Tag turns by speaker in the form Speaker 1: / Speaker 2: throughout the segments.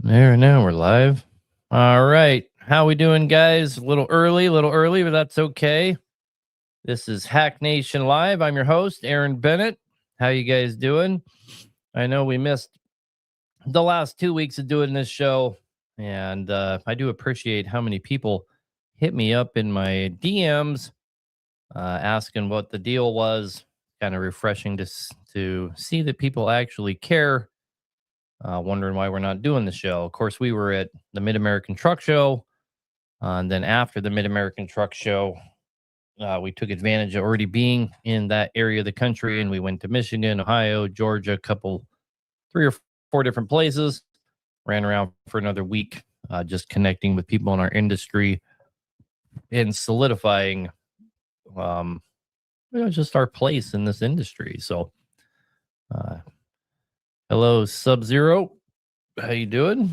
Speaker 1: There, now we're live. All right. How we doing, guys? A little early, but that's okay. This is Hack Nation Live. I'm your host, Aaron Bennett. How you guys doing? I know we missed the last 2 weeks of doing this show, and I do appreciate how many people hit me up in my DMs asking what the deal was. Kind of refreshing to see that people actually care. Wondering why we're not doing the show. Of course, we were at the Mid American Truck Show. And then after the Mid American Truck Show, we took advantage of already being in that area of the country. And we went to Michigan, Ohio, Georgia, three or four different places. Ran around for another week, just connecting with people in our industry and solidifying just our place in this industry. So, hello, Sub-Zero. How you doing?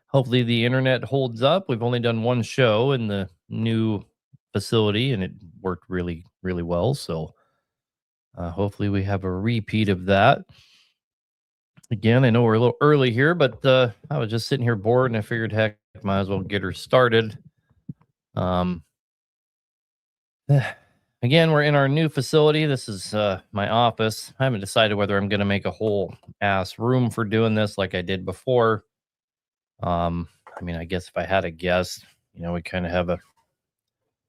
Speaker 1: Hopefully the internet holds up. We've only done one show in the new facility, and it worked really, really well. So hopefully we have a repeat of that. Again, I know we're a little early here, but I was just sitting here bored, and I figured, heck, might as well get her started. Again, we're in our new facility. This is my office. I haven't decided whether I'm going to make a whole ass room for doing this like I did before. I guess if I had a guess, we kind of have a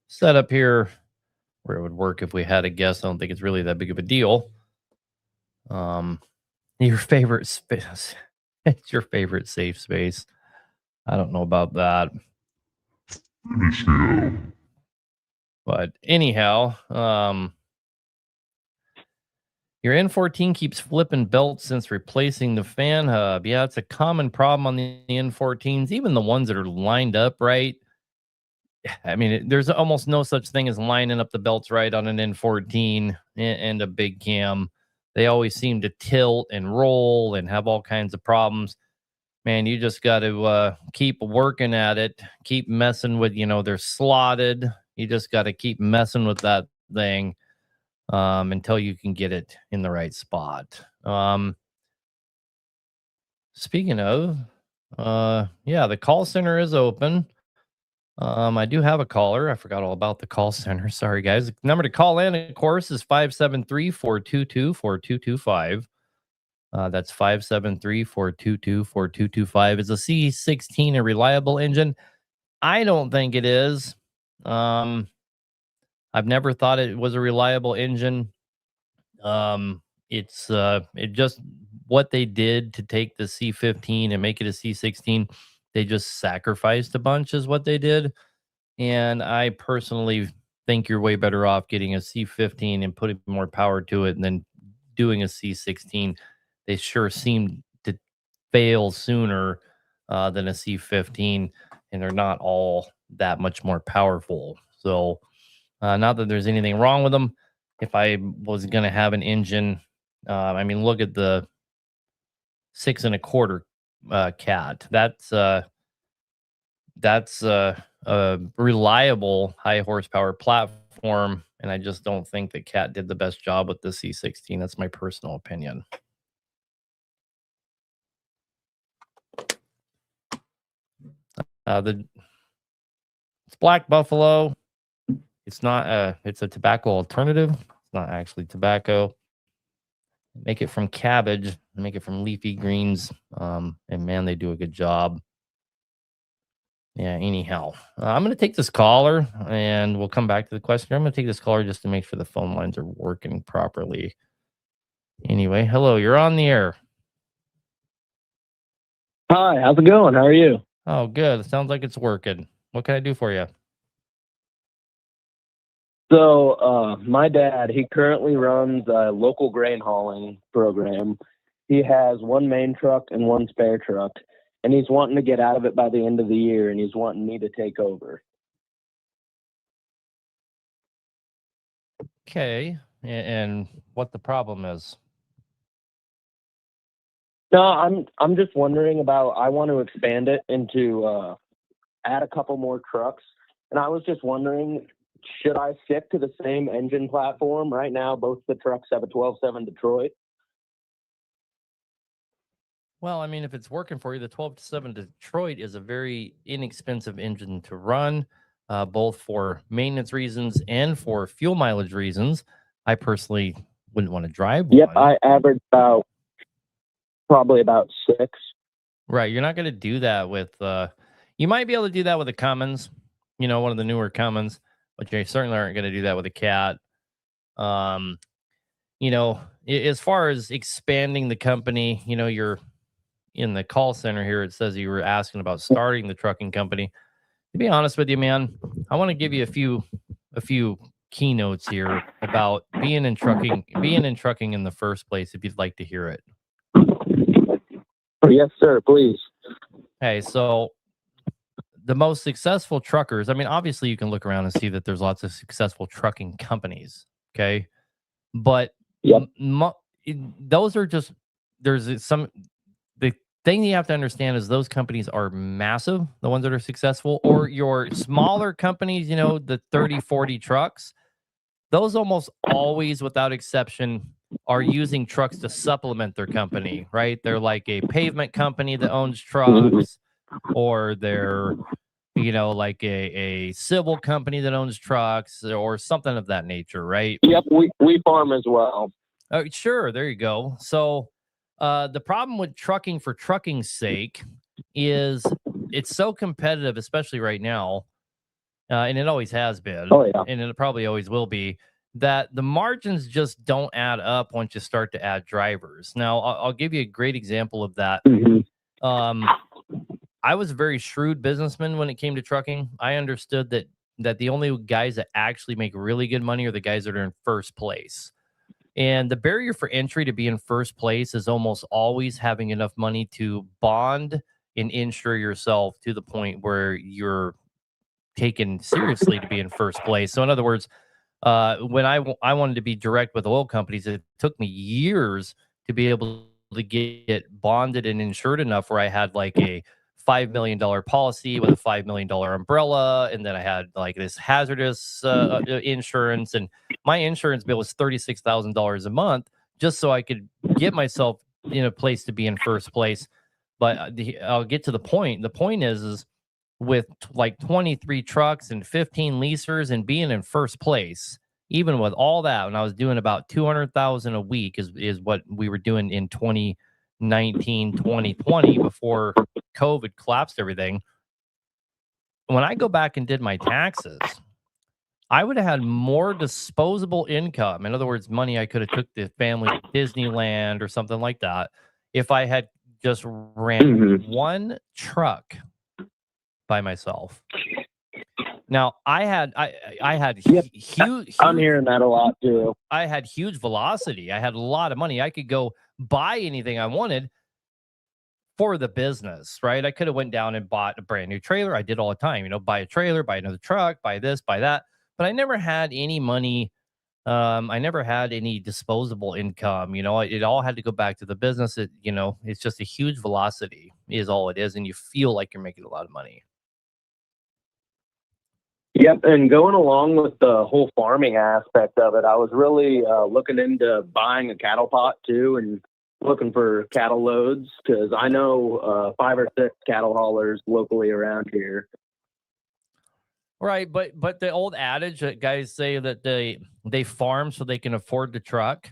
Speaker 1: setup here where it would work if we had a guess. I don't think it's really that big of a deal. Your favorite space. It's your favorite safe space. I don't know about that. But anyhow, your N14 keeps flipping belts since replacing the fan hub. Yeah, it's a common problem on the N14s, even the ones that are lined up right. There's almost no such thing as lining up the belts right on an N14 and a big cam. They always seem to tilt and roll and have all kinds of problems. Man, you just got to keep working at it, keep messing with, they're slotted. You just got to keep messing with that thing until you can get it in the right spot. Speaking of, the call center is open. I do have a caller. I forgot all about the call center. Sorry, guys. The number to call in, of course, is 573-422-4225. That's 573-422-4225. Is a C16 a reliable engine? I don't think it is. I've never thought it was a reliable engine. It's it just what they did to take the C15 and make it a C16. They just sacrificed a bunch, is what they did. And I personally think you're way better off getting a C15 and putting more power to it than doing a C16. They sure seem to fail sooner than a C15, and they're not all that much more powerful. So, not that there's anything wrong with them. If I was going to have an engine, look at the 6.25 cat. That's a reliable high horsepower platform, and I just don't think that Cat did the best job with the C16. That's my personal opinion. It's Black Buffalo. It's not it's a tobacco alternative. It's not actually tobacco. Make it from cabbage, make it from leafy greens. And man, they do a good job. Yeah, anyhow, I'm going to take this caller and we'll come back to the question. I'm going to take this caller just to make sure the phone lines are working properly. Anyway, hello, you're on the air.
Speaker 2: Hi, how's it going? How are you?
Speaker 1: Oh, good. It sounds like it's working. What can I do for you?
Speaker 2: So, my dad, he currently runs a local grain hauling program. He has one main truck and one spare truck, and he's wanting to get out of it by the end of the year, and he's wanting me to take over.
Speaker 1: Okay, and what the problem is?
Speaker 2: No, I'm just wondering about. I want to expand it into add a couple more trucks, and I was just wondering, should I stick to the same engine platform? Right now, both the trucks have a 12.7 Detroit.
Speaker 1: Well, I mean, if it's working for you, the 12 to 7 Detroit is a very inexpensive engine to run, both for maintenance reasons and for fuel mileage reasons. I personally wouldn't want to drive
Speaker 2: Yep,
Speaker 1: one.
Speaker 2: I average probably about 6.
Speaker 1: Right. You're not going to do that with, you might be able to do that with a Cummins, one of the newer Cummins, but you certainly aren't going to do that with a Cat. Um, as far as expanding the company, you're in the call center here. It says you were asking about starting the trucking company. To be honest with you, man, I want to give you a few keynotes here about being in trucking in the first place, if you'd like to hear it.
Speaker 2: Yes, sir, please.
Speaker 1: Hey, so the most successful truckers, I mean, obviously you can look around and see that there's lots of successful trucking companies. Okay. But
Speaker 2: Yep.
Speaker 1: those are just, the thing you have to understand is those companies are massive, the ones that are successful, or your smaller companies, the 30, 40 trucks, those almost always, without exception, are using trucks to supplement their company, right? They're like a pavement company that owns trucks, or they're, like a civil company that owns trucks or something of that nature, right?
Speaker 2: Yep, we farm as well.
Speaker 1: Oh, sure. There you go. So, the problem with trucking for trucking's sake is it's so competitive, especially right now, and it always has been,
Speaker 2: Oh yeah.
Speaker 1: and it probably always will be, that the margins just don't add up once you start to add drivers. Now, I'll give you a great example of that. Um, I was a very shrewd businessman when it came to trucking. I understood that the only guys that actually make really good money are the guys that are in first place. And the barrier for entry to be in first place is almost always having enough money to bond and insure yourself to the point where you're taken seriously to be in first place. So, in other words, when I wanted to be direct with oil companies, it took me years to be able to get bonded and insured enough where I had like a $5 million policy with a $5 million umbrella, and then I had like this hazardous insurance, and my insurance bill was $36,000 a month just so I could get myself in a place to be in first place. But I'll get to the point. The point is with like 23 trucks and 15 leasers and being in first place, even with all that, when I was doing about 200,000 a week is what we were doing in 2019, 2020 before COVID collapsed everything. When I go back and did my taxes, I would have had more disposable income. In other words, money I could have took the family to Disneyland or something like that if I had just ran one truck by myself. Now I had huge.
Speaker 2: I'm hearing that a lot too.
Speaker 1: I had huge velocity. I had a lot of money. I could go buy anything I wanted for the business, right? I could have went down and bought a brand new trailer. I did all the time, buy a trailer, buy another truck, buy this, buy that. But I never had any money. I never had any disposable income. It all had to go back to the business. It's just a huge velocity is all it is, and you feel like you're making a lot of money.
Speaker 2: Yep, and going along with the whole farming aspect of it, I was really looking into buying a cattle pot too, and looking for cattle loads because I know 5 or 6 cattle haulers locally around here.
Speaker 1: Right, but the old adage that guys say that they farm so they can afford the truck,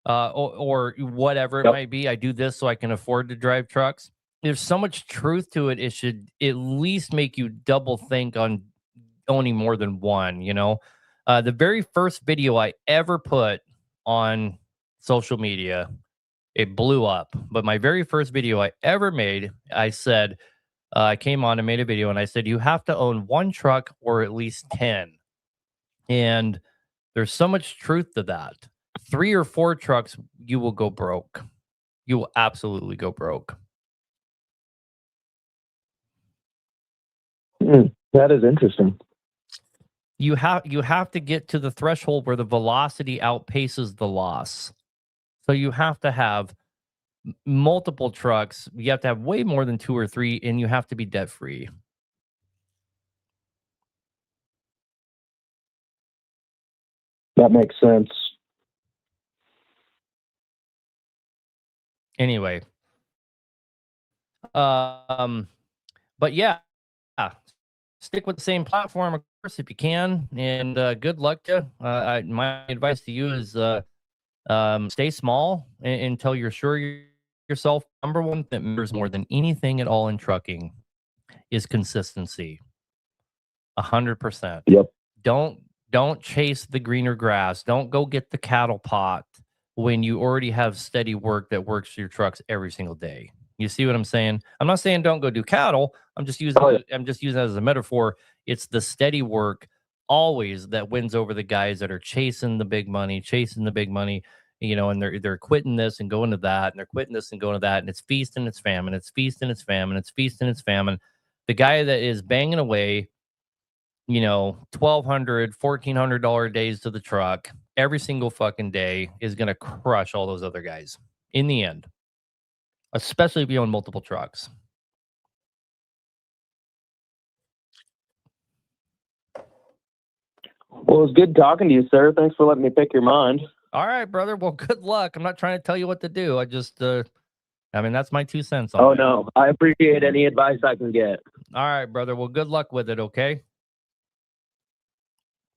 Speaker 1: or whatever it
Speaker 2: Yep.
Speaker 1: might be. I do this so I can afford to drive trucks. There's so much truth to it. It should at least make you double think on owning more than one. The very first video I ever put on social media, it blew up. But my very first video I ever made, I said, I came on and made a video and I said, you have to own one truck or at least 10. And there's so much truth to that. 3 or 4 trucks, you will go broke. You will absolutely go broke.
Speaker 2: That is interesting.
Speaker 1: You have to get to the threshold where the velocity outpaces the loss. So you have to have multiple trucks. You have to have way more than 2 or 3, and you have to be debt free.
Speaker 2: That makes sense.
Speaker 1: Anyway, But yeah, stick with the same platform, of course, if you can. And good luck to you. My advice to you is stay small until you're sure yourself. Number one that matters more than anything at all in trucking is consistency. 100%.
Speaker 2: Yep.
Speaker 1: Don't chase the greener grass. Don't go get the cattle pot when you already have steady work that works for your trucks every single day. You see what I'm saying? I'm not saying don't go do cattle. I'm just using it as a metaphor. It's the steady work always that wins over the guys that are chasing the big money, and they're quitting this and going to that, and they're quitting this and going to that, and it's feast and it's famine, it's feast and it's famine, it's feast and it's famine. The guy that is banging away, $1,200, $1,400 days to the truck every single fucking day is going to crush all those other guys in the end, especially if you own multiple trucks.
Speaker 2: Well, it was good talking to you, sir. Thanks for letting me pick your mind.
Speaker 1: All right, brother. Well, good luck. I'm not trying to tell you what to do. That's my 2 cents on it.
Speaker 2: Oh, no. I appreciate any advice I can get.
Speaker 1: All right, brother. Well, good luck with it, okay?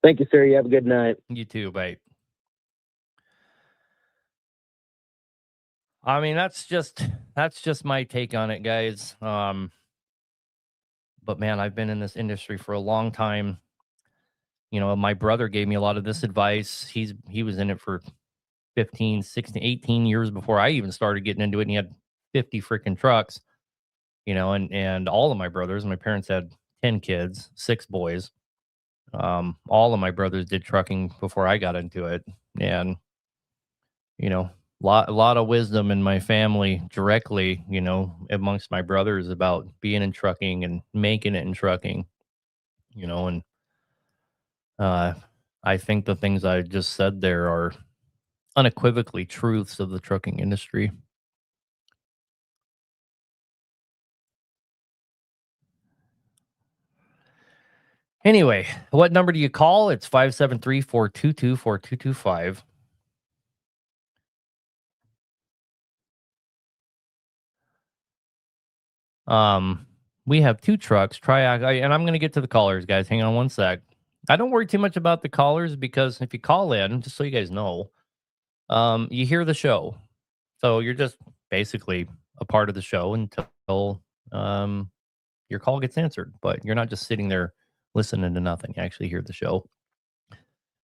Speaker 2: Thank you, sir. You have a good night.
Speaker 1: You too, babe. I mean, that's just my take on it, guys. But man, I've been in this industry for a long time. My brother gave me a lot of this advice. He was in it for 15, 16, 18 years before I even started getting into it. And he had 50 freaking trucks, and all of my brothers, my parents had 10 kids, 6 boys. All of my brothers did trucking before I got into it. And, a lot of wisdom in my family directly, amongst my brothers about being in trucking and making it in trucking, and I think the things I just said there are unequivocally truths of the trucking industry. Anyway, what number do you call? It's 573-422-4225. We have 2 trucks, and I'm going to get to the callers, guys. Hang on one sec. I don't worry too much about the callers because if you call in, just so you guys know, you hear the show. So you're just basically a part of the show until your call gets answered, but you're not just sitting there listening to nothing. You actually hear the show.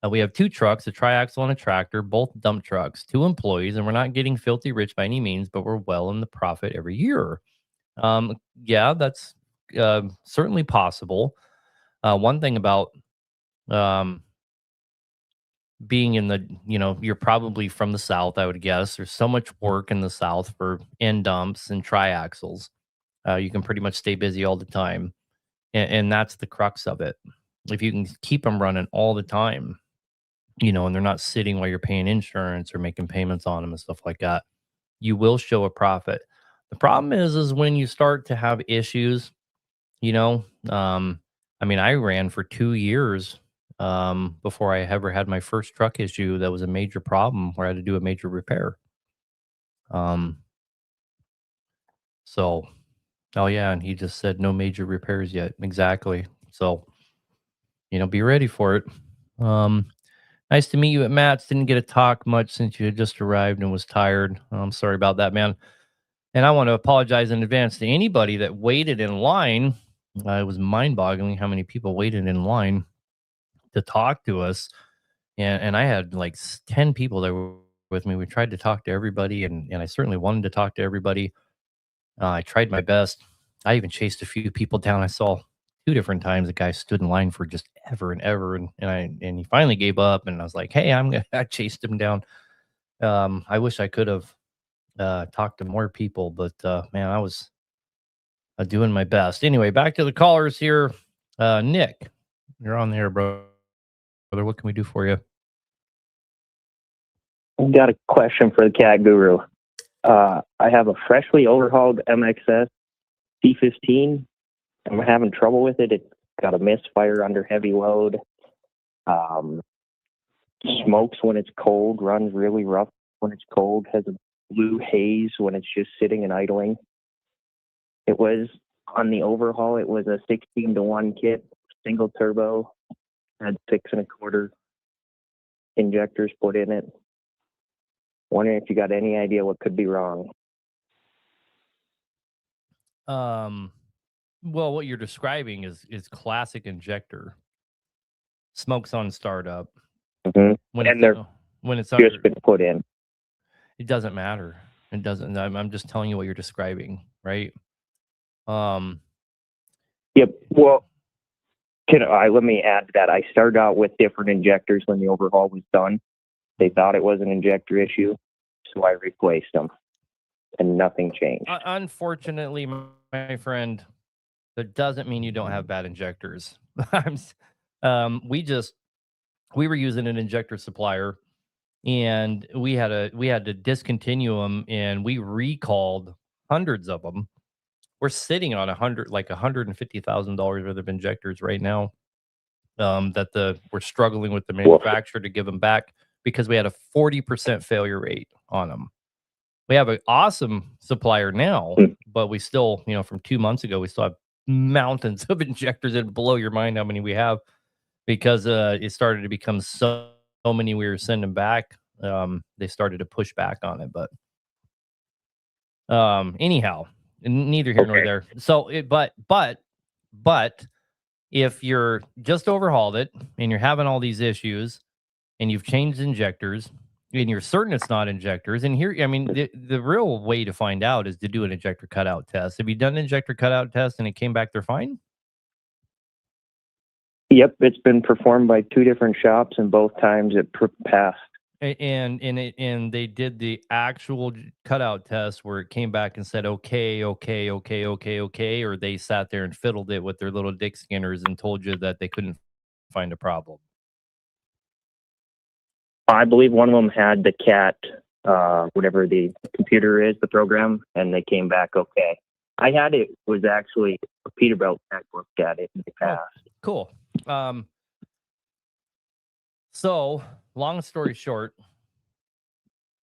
Speaker 1: We have 2 trucks, a triaxle and a tractor, both dump trucks, 2 employees, and we're not getting filthy rich by any means, but we're well in the profit every year. Yeah, that's certainly possible. One thing about being in the, you're probably from the South, I would guess. There's so much work in the South for end dumps and triaxles. You can pretty much stay busy all the time. And that's the crux of it. If you can keep them running all the time, and they're not sitting while you're paying insurance or making payments on them and stuff like that, you will show a profit. The problem is when you start to have issues, I ran for 2 years before I ever had my first truck issue. That was a major problem where I had to do a major repair. Oh yeah, and he just said no major repairs yet. Exactly. So, be ready for it. Nice to meet you at Matt's. Didn't get to talk much since you had just arrived and was tired. I'm sorry about that, man. And I want to apologize in advance to anybody that waited in line. It was mind-boggling how many people waited in line to talk to us. And I had like 10 people that were with me. We tried to talk to everybody, and I certainly wanted to talk to everybody. I tried my best. I even chased a few people down. I saw 2 different times a guy stood in line for just ever and ever, and he finally gave up. And I was like, "Hey, I chased him down." I wish I could have talked to more people, but man, I was doing my best. Anyway, back to the callers here. Nick, you're on the air, brother. What can we do for you?
Speaker 3: I've got a question for the cat guru. I have a freshly overhauled MXS C15. I'm having trouble with it. It's got a misfire under heavy load. Smokes when it's cold, runs really rough when it's cold, has a blue haze when it's just sitting and idling. It was on the overhaul. It was a 16-to-1 kit, single turbo, had 6 1/4 injectors put in it. Wondering if you got any idea what could be wrong.
Speaker 1: Well, what you're describing is classic injector. Smokes on startup.
Speaker 3: Mm-hmm.
Speaker 1: When it's
Speaker 3: Just
Speaker 1: under,
Speaker 3: been put in.
Speaker 1: it doesn't matter. It doesn't. I'm just telling you what you're describing, right?
Speaker 3: Yep. Well, let me add to that. I started out with different injectors when the overhaul was done. They thought it was an injector issue, so I replaced them, and nothing changed.
Speaker 1: Unfortunately, my friend, that doesn't mean you don't have bad injectors. We were using an injector supplier, and we had to discontinue them, and we recalled hundreds of them. We're sitting on $150,000 worth of injectors right now. We're struggling with the manufacturer to give them back because we had a 40% failure rate on them. We have an awesome supplier now, but we still, from 2 months ago, we still have mountains of injectors. It'd blow your mind how many we have because it started to become so many we were sending back. They started to push back on it, but anyhow, neither here nor there. So, but if you're just overhauled it and you're having all these issues and you've changed injectors and you're certain it's not injectors, and here, I mean, the real way to find out is to do an injector cutout test. Have you done an injector cutout test and it came back they're fine?
Speaker 3: Yep, it's been performed by 2 different shops, and both times it passed.
Speaker 1: And they did the actual cutout test where it came back and said okay, or they sat there and fiddled it with their little dick skinners and told you that they couldn't find a problem.
Speaker 3: I believe one of them had the CAT, whatever the computer is, the program, and they came back okay. I had it was actually a Peterbilt that looked at it in the past.
Speaker 1: Cool. So, long story short,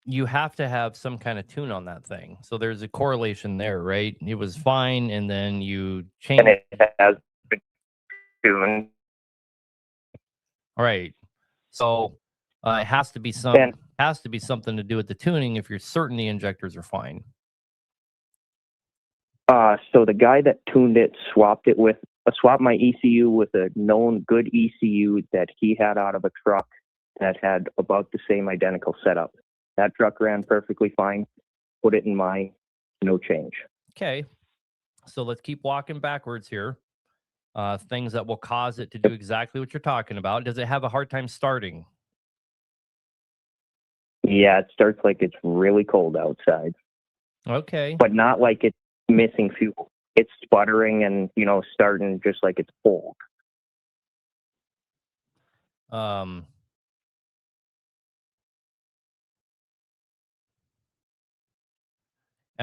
Speaker 1: you have to have some kind of tune on that thing. So there's a correlation there, right? It was fine, and then you change.
Speaker 3: And it has been tuned.
Speaker 1: All right. So it has to be something to do with the tuning if you're certain the injectors are fine.
Speaker 3: So the guy that tuned it swapped my ECU with a known good ECU that he had out of a truck that had about the same identical setup. That truck ran perfectly fine. Put it in mine, no change.
Speaker 1: Okay. So let's keep walking backwards here. Things that will cause it to do exactly what you're talking about. Does it have a hard time starting?
Speaker 3: Yeah, it starts like it's really cold outside.
Speaker 1: Okay.
Speaker 3: But not like it's missing fuel. It's sputtering and, starting just like it's cold.
Speaker 1: I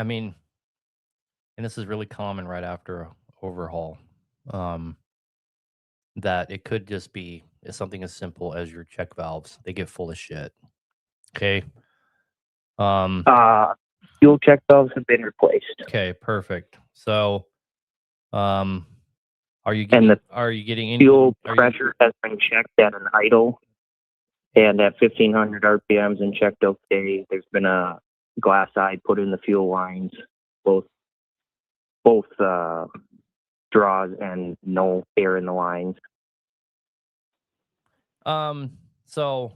Speaker 1: mean, and this is really common right after an overhaul, that it could just be something as simple as your check valves. They get full of shit. Okay.
Speaker 3: Fuel check valves have been replaced.
Speaker 1: Okay, perfect. So, are you getting any
Speaker 3: fuel pressure has been checked at an idle and at 1500 RPMs and checked okay. There's been a glass eye put in the fuel lines, both draws and no air in the lines.
Speaker 1: So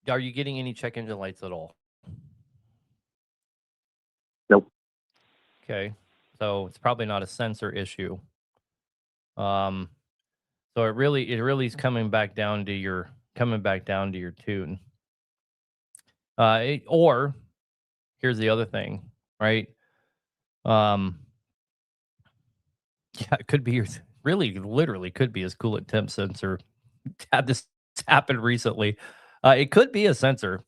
Speaker 1: are you getting any check engine lights at all?
Speaker 3: Nope.
Speaker 1: Okay. So it's probably not a sensor issue. So it really is coming back down to your tune. Or here's the other thing, right? Yeah, it could be literally could be his coolant temp sensor. Had this happen recently. It could be a sensor,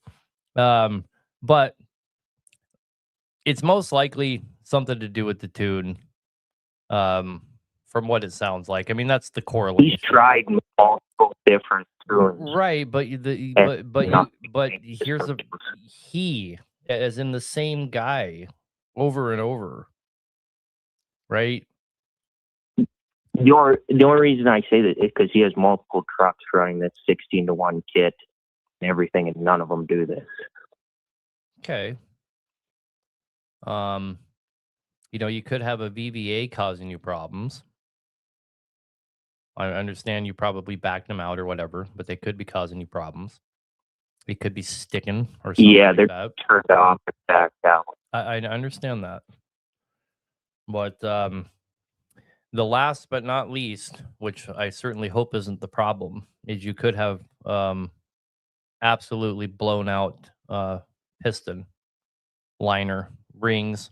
Speaker 1: but it's most likely something to do with the tune. From what it sounds like, I mean that's the correlation.
Speaker 3: He's tried multiple different tunes,
Speaker 1: right? But but here's he, as in the same guy, over and over, right?
Speaker 3: The only reason I say that is because he has multiple trucks running this 16-to-1 kit and everything, and none of them do this.
Speaker 1: Okay. You could have a VVA causing you problems. I understand you probably backed them out or whatever, but they could be causing you problems. It could be sticking or something.
Speaker 3: Yeah,
Speaker 1: like
Speaker 3: they're
Speaker 1: that.
Speaker 3: turned off and backed out.
Speaker 1: I understand that. But the last but not least, which I certainly hope isn't the problem, is you could have absolutely blown out piston, liner, rings.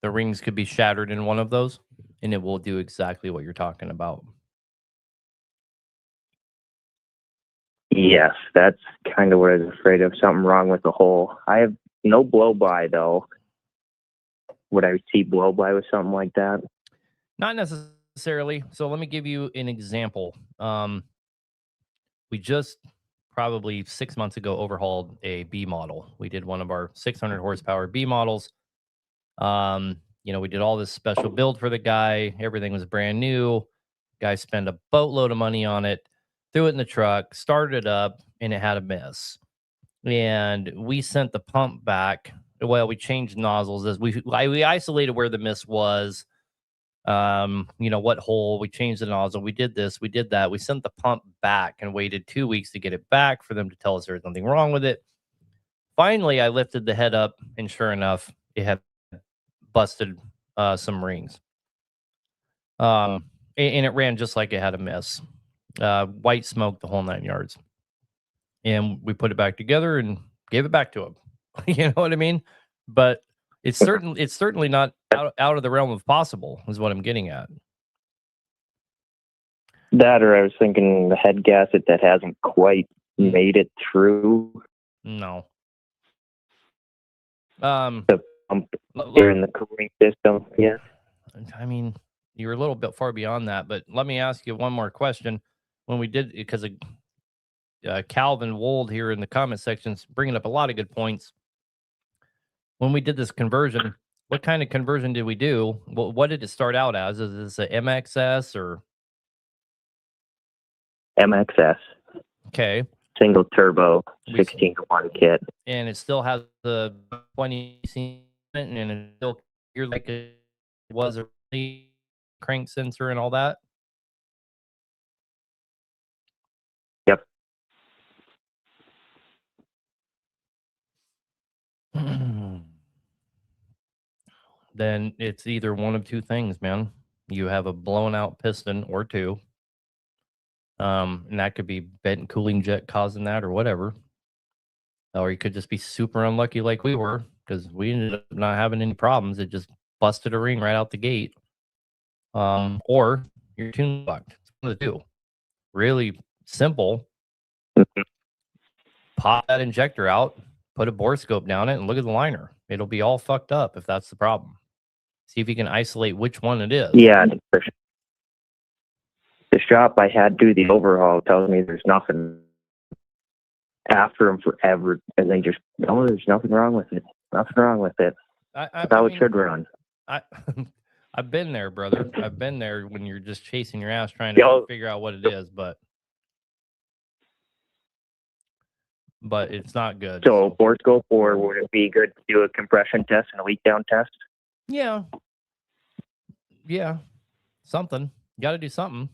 Speaker 1: The rings could be shattered in one of those, and it will do exactly what you're talking about.
Speaker 3: Yes, that's kind of what I was afraid of. Something wrong with the hole. I have no blow-by, though. Would I see blow-by with something like that?
Speaker 1: Not necessarily. So let me give you an example. We just probably 6 months ago overhauled a B model. We did one of our 600 horsepower B models. We did all this special build for the guy. Everything was brand new. Guy spent a boatload of money on it, threw it in the truck, started it up, and it had a miss. And we sent the pump back. Well, we changed nozzles as we isolated where the miss was. What hole, we changed the nozzle, we did this, we did that. We sent the pump back and waited 2 weeks to get it back for them to tell us there was nothing wrong with it. Finally, I lifted the head up, and sure enough, it had busted some rings. And it ran just like it had a miss. White smoke, the whole 9 yards. And we put it back together and gave it back to him. You know what I mean? But it's certainly not out of the realm of possible, is what I'm getting at.
Speaker 3: That, or I was thinking the head gasket that hasn't quite made it through.
Speaker 1: No.
Speaker 3: The pump in the cooling system. Yeah.
Speaker 1: I mean, you're a little bit far beyond that, but let me ask you one more question. When we did, because Calvin Wold here in the comment sections bringing up a lot of good points. When we did this conversion, what kind of conversion did we do? What did it start out as? Is this a MXS or
Speaker 3: MXS?
Speaker 1: Okay.
Speaker 3: Single turbo, 16-to-1 kit.
Speaker 1: And it still has the 20 in it, and it still you're like it was a crank sensor and all that.
Speaker 3: Yep.
Speaker 1: Then it's either one of two things, man. You have a blown out piston or two. And that could be bent cooling jet causing that or whatever. Or you could just be super unlucky like we were, because we ended up not having any problems. It just busted a ring right out the gate. Or your tune bucked. It's one of the two. Really simple. Pop that injector out, put a bore scope down it, and look at the liner. It'll be all fucked up if that's the problem. See if you can isolate which one it is.
Speaker 3: Yeah, the shop I had do the overhaul tells me there's nothing after them forever, and they just, no, there's nothing wrong with it. Nothing wrong with it. That's how it should run.
Speaker 1: I've been there, brother. I've been there when you're just chasing your ass trying to figure out what it is, but it's not good.
Speaker 3: So bore scope, or would it be good to do a compression test and a leak down test?
Speaker 1: Yeah. Something. You got to do something.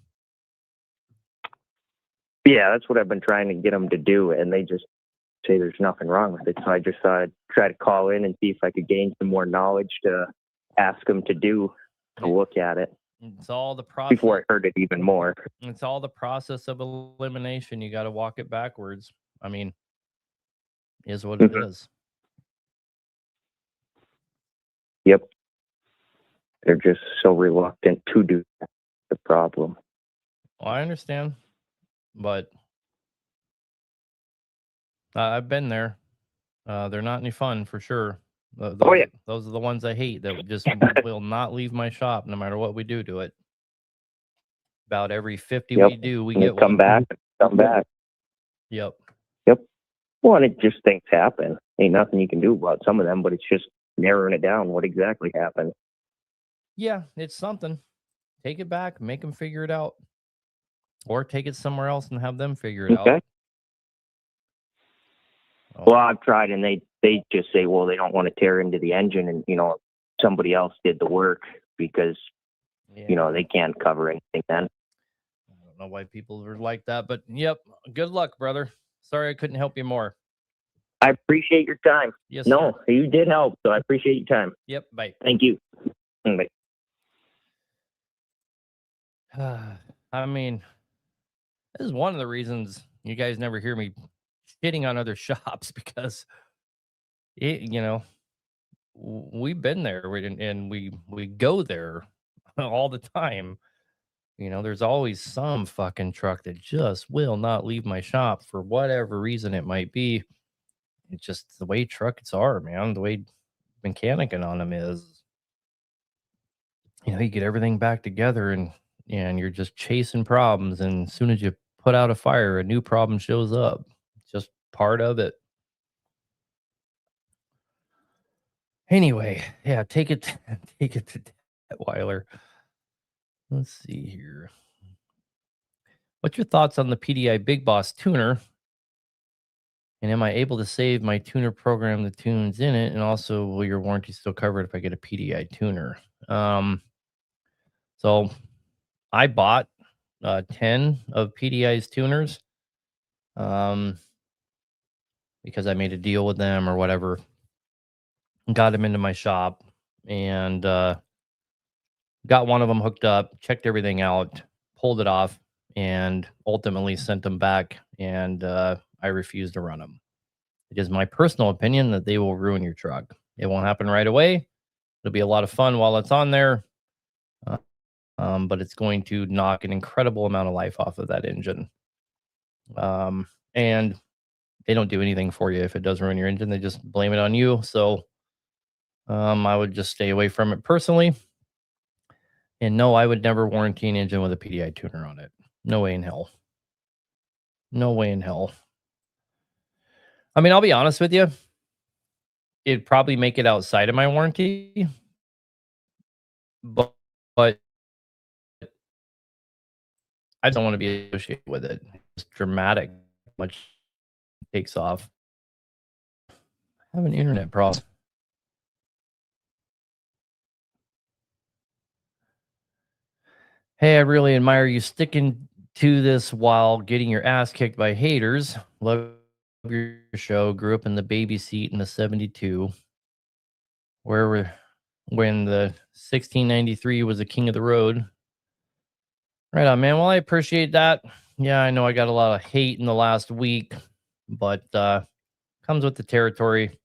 Speaker 3: Yeah, that's what I've been trying to get them to do, and they just say there's nothing wrong with it. So I just thought I'd try to call in and see if I could gain some more knowledge to ask them to look at it.
Speaker 1: It's all the process.
Speaker 3: Before I heard it even more.
Speaker 1: It's all the process of elimination. You got to walk it backwards. I mean, is what it is.
Speaker 3: Yep. They're just so reluctant to do the problem.
Speaker 1: Well, I understand, but I've been there. They're not any fun for sure. Those are the ones I hate that just will not leave my shop no matter what we do to it. About every 50 we do, we get
Speaker 3: come
Speaker 1: one.
Speaker 3: back.
Speaker 1: Yep.
Speaker 3: Well, and it just things happen. Ain't nothing you can do about some of them, but it's just narrowing it down what exactly happened.
Speaker 1: Yeah, it's something. Take it back, make them figure it out, or take it somewhere else and have them figure it
Speaker 3: Okay.
Speaker 1: out. Oh,
Speaker 3: Well, I've tried, and they just say, well, they don't want to tear into the engine, and somebody else did the work because
Speaker 1: yeah.
Speaker 3: they can't cover anything then.
Speaker 1: I don't know why people are like that, but yep. Good luck, brother. Sorry I couldn't help you more.
Speaker 3: I appreciate your time.
Speaker 1: Yes,
Speaker 3: No,
Speaker 1: sir.
Speaker 3: you did help, so I appreciate your time.
Speaker 1: Yep. Bye.
Speaker 3: Thank you. Bye.
Speaker 1: I mean, this is one of the reasons you guys never hear me shitting on other shops because we've been there and we go there all the time. There's always some fucking truck that just will not leave my shop for whatever reason it might be. It's just the way trucks are, man. The way mechanicing on them is. You get everything back together and you're just chasing problems. And as soon as you put out a fire, a new problem shows up. It's just part of it. Anyway, yeah, take it to Detweiler. Let's see here. What's your thoughts on the PDI Big Boss tuner? And am I able to save my tuner program the tunes in it? And also, will your warranty still cover it if I get a PDI tuner? So I bought 10 of PDI's tuners because I made a deal with them or whatever. Got them into my shop and got one of them hooked up, checked everything out, pulled it off, and ultimately sent them back. And I refuse to run them. It is my personal opinion that they will ruin your truck. It won't happen right away. It'll be a lot of fun while it's on there. But it's going to knock an incredible amount of life off of that engine. And they don't do anything for you if it does ruin your engine. They just blame it on you. So I would just stay away from it personally. And no, I would never warranty an engine with a PDI tuner on it. No way in hell. No way in hell. I mean, I'll be honest with you. It'd probably make it outside of my warranty. But I don't want to be associated with it. It's dramatic. Much takes off. I have an internet problem. Hey, I really admire you sticking to this while getting your ass kicked by haters. Love your show. Grew up in the baby seat in the 72, when the 1693 was the king of the road. Right on, man. Well, I appreciate that. Yeah, I know I got a lot of hate in the last week, but comes with the territory.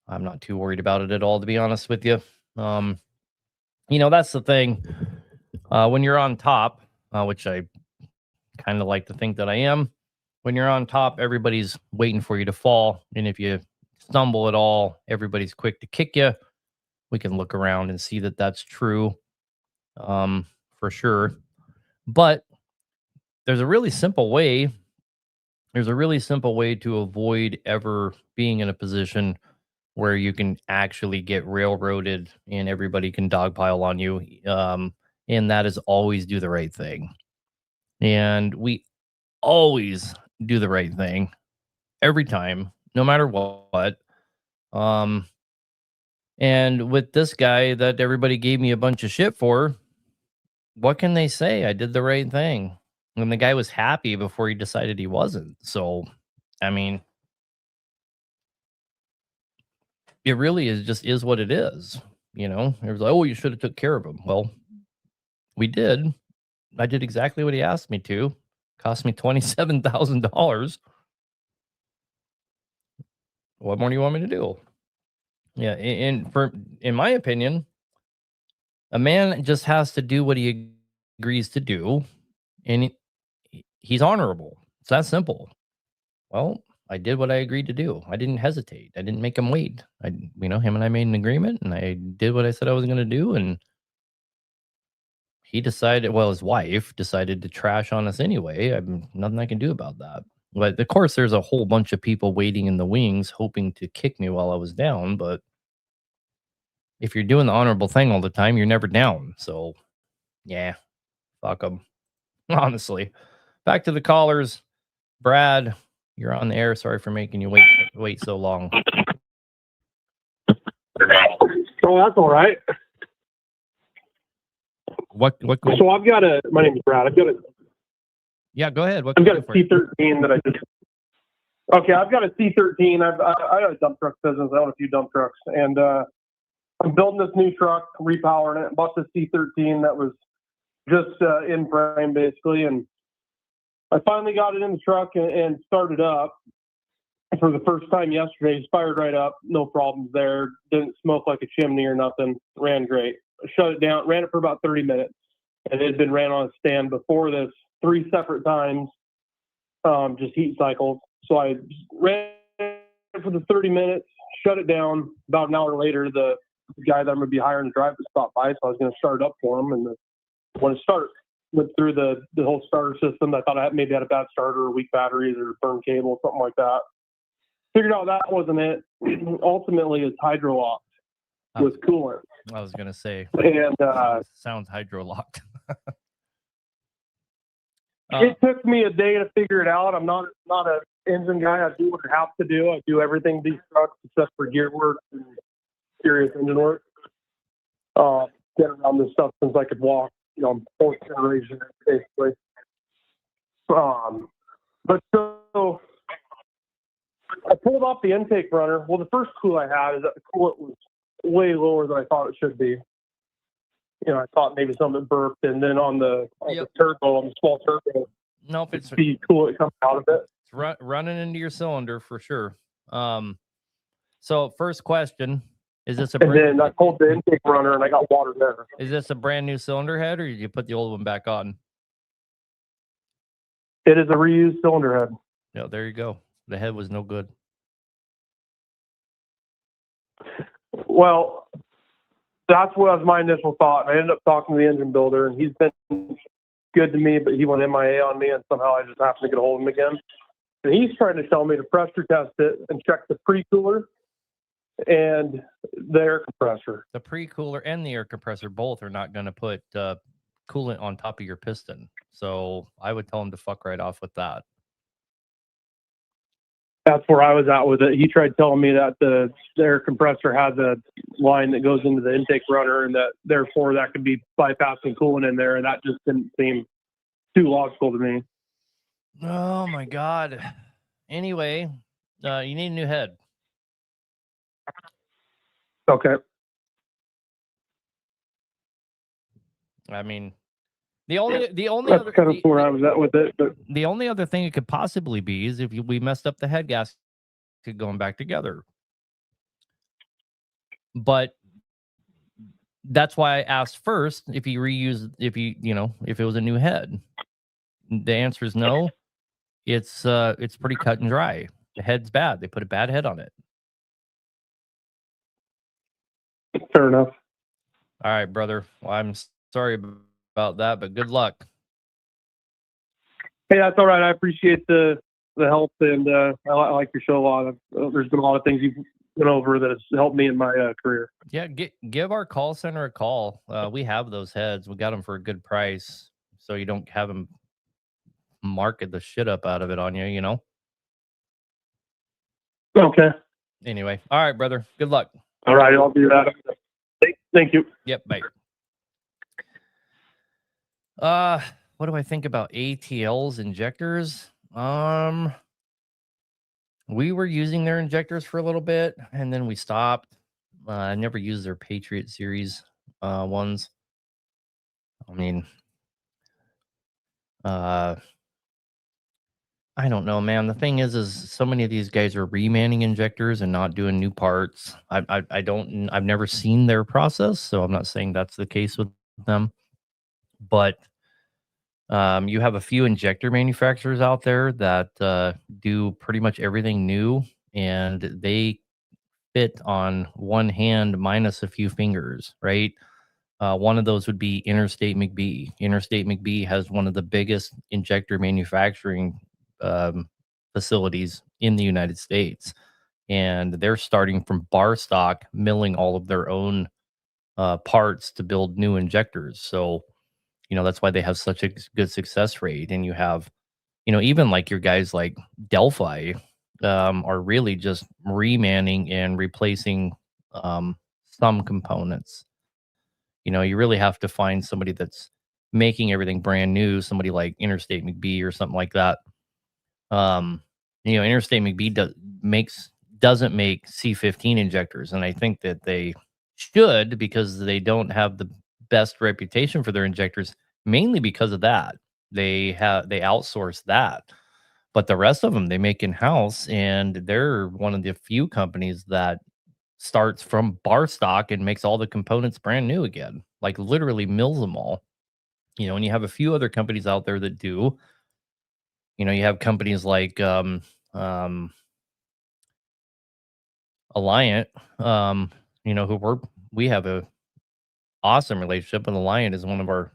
Speaker 1: I'm not too worried about it at all, to be honest with you. That's the thing. When you're on top, which I kind of like to think that I am, when you're on top, everybody's waiting for you to fall. And if you stumble at all, everybody's quick to kick you. We can look around and see that that's true, for sure. But there's a really simple way. There's a really simple way to avoid ever being in a position where you can actually get railroaded and everybody can dogpile on you. And that is always do the right thing. And we always do the right thing every time, no matter what. And with this guy that everybody gave me a bunch of shit for, what can they say? I did the right thing. And the guy was happy before he decided he wasn't. So, I mean, it really is what it is. It was like, oh, you should have took care of him. Well, we did. I did exactly what he asked me to. Cost me $27,000. What more do you want me to do? Yeah, in my opinion, a man just has to do what he agrees to do, and he's honorable. It's that simple. Well, I did what I agreed to do. I didn't hesitate. I didn't make him wait. Him and I made an agreement, and I did what I said I was going to do, and he decided. Well, his wife decided to trash on us anyway. Nothing I can do about that. But of course, there's a whole bunch of people waiting in the wings, hoping to kick me while I was down. But if you're doing the honorable thing all the time, you're never down. So, yeah, fuck them. Honestly. Back to the callers. Brad, you're on the air. Sorry for making you wait so long.
Speaker 4: Oh, that's all right.
Speaker 1: What?
Speaker 4: So I've got my name is Brad.
Speaker 1: Yeah, go ahead.
Speaker 4: I've got a C13 that I just. Okay, I've got a C13. I have a dump truck business. I own a few dump trucks, and I'm building this new truck, repowering it. Bought the C13 that was just in frame basically, and I finally got it in the truck and started up for the first time yesterday. It's fired right up, no problems there. Didn't smoke like a chimney or nothing. Ran great. Shut it down. Ran it for about 30 minutes, and it had been ran on a stand before this 3 separate times, just heat cycles. So I ran it for the 30 minutes, shut it down. About an hour later, the guy that I'm going to be hiring to drive it stopped by, so I was going to start it up for him. And when it started, went through the whole starter system. I thought I maybe had a bad starter or weak batteries or burned cable, something like that. Figured out that wasn't it. Ultimately, it's hydro-locked with coolant.
Speaker 1: I was going to say.
Speaker 4: And
Speaker 1: sounds hydro-locked.
Speaker 4: It took me a day to figure it out. I'm not an engine guy. I do what I have to do. I do everything these trucks except for gear work and serious engine work. Been around this stuff since I could walk. I'm 4th generation basically. But so I pulled off the intake runner. Well, the first clue I had is that the coolant was way lower than I thought it should be. I thought maybe something burped, and then on the turbo, on the small turbo,
Speaker 1: nope, it's
Speaker 4: the coolant coming out of it.
Speaker 1: It's running into your cylinder for sure. So first question, is this
Speaker 4: and then I pulled the intake runner, and I got water there.
Speaker 1: Is this a brand new cylinder head, or did you put the old one back on?
Speaker 4: It is a reused cylinder head.
Speaker 1: Yeah, there you go. The head was no good.
Speaker 4: Well, that's what was my initial thought. I ended up talking to the engine builder, and he's been good to me, but he went MIA on me, and somehow I just happened to get a hold of him again. And he's trying to tell me to pressure test it and check the pre-cooler and the air compressor.
Speaker 1: The pre-cooler and the air compressor both are not going to put coolant on top of your piston. So I would tell him to fuck right off with that.
Speaker 4: That's where I was at with it. He tried telling me that the air compressor has a line that goes into the intake runner, and that therefore that could be bypassing coolant in there. And that just didn't seem too logical to me.
Speaker 1: Oh my God. Anyway, you need a new head.
Speaker 4: Okay.
Speaker 1: I mean, the only
Speaker 4: that's
Speaker 1: other
Speaker 4: kind of where I was at with it. But
Speaker 1: the only other thing it could possibly be is if we messed up the head gasket going back together. But that's why I asked first if it was a new head. The answer is no. It's pretty cut and dry. The head's bad. They put a bad head on it.
Speaker 4: Fair enough.
Speaker 1: All right, brother. Well, I'm sorry about that, but good luck.
Speaker 4: Hey, that's all right. I appreciate the help, and I like your show a lot. There's been a lot of things you've went over that has helped me in my career.
Speaker 1: Yeah, give our call center a call. We have those heads. We got them for a good price, so you don't have them market the shit up out of it on you,
Speaker 4: Okay.
Speaker 1: Anyway, all right, brother. Good luck.
Speaker 4: All right, I'll do that. Thank you.
Speaker 1: Yep, bye. What do I think about ATL's injectors? We were using their injectors for a little bit, and then we stopped. I never used their Patriot series ones. I mean, I don't know, man. The thing is so many of these guys are remanning injectors and not doing new parts. I've never seen their process, so I'm not saying that's the case with them. But you have a few injector manufacturers out there that do pretty much everything new, and they fit on one hand minus a few fingers, right? One of those would be Interstate McBee. Interstate McBee has one of the biggest injector manufacturing facilities in the United States, and they're starting from bar stock, milling all of their own parts to build new injectors. So, that's why they have such a good success rate. And you have, even like your guys like Delphi are really just remanning and replacing some components. You really have to find somebody that's making everything brand new, somebody like Interstate McBee or something like that. Interstate McBee doesn't make C15 injectors, and I think that they should, because they don't have the best reputation for their injectors, mainly because of that. They outsource that, but the rest of them they make in house, and they're one of the few companies that starts from bar stock and makes all the components brand new again, like literally mills them all. And you have a few other companies out there that do. You have companies like Alliant, we have a awesome relationship, and Alliant is one of our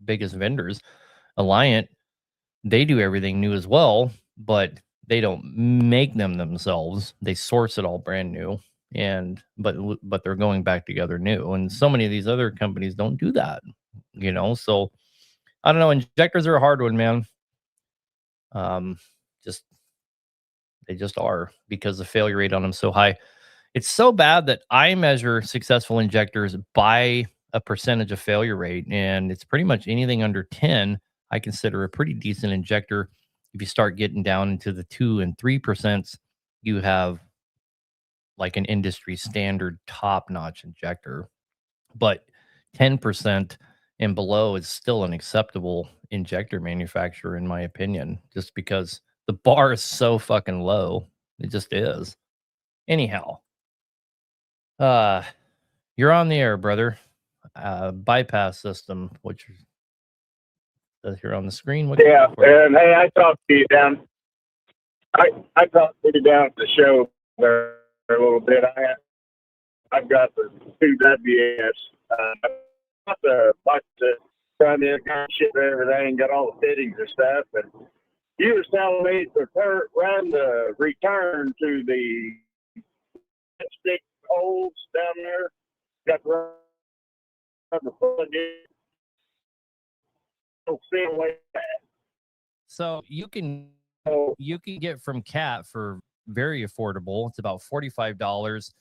Speaker 1: biggest vendors. Alliant, they do everything new as well, but they don't make them themselves. They source it all brand new, but they're going back together new. And so many of these other companies don't do that. So I don't know. Injectors are a hard one, man. Just They just are, because the failure rate on them so high. It's so bad that I measure successful injectors by a percentage of failure rate, and it's pretty much anything under 10 I consider a pretty decent injector. If you start getting down into the 2 and 3%, you have like an industry standard top-notch injector. But 10% and below is still an acceptable injector manufacturer, in my opinion, just because the bar is so fucking low. It just is. Anyhow, you're on the air, brother. Bypass system, which says here on the screen.
Speaker 5: Yeah, and hey, I talked to you down. I talked to you down at the show there a little bit. I've got the 2WS. Got the box to front end kind of shit and everything. Got all the fittings and stuff. And you was telling me to run the return to the stick holes down there. Got to run the plug in.
Speaker 1: So you can get from Cat for very affordable. It's about $45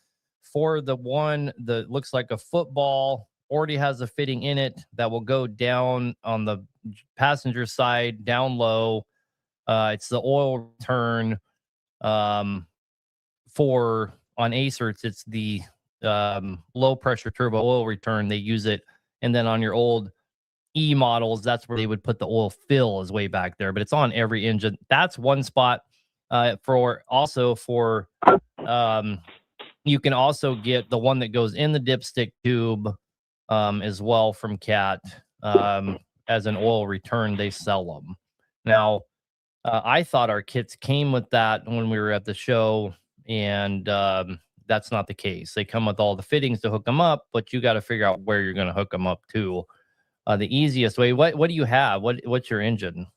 Speaker 1: for the one that looks like a football, already has a fitting in it that will go down on the passenger side, down low. It's the oil return. For on Acerts, it's the low pressure turbo oil return. They use it, and then on your old E models, that's where they would put the oil fill, is way back there, but it's on every engine. That's one spot. You can also get the one that goes in the dipstick tube as well from Cat as an oil return. They sell them now. I thought our kits came with that when we were at the show, and that's not the case. They come with all the fittings to hook them up, but you got to figure out where you're going to hook them up to. The easiest way. What do you have? What's your engine?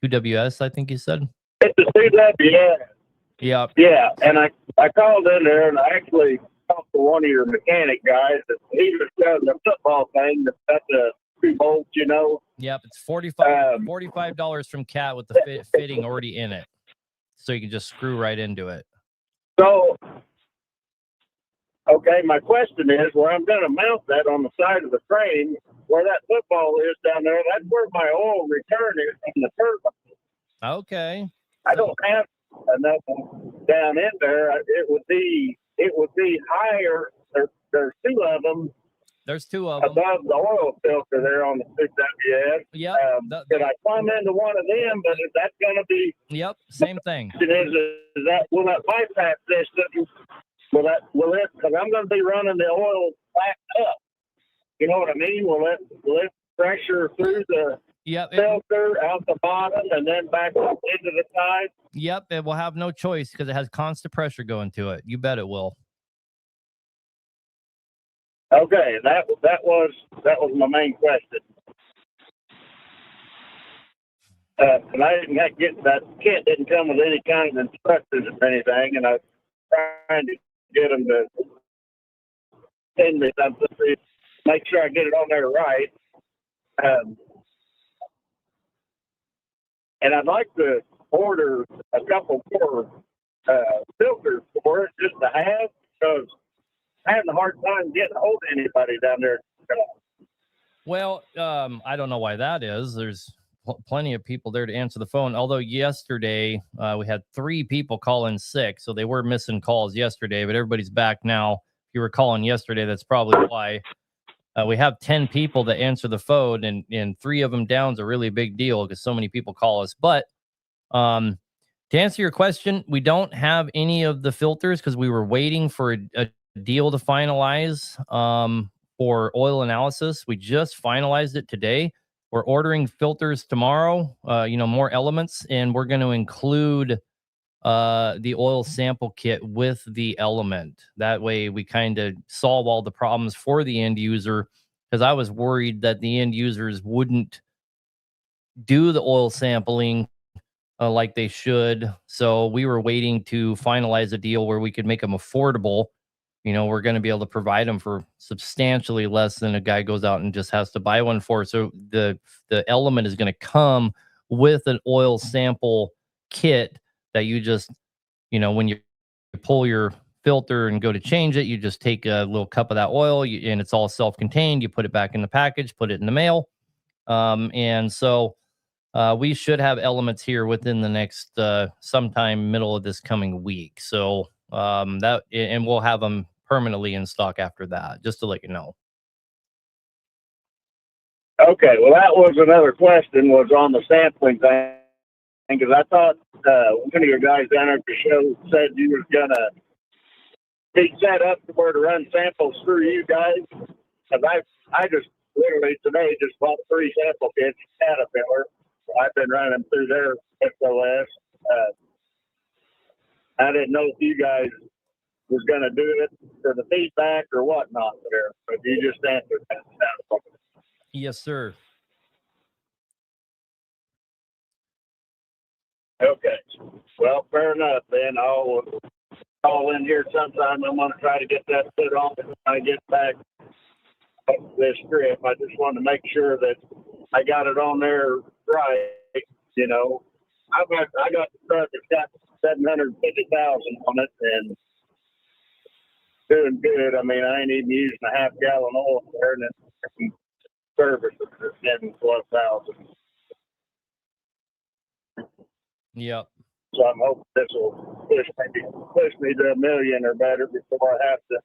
Speaker 1: 2WS, I think you said.
Speaker 5: It's a 2WS.
Speaker 1: Yeah.
Speaker 5: Yeah, and I called in there and I actually talked to one of your mechanic guys. He was doing the football thing. That's the 2 bolts,
Speaker 1: Yep, it's $45 from Cat with the fitting already in it, so you can just screw right into it.
Speaker 5: So, okay, my question is, where I'm going to mount that on the side of the frame, where that football is down there, that's where my oil return is from the turbine.
Speaker 1: Okay.
Speaker 5: I don't have enough down in there. It would be higher. There's 2 of them.
Speaker 1: There's 2 of them
Speaker 5: above the oil filter there on the 2WS.
Speaker 1: Yep.
Speaker 5: Could I climb into one of them? But is that going to be?
Speaker 1: Yep. Same thing.
Speaker 5: Will that bypass system? Will it? Because I'm going to be running the oil back up. You know what I mean? Will it pressure through the filter out the bottom and then back up into the side?
Speaker 1: Yep. It will have no choice because it has constant pressure going to it. You bet it will.
Speaker 5: Okay, that was my main question. And I didn't get that kit didn't come with any kind of instructions or anything, and I was trying to get them to send me something to make sure I get it on there right. And I'd like to order a couple more filters for it just to have, because I'm having a hard time getting a hold of anybody down there.
Speaker 1: Well, I don't know why that is. There's plenty of people there to answer the phone. Although yesterday we had 3 people call in sick, so they were missing calls yesterday, but everybody's back now. If you were calling yesterday, that's probably why. We have 10 people that answer the phone, and 3 of them down is a really big deal because so many people call us. But to answer your question, we don't have any of the filters because we were waiting for a deal to finalize for oil analysis. We just finalized it today. We're ordering filters tomorrow, more elements, and we're going to include the oil sample kit with the element. That way we kind of solve all the problems for the end user, because I was worried that the end users wouldn't do the oil sampling like they should. So we were waiting to finalize a deal where we could make them affordable. We're going to be able to provide them for substantially less than a guy goes out and just has to buy one for. So the element is going to come with an oil sample kit that you just, when you pull your filter and go to change it, you just take a little cup of that oil and it's all self-contained. You put it back in the package, put it in the mail. And so we should have elements here within the next sometime middle of this coming week. So and we'll have them permanently in stock after that, just to let you know.
Speaker 5: Okay, well, that was another question, was on the sampling thing, because I thought one of your guys down at the show said you was going to be set up to where to run samples through you guys. Because I just literally today just bought 3 sample kits at Caterpillar. So I've been running through their SOS. I didn't know if you guys was going to do it for the feedback or whatnot there, but you just answered that.
Speaker 1: Yes, sir.
Speaker 5: Okay. Well, fair enough then. I'll call in here sometime. I'm going to try to get that put on when I get back up to this trip. I just wanted to make sure that I got it on there right. I got the truck that's got 750,000 on it and doing good. I mean, I ain't even using a half-gallon oil there, and then service is 7,000+.
Speaker 1: Yep.
Speaker 5: So I'm hoping this will push me to $1 million or better before I have to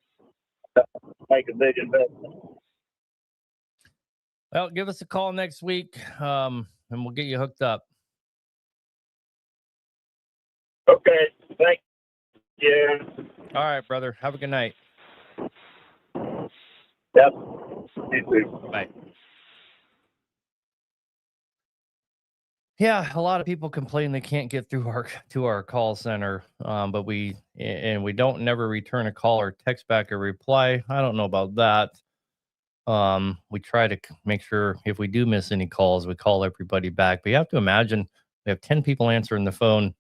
Speaker 5: make a big investment.
Speaker 1: Well, give us a call next week, and we'll get you hooked up.
Speaker 5: Okay. Thank you.
Speaker 1: All right, brother. Have a good night.
Speaker 5: Yep. You too.
Speaker 1: Bye. Yeah, a lot of people complain they can't get through our call center, but we don't never return a call or text back a reply. I don't know about that. We try to make sure if we do miss any calls, we call everybody back. But you have to imagine we have 10 people answering the phone,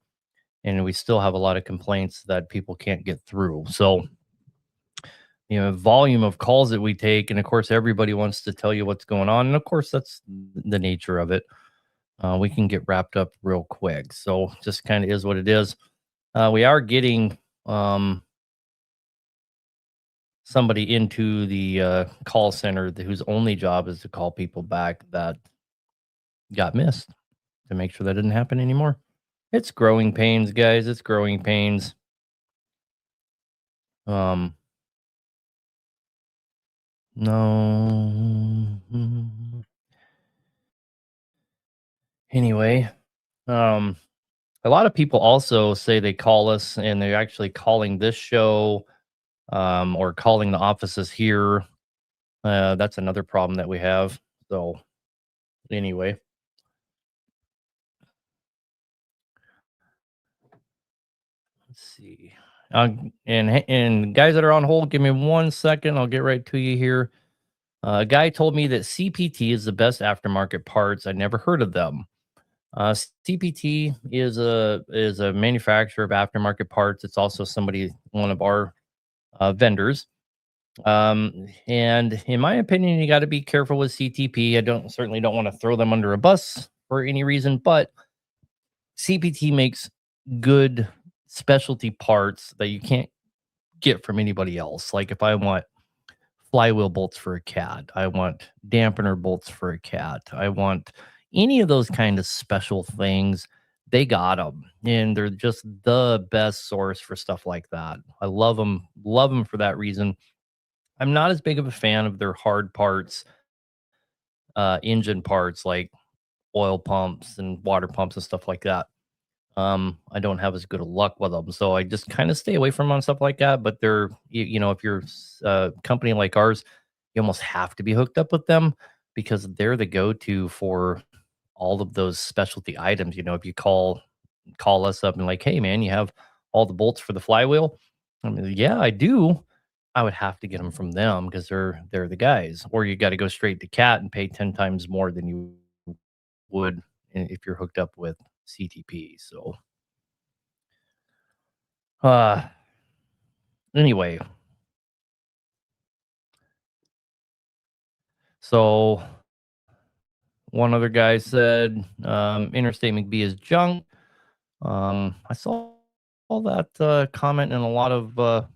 Speaker 1: and we still have a lot of complaints that people can't get through. So, volume of calls that we take, and of course, everybody wants to tell you what's going on, and of course, that's the nature of it. We can get wrapped up real quick. So just kind of is what it is. We are getting somebody into the call center whose only job is to call people back that got missed, to make sure that didn't happen anymore. It's growing pains, guys. It's growing pains. No. Anyway, a lot of people also say they call us and they're actually calling this show or calling the offices here. That's another problem that we have. So anyway. Let's see. And guys that are on hold, give me 1 second. I'll get right to you here. A guy told me that CPT is the best aftermarket parts. I never heard of them. CPT is a manufacturer of aftermarket parts. It's also one of our vendors. And in my opinion, you got to be careful with CTP. Certainly don't want to throw them under a bus for any reason, but CPT makes good specialty parts that you can't get from anybody else. Like if I want flywheel bolts for a cat, I want dampener bolts for a cat, I want any of those kind of special things, they got them, and they're just the best source for stuff like that. I love them for that reason. I'm not as big of a fan of their hard parts, engine parts like oil pumps and water pumps and stuff like that. I don't have as good a luck with them, so I just kind of stay away from 'em on stuff like that. But if you're a company like ours, you almost have to be hooked up with them because they're the go-to for all of those specialty items. If you call us up and like, hey man, you have all the bolts for the flywheel? I mean, yeah, I do. I would have to get them from them because they're the guys. Or you got to go straight to Cat and pay 10 times more than you would if you're hooked up with CTP. So, anyway, so one other guy said, Interstate McBee is junk. I saw all that comment in a lot of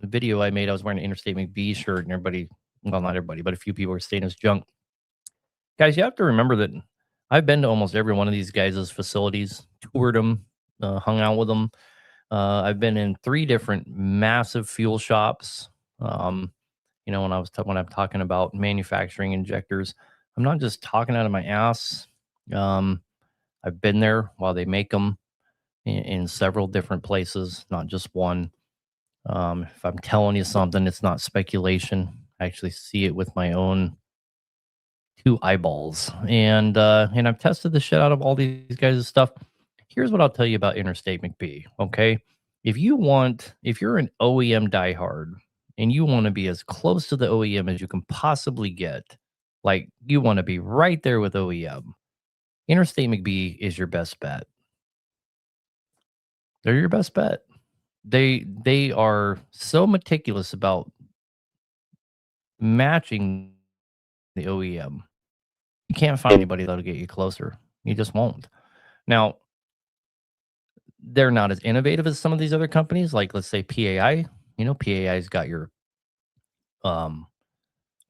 Speaker 1: video I made. I was wearing an Interstate McBee shirt, and everybody, well, not everybody, but a few people were saying it's junk. Guys, you have to remember that I've been to almost every one of these guys' facilities, toured them, hung out with them. I've been in 3 different massive fuel shops. When I'm talking about manufacturing injectors, I'm not just talking out of my ass. I've been there while they make them in several different places, not just one. If I'm telling you something, it's not speculation. I actually see it with my own 2 eyeballs, and I've tested the shit out of all these guys' stuff. Here's what I'll tell you about Interstate McBee. Okay, if you're an OEM diehard and you want to be as close to the OEM as you can possibly get, like you want to be right there with OEM, Interstate McBee is your best bet. They're your best bet. They are so meticulous about matching the OEM. You can't find anybody that'll get you closer. You just won't. Now, they're not as innovative as some of these other companies, like let's say PAI. PAI's got your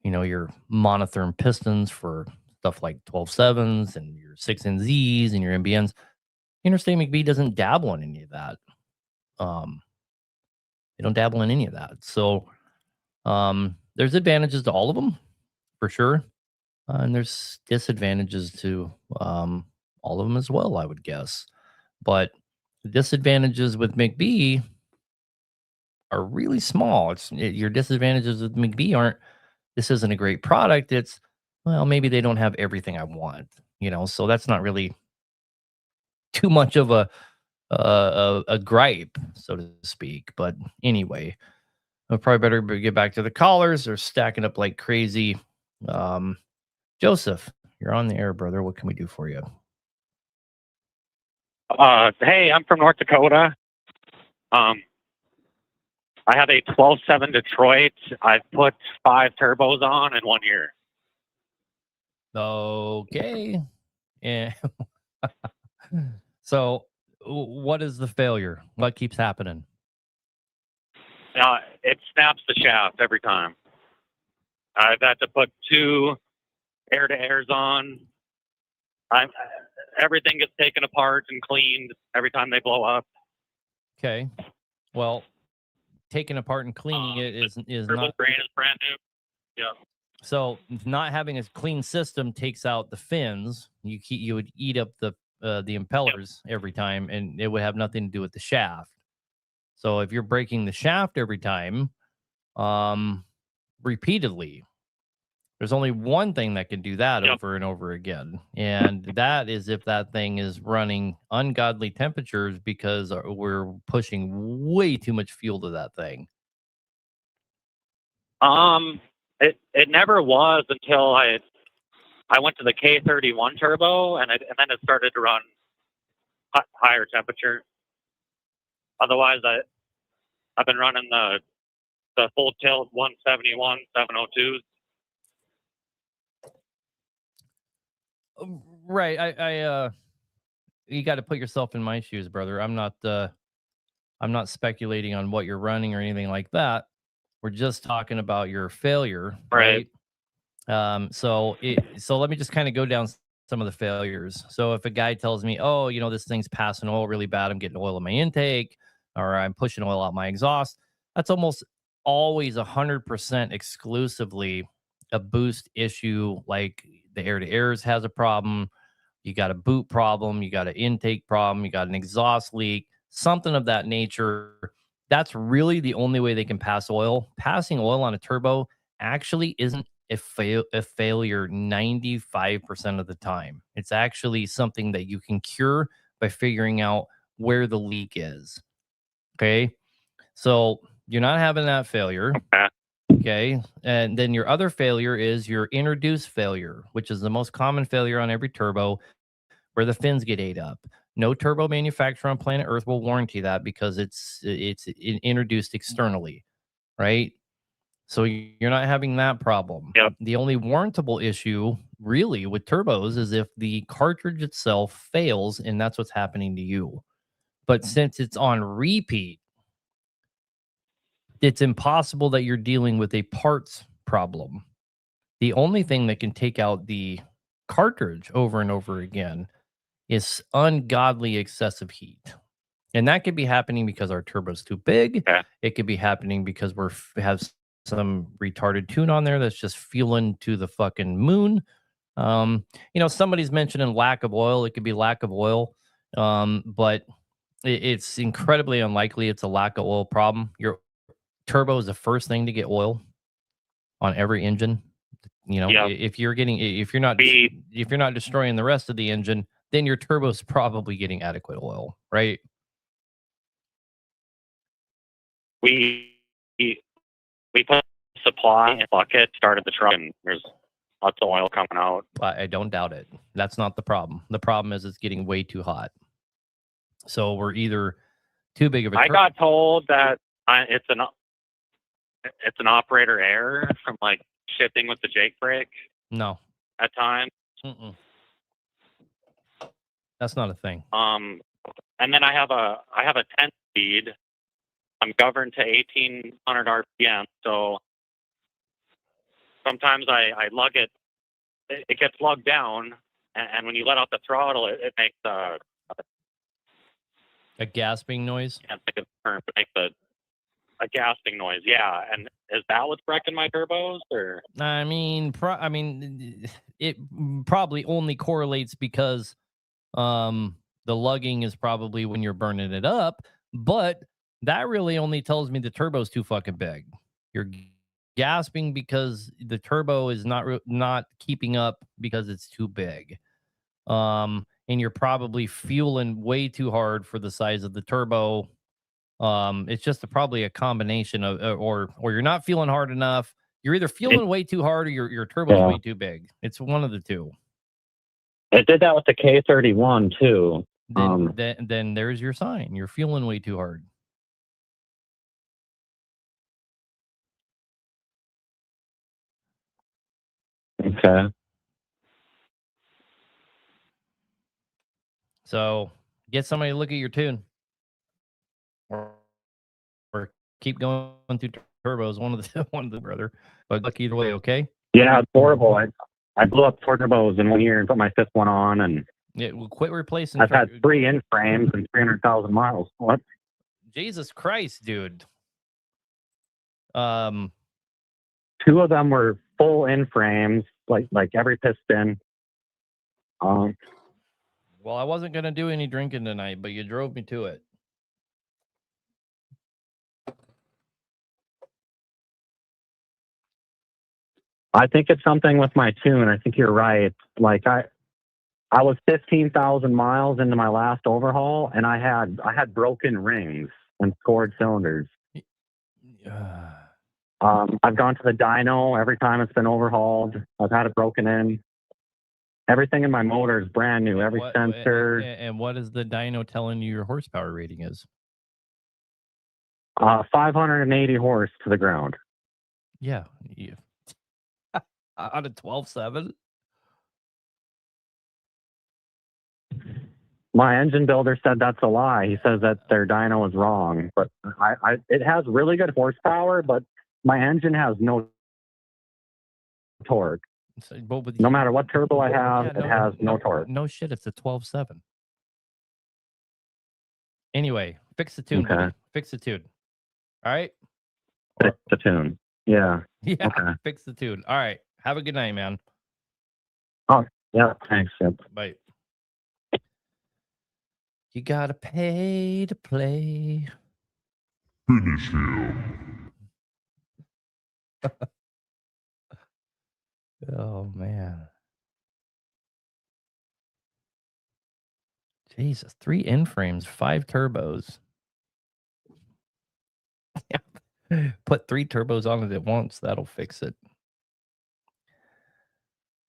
Speaker 1: your monotherm pistons for stuff like 12.7s and your 6NZs and your MBNs. Interstate McBee doesn't dabble in any of that. They don't dabble in any of that. So there's advantages to all of them, for sure. And there's disadvantages to all of them as well, I would guess. But the disadvantages with McBee are really small. Your disadvantages with McBee aren't, this isn't a great product. It's, well, maybe they don't have everything I want, so that's not really too much of a gripe, so to speak. But anyway, I probably better get back to the callers. They're stacking up like crazy. Joseph, you're on the air, brother. What can we do for you?
Speaker 6: Hey, I'm from North Dakota. I have a 12.7 Detroit. I've put 5 turbos on in 1 year.
Speaker 1: Okay. Yeah. So what is the failure? What keeps happening?
Speaker 6: It snaps the shaft every time. I've had to put 2 air-to-airs on. Everything gets taken apart and cleaned every time they blow up.
Speaker 1: Okay. Well, taking apart and cleaning it is not.
Speaker 6: Brain is brand new. Yeah.
Speaker 1: So not having a clean system takes out the fins. You would eat up the impellers every time, and it would have nothing to do with the shaft. So if you're breaking the shaft every time, repeatedly, there's only one thing that can do that over and over again. And that is if that thing is running ungodly temperatures because we're pushing way too much fuel to that thing.
Speaker 6: It never was until I went to the K31 turbo, and then it started to run higher temperature. Otherwise, I've been running the full tilt 171 702s.
Speaker 1: Right. I you got to put yourself in my shoes, brother. I'm not speculating on what you're running or anything like that. We're just talking about your failure, right? So let me just kind of go down some of the failures. So if a guy tells me, oh, this thing's passing oil really bad, I'm getting oil in my intake, or I'm pushing oil out my exhaust, that's almost always 100% exclusively a boost issue. Like the air to airs has a problem, you got a boot problem, you got an intake problem, you got an exhaust leak, something of that nature. That's really the only way they can pass oil. Passing oil on a turbo actually isn't a failure 95% of the time. It's actually something that you can cure by figuring out where the leak is. Okay. So you're not having that failure. Okay. And then your other failure is your introduced failure, which is the most common failure on every turbo, where the fins get ate up. No turbo manufacturer on planet Earth will warranty that because it's introduced externally, right? So you're not having that problem.
Speaker 6: Yep.
Speaker 1: The only warrantable issue really with turbos is if the cartridge itself fails, and that's what's happening to you. But since it's on repeat, it's impossible that you're dealing with a parts problem. The only thing that can take out the cartridge over and over again is ungodly excessive heat. And that could be happening because our turbo's too big.
Speaker 6: Yeah.
Speaker 1: It could be happening because have some retarded tune on there that's just fueling to the fucking moon. Somebody's mentioning lack of oil. It could be lack of oil. But it's incredibly unlikely it's a lack of oil problem. Your turbo is the first thing to get oil on every engine. If you're not destroying the rest of the engine, then your turbo's probably getting adequate oil, right?
Speaker 6: We put supply in a bucket, started the truck, and there's lots of oil coming out.
Speaker 1: I don't doubt it. That's not the problem. The problem is it's getting way too hot. So we're either too big of a.
Speaker 6: I got told that it's an operator error from like shifting with the Jake brake.
Speaker 1: No.
Speaker 6: At times.
Speaker 1: Mm-mm. That's not a thing.
Speaker 6: And then I have a 10 speed. I'm governed to 1800 RPM, so sometimes I lug it. It gets lugged down, and when you let out the throttle, it makes
Speaker 1: a gasping noise.
Speaker 6: Can't think of the term, but it makes a gasping noise. Yeah, and is that what's wrecking my turbos? Or
Speaker 1: I mean, it probably only correlates because the lugging is probably when you're burning it up, but that really only tells me the turbo's too fucking big. You're gasping because the turbo is not keeping up because it's too big. And you're probably fueling way too hard for the size of the turbo. It's just probably a combination of, or you're not feeling hard enough. You're either feeling way too hard or your turbo's way too big. It's one of the two.
Speaker 3: It did that with the K31 too.
Speaker 1: Then there's your sign. You're feeling way too hard.
Speaker 3: Okay.
Speaker 1: So get somebody to look at your tune, or keep going through turbos. One of the brother. But look either way, okay?
Speaker 3: Yeah, it's horrible. I blew up 4 turbos in 1 year and put my 5th one on, and
Speaker 1: we'll quit replacing.
Speaker 3: I've had 3 in frames and 300,000 miles. What?
Speaker 1: Jesus Christ, dude.
Speaker 3: 2 of them were full in frames, like every piston.
Speaker 1: Well, I wasn't gonna do any drinking tonight, but you drove me to it.
Speaker 3: I think it's something with my tune. I think you're right. Like I was 15,000 miles into my last overhaul, and I had broken rings and scored cylinders. I've gone to the dyno every time it's been overhauled. I've had it broken in.
Speaker 7: Everything in my motor is brand new. Every
Speaker 1: What,
Speaker 7: sensor.
Speaker 1: and what is the dyno telling you your horsepower rating is?
Speaker 7: 580 horse to the ground.
Speaker 1: Yeah. On a 12.7?
Speaker 7: My engine builder said that's a lie. He says that their dyno is wrong, but it has really good horsepower, but my engine has no torque.
Speaker 1: So, but
Speaker 7: No matter what turbo I have,
Speaker 1: yeah,
Speaker 7: it has no torque.
Speaker 1: No shit, it's a 12.7. Anyway, fix the tune, buddy. Fix the tune. All right?
Speaker 7: Fix the tune. Yeah.
Speaker 1: Yeah,
Speaker 7: Okay.
Speaker 1: fix the tune. All right. Have a good night, man.
Speaker 7: Oh, yeah. Thanks. Yep.
Speaker 1: Bye. You gotta pay to play.
Speaker 8: Finish him.
Speaker 1: Oh, man. Jesus, 3 N-frames, 5 turbos. Yeah. Put 3 turbos on it at once. That'll fix it.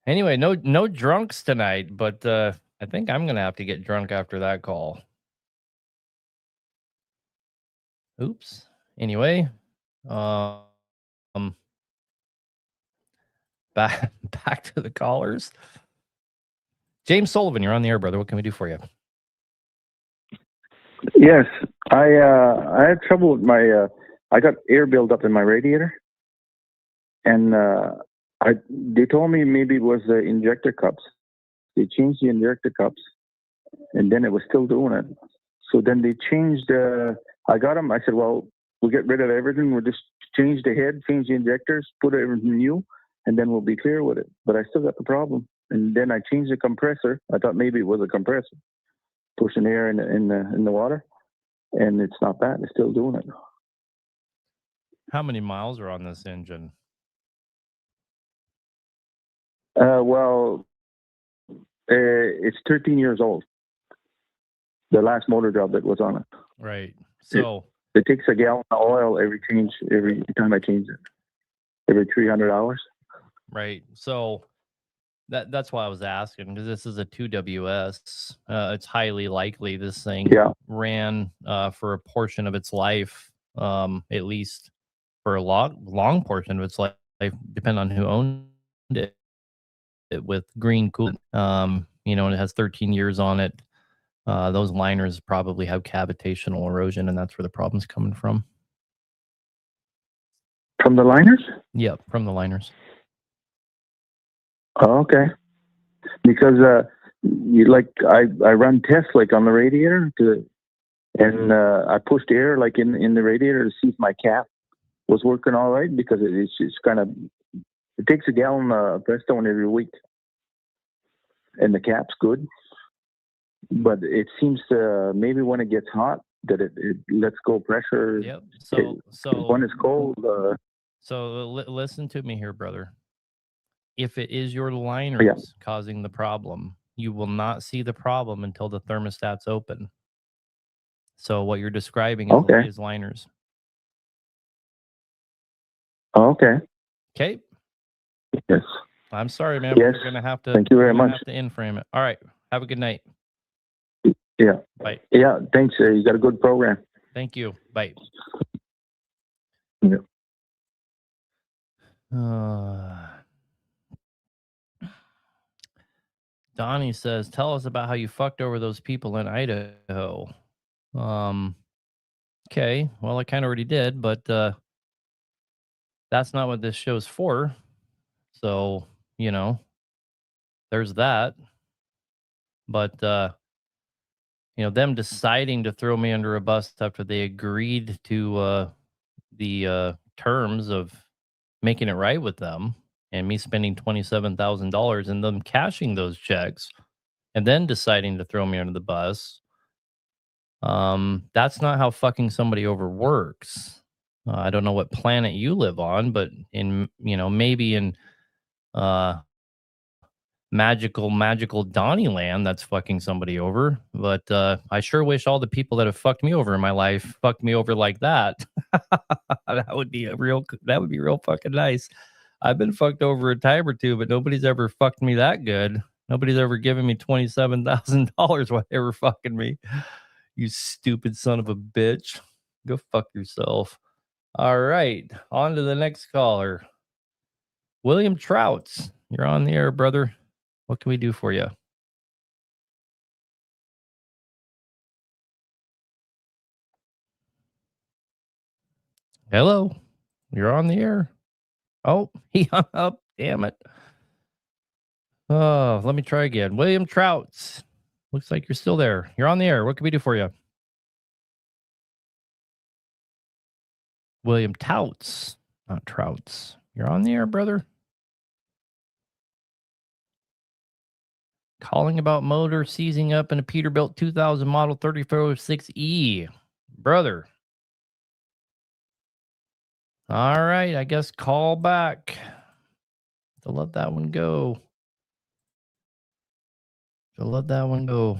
Speaker 1: Anyway, no drunks tonight, but I think I'm going to have to get drunk after that call. Oops. Anyway, back to the callers. James Sullivan, you're on the air, brother. What can we do for you?
Speaker 9: Yes, I had trouble with my I got air buildup in my radiator, and they told me maybe it was the injector cups. They changed the injector cups, and then it was still doing it. So then they changed. I got them. I said, well, we'll get rid of everything. We'll just change the head, change the injectors, put everything new, and then we'll be clear with it. But I still got the problem. And then I changed the compressor. I thought maybe it was a compressor pushing air in the water, and it's not that. It's still doing it.
Speaker 1: How many miles are on this engine?
Speaker 9: Well, it's 13 years old. The last motor job that was on it.
Speaker 1: Right. So
Speaker 9: it takes a gallon of oil every time I change it. Every 300 hours.
Speaker 1: Right. So that's why I was asking, because this is a 2WS. It's highly likely this thing ran for a portion of its life, at least for a long portion of its life, depending on who owned it with green coolant. And it has 13 years on it. Those liners probably have cavitational erosion, and that's where the problem's coming from.
Speaker 9: From the liners?
Speaker 1: Yep, from the liners.
Speaker 9: Oh, okay. Because I run tests like on the radiator and I pushed air like in the radiator to see if my cap was working all right, because it's kind of, it takes a gallon of Prestone every week, and the cap's good. But it seems to, maybe when it gets hot, that it lets go pressure.
Speaker 1: Yep. So
Speaker 9: when it's cold.
Speaker 1: Listen to me here, brother. If it is your liners causing the problem, you will not see the problem until the thermostat's open. So what you're describing is liners.
Speaker 9: Okay.
Speaker 1: Okay.
Speaker 9: Yes.
Speaker 1: I'm sorry, man.
Speaker 9: Yes.
Speaker 1: We're gonna have to.
Speaker 9: Thank you very much.
Speaker 1: Have to in-frame it. All right. Have a good night.
Speaker 9: Yeah.
Speaker 1: Bye.
Speaker 9: Yeah. Thanks. You got a good program.
Speaker 1: Thank you. Bye.
Speaker 9: Yeah.
Speaker 1: Donnie says, "Tell us about how you fucked over those people in Idaho." Okay. Well, I kind of already did, but that's not what this show's for. So, there's that. But them deciding to throw me under a bus after they agreed to the terms of making it right with them, and me spending $27,000 and them cashing those checks and then deciding to throw me under the bus. That's not how fucking somebody overworks. I don't know what planet you live on, but maybe in magical Donnie land, that's fucking somebody over. But I sure wish all the people that have fucked me over in my life fucked me over like that. That would be real fucking nice. I've been fucked over a time or two, but nobody's ever fucked me that good. Nobody's ever given me $27,000 while they were fucking me. You stupid son of a bitch. Go fuck yourself. All right. On to the next caller. William Trouts. You're on the air, brother. What can we do for you? Hello. You're on the air. Oh, he hung up. Damn it. Oh, let me try again. William Trouts. Looks like you're still there. You're on the air. What can we do for you? William Touts, not Trouts. You're on the air, brother. Calling about motor seizing up in a Peterbilt 2000 model 3406E. Brother. All right, I guess call back. To let that one go. To let that one go.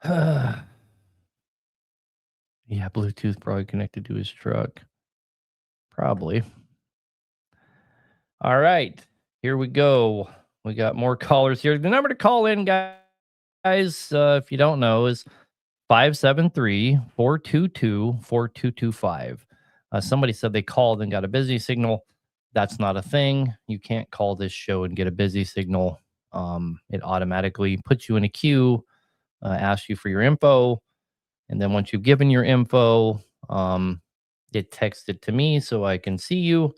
Speaker 1: Yeah, Bluetooth probably connected to his truck. Probably. All right, here we go. We got more callers here. The number to call in, guys, if you don't know, is 573-422-4225. Somebody said they called and got a busy signal. That's not a thing. You can't call this show and get a busy signal. It automatically puts you in a queue, asks you for your info, and then once you've given your info, it texts it to me so I can see you,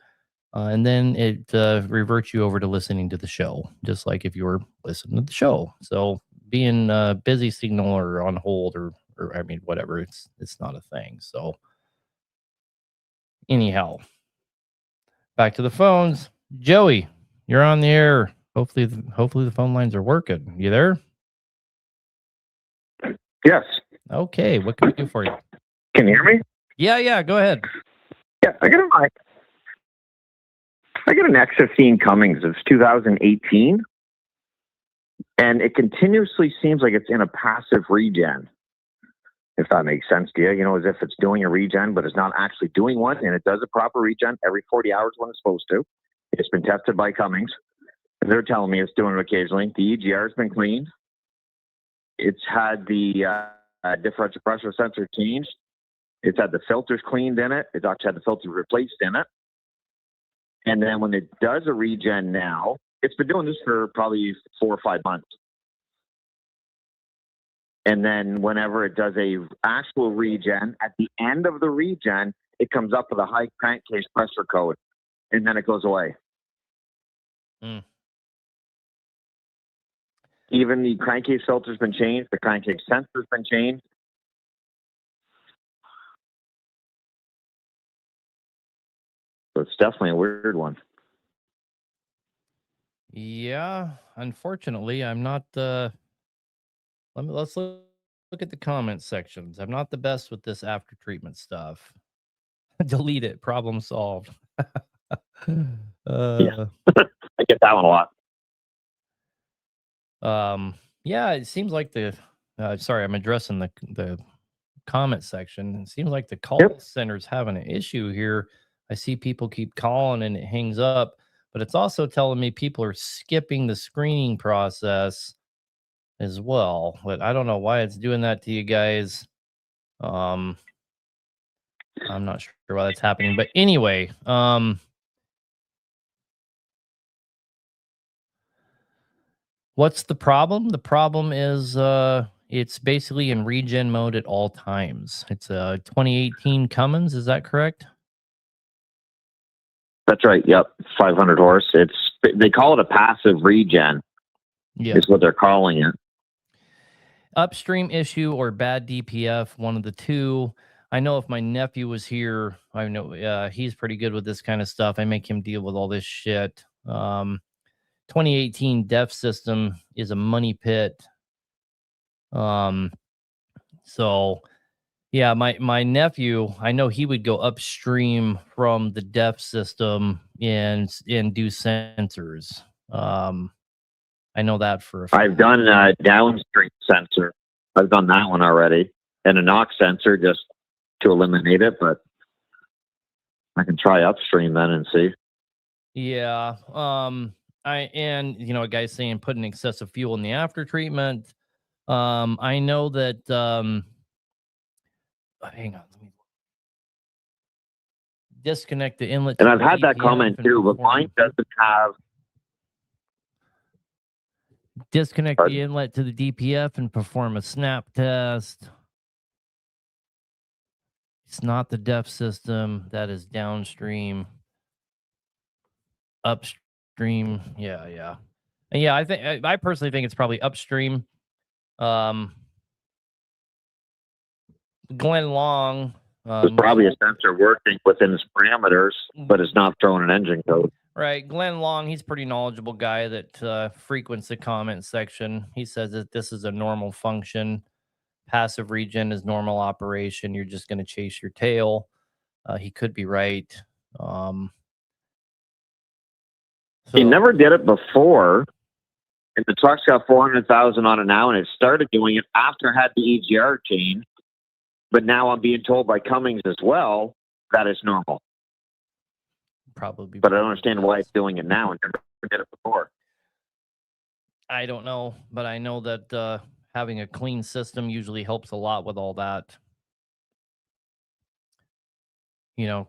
Speaker 1: and then it reverts you over to listening to the show, just like if you were listening to the show. So being busy signal or on hold or I mean, whatever, it's not a thing. So anyhow, back to the phones. Joey, you're on the air. Hopefully the phone lines are working. You there?
Speaker 10: Yes.
Speaker 1: Okay, what can we do for you?
Speaker 10: Can you hear me?
Speaker 1: Yeah, go ahead.
Speaker 10: Yeah, I got an X15 Cummins. It's 2018, and it continuously seems like it's in a passive regen. If that makes sense to you, you know, as if it's doing a regen, but it's not actually doing one, and it does a proper regen every 40 hours when it's supposed to. It's been tested by Cummins. They're telling me it's doing it occasionally. The EGR has been cleaned. It's had the differential pressure sensor changed. It's had the filters cleaned in it. It's actually had the filters replaced in it. And then when it does a regen now, it's been doing this for probably 4 or 5 months. And then whenever it does a actual regen, at the end of the regen, it comes up with a high crankcase pressure code, and then it goes away.
Speaker 1: Mm.
Speaker 10: Even the crankcase filter's been changed. The crankcase sensor's been changed. So it's definitely a weird one.
Speaker 1: Yeah, unfortunately, I'm not let's look at the comment sections. I'm not the best with this after treatment stuff. Delete it. Problem solved.
Speaker 10: Yeah. I get that one a lot.
Speaker 1: Yeah, it seems like the sorry, I'm addressing the comment section. It seems like the call center's having an issue here. I see people keep calling and it hangs up, but it's also telling me people are skipping the screening process as well. But I don't know why it's doing that to you guys. I'm not sure why that's happening, but anyway, what's the problem? The problem is it's basically in regen mode at all times. It's a 2018 Cummins, is that correct?
Speaker 10: That's right. Yep. 500 horse. They call it a passive regen.
Speaker 1: Yeah.
Speaker 10: Is what they're calling it.
Speaker 1: Upstream issue or bad DPF, one of the two. I know if my nephew was here, I know he's pretty good with this kind of stuff. I make him deal with all this shit. 2018 DEF system is a money pit. So yeah, my nephew, I know he would go upstream from the DEF system and do sensors. I know that for a fact.
Speaker 10: I've done a downstream sensor. I've done that one already, and a NOx sensor just to eliminate it. But I can try upstream then and see.
Speaker 1: Yeah. And a guy's saying putting excessive fuel in the after treatment. I know that hang on, let me disconnect the inlet.
Speaker 10: And
Speaker 1: to
Speaker 10: I've
Speaker 1: the
Speaker 10: had that
Speaker 1: DPF
Speaker 10: comment
Speaker 1: and
Speaker 10: too, but
Speaker 1: perform-
Speaker 10: mine doesn't have.
Speaker 1: Disconnect
Speaker 10: Pardon?
Speaker 1: the inlet to the DPF and perform a snap test. It's not the DEF system. That is downstream. Upstream. Yeah. And yeah, I personally think it's probably upstream. Glenn Long.
Speaker 10: There's probably a sensor working within its parameters, but it's not throwing an engine code.
Speaker 1: Right. Glenn Long, he's a pretty knowledgeable guy that frequents the comment section. He says that this is a normal function. Passive regen is normal operation. You're just going to chase your tail. He could be right.
Speaker 10: He never did it before. And the truck's got 400,000 on it now, and it started doing it after I had the EGR change. But now I'm being told by Cummings as well that it's normal.
Speaker 1: Probably.
Speaker 10: But I don't understand why it's doing it now and never did it before.
Speaker 1: I don't know, but I know that having a clean system usually helps a lot with all that.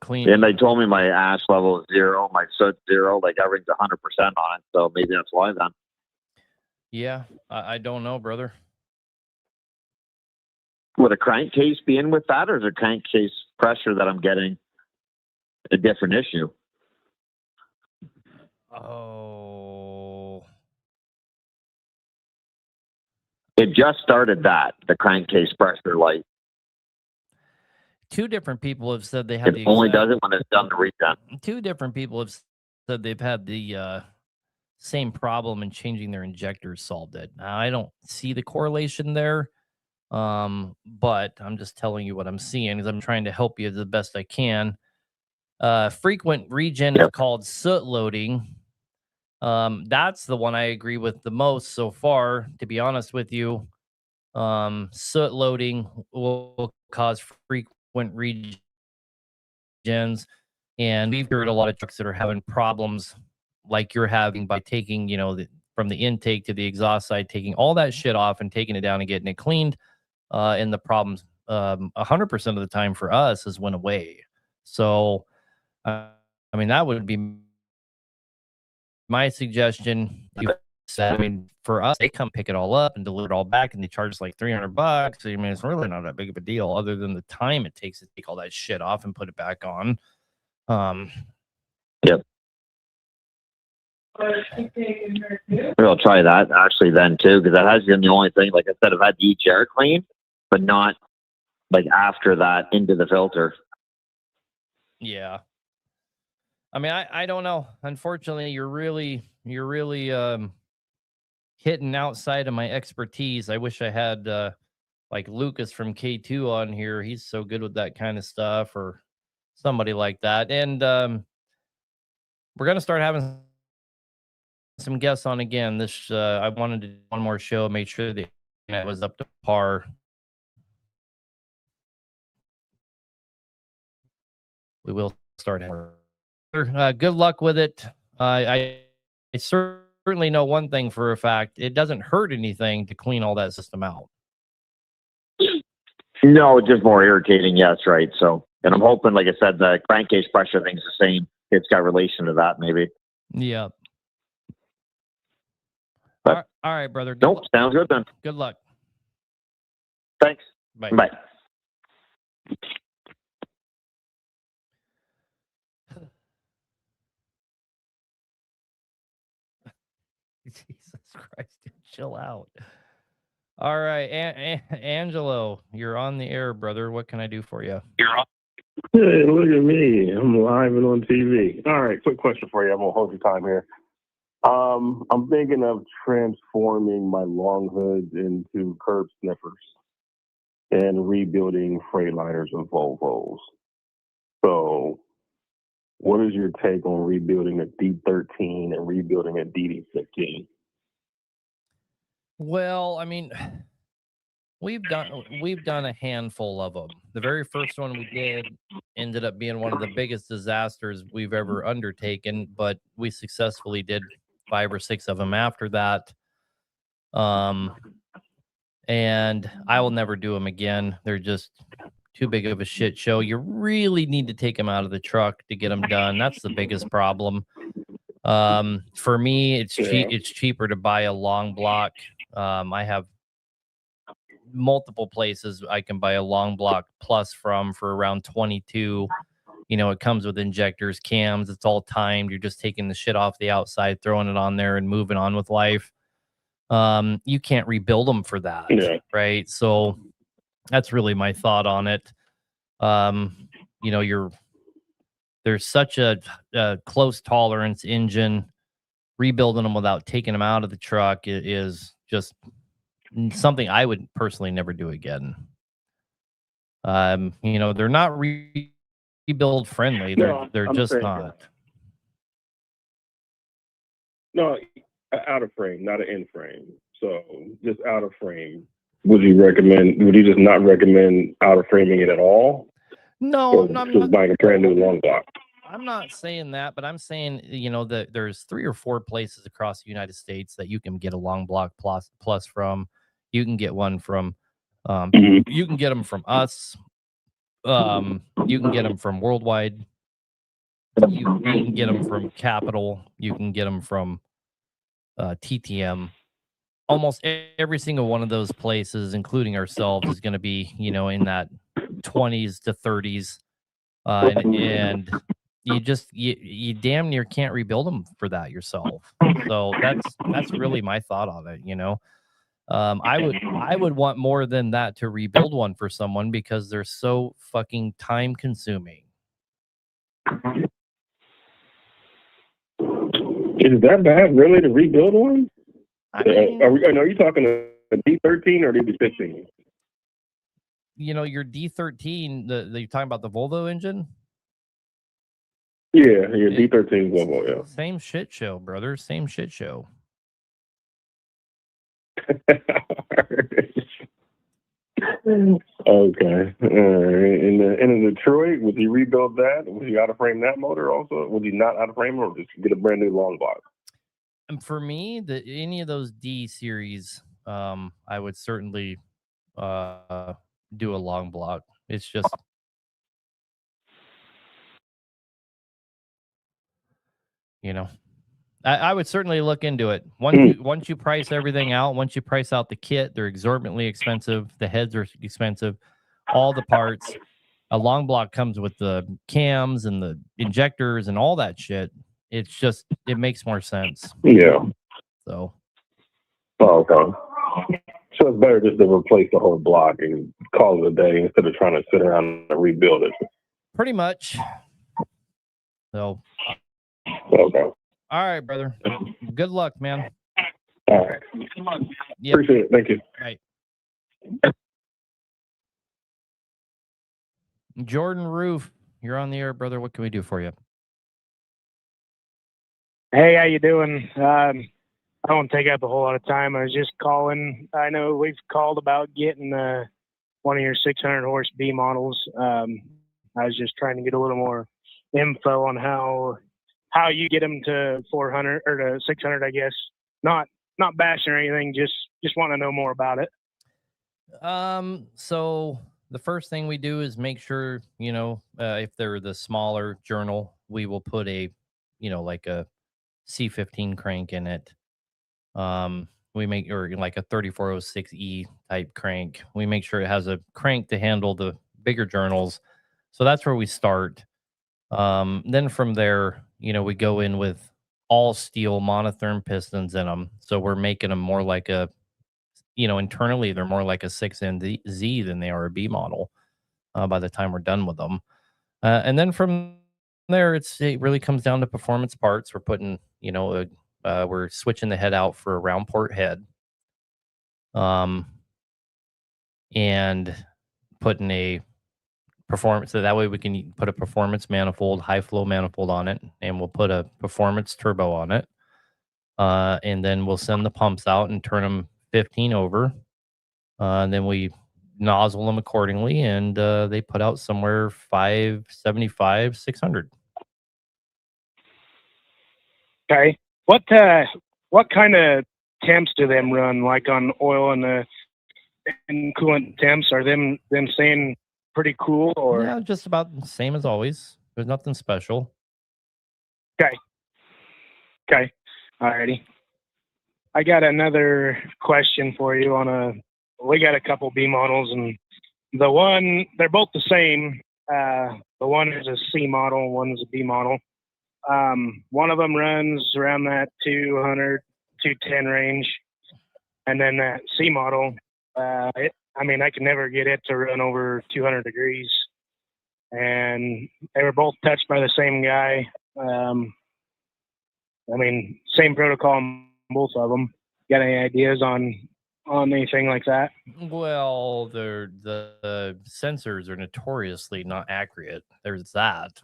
Speaker 1: Clean.
Speaker 10: And they told me my ash level is 0, my soot 0, like everything's 100% on it. So maybe that's why then.
Speaker 1: Yeah, I don't know, brother.
Speaker 10: Would a crankcase be in with that, or is a crankcase pressure that I'm getting a different issue?
Speaker 1: Oh.
Speaker 10: It just started that, the crankcase pressure light.
Speaker 1: Two different people have said they have
Speaker 10: It only does it when it's done the regen.
Speaker 1: Two different people have said they've had the same problem and changing their injectors solved it. Now, I don't see the correlation there, but I'm just telling you what I'm seeing because I'm trying to help you the best I can. Frequent regen is called soot loading. That's the one I agree with the most so far, to be honest with you. Soot loading will cause frequent regens, and we've heard a lot of trucks that are having problems like you're having by taking, from the intake to the exhaust side, taking all that shit off and taking it down and getting it cleaned. And the problems 100% of the time for us has went away. So, that would be my suggestion. For us, they come pick it all up and deliver it all back, and they charge us like $300. It's really not that big of a deal, other than the time it takes to take all that shit off and put it back on.
Speaker 10: Yep. I'll try that actually then too, because that has been the only thing. Like I said, I've had the EGR clean, but not like after that into the filter.
Speaker 1: Yeah. I don't know. Unfortunately, you're really hitting outside of my expertise. I wish I had like Lucas from K2 on here. He's so good with that kind of stuff, or somebody like that. And we're gonna start having some guests on again. This I wanted to do one more show, made sure that it was up to par. We will start. Good luck with it. I certainly know one thing for a fact: it doesn't hurt anything to clean all that system out.
Speaker 10: No, just more irritating. Yes, right. So, and I'm hoping, like I said, the crankcase pressure thing's the same. It's got relation to that, maybe.
Speaker 1: Yeah.
Speaker 10: But,
Speaker 1: all right, brother.
Speaker 10: Nope, sounds good then.
Speaker 1: Good luck.
Speaker 10: Thanks.
Speaker 1: Bye.
Speaker 10: Bye.
Speaker 1: Jesus Christ, dude, chill out. All right, Angelo, you're on the air, brother. What can I do for you?
Speaker 11: Hey, look at me. I'm live and on TV. All right, quick question for you. I'm going to hold your time here. I'm thinking of transforming my long hoods into curb sniffers and rebuilding Freightliners and Volvos. So what is your take on rebuilding a D13 and rebuilding a DD15?
Speaker 1: Well, we've done a handful of them. The very first one we did ended up being one of the biggest disasters we've ever undertaken, but we successfully did 5 or 6 of them after that. And I will never do them again. They're just too big of a shit show. You really need to take them out of the truck to get them done. That's the biggest problem. For me, it's cheap. It's cheaper to buy a long block. I have multiple places I can buy a long block plus from for around 22. You know, it comes with injectors, cams. It's all timed. You're just taking the shit off the outside, throwing it on there, and moving on with life. You can't rebuild them for that, right? So that's really my thought on it. You know, there's such a close tolerance engine. Rebuilding them without taking them out of the truck is just something I would personally never do again. You know, they're not rebuild friendly. They're just not.
Speaker 11: No, out of frame, not an in frame. So just out of frame. Would you just not recommend out of framing it at all?
Speaker 1: No,
Speaker 11: just buying a brand new long block.
Speaker 1: I'm not saying that, but I'm saying, you know, that there's 3 or 4 places across the United States that you can get a long block plus from. You can get one from, you can get them from us. You can get them from Worldwide. You can get them from Capital. You can get them from TTM. Almost every single one of those places, including ourselves, is going to be, you know, in that 20s to 30s. And you damn near can't rebuild them for that yourself. So that's really my thought on it. You know, I would want more than that to rebuild one for someone because they're so fucking time consuming.
Speaker 11: Is that bad, really, to rebuild one?
Speaker 1: I mean,
Speaker 11: are you talking a D13 or D15?
Speaker 1: You know, your D13, you're talking about the Volvo engine?
Speaker 11: Yeah, your D13 Volvo, yeah.
Speaker 1: Same shit show, brother. Same shit show.
Speaker 11: Okay. In Detroit, would you rebuild that? Would you out of frame that motor also? Would you not out of frame or just get a brand new long block?
Speaker 1: And for me, any of those D series, I would certainly do a long block. It's just, you know, I would certainly look into it. Once you price everything out, once you price out the kit, they're exorbitantly expensive. The heads are expensive. All the parts. A long block comes with the cams and the injectors and all that shit. It's just, it makes more sense.
Speaker 11: Yeah.
Speaker 1: So.
Speaker 11: Oh, okay. So it's better just to replace the whole block and call it a day instead of trying to sit around and rebuild it.
Speaker 1: Pretty much. So.
Speaker 11: Okay.
Speaker 1: All right, brother. Good luck, man.
Speaker 11: All right. Yep. Appreciate it. Thank you.
Speaker 1: All right. Jordan Roof, you're on the air, brother. What can we do for you?
Speaker 12: Hey, how you doing? I won't take up a whole lot of time. I was just calling. I know we've called about getting one of your 600 horse B models. I was just trying to get a little more info on how you get them to 400 or to 600. I guess not bashing or anything. Just want to know more about it.
Speaker 1: So the first thing we do is make sure, you know, if they're the smaller journal, we will put a, you know, like a C15 crank in it. We make, or like a 3406E type crank. We make sure it has a crank to handle the bigger journals. So that's where we start. Then from there, you know, we go in with all steel monotherm pistons in them. So we're making them more like a, you know, internally, they're more like a 6NZ than they are a B model by the time we're done with them. And then from there, it really comes down to performance parts. We're putting, you know, we're switching the head out for a round port head. And putting a performance, so that way we can put a performance manifold, high flow manifold on it, and we'll put a performance turbo on it. And then we'll send the pumps out and turn them 15 over. And then we nozzle them accordingly, and they put out somewhere 575, 600.
Speaker 12: Okay. What kind of temps do them run? Like on oil and coolant temps? Are them staying pretty cool or?
Speaker 1: Yeah, just about the same as always. There's nothing special.
Speaker 12: Okay. Alrighty. I got another question for you we got a couple B models, and they're both the same. The one is a C model, one is a B model. One of them runs around that 200, 210 range. And then that C model, I can never get it to run over 200 degrees. And they were both touched by the same guy. Same protocol on both of them. Got any ideas on anything like that?
Speaker 1: Well, the sensors are notoriously not accurate. There's that.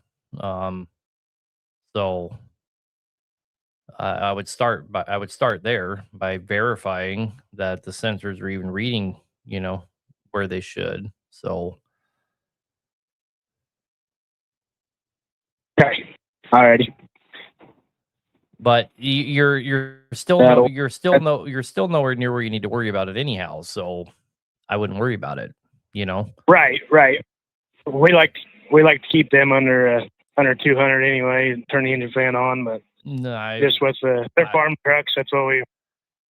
Speaker 1: So I would start there by verifying that the sensors are even reading, where they should. So
Speaker 12: okay, alrighty.
Speaker 1: But you're still nowhere near where you need to worry about it anyhow. So I wouldn't worry about it.
Speaker 12: Right. We like to keep them under 200 anyway. Turn the engine fan on, but just with their farm trucks, that's what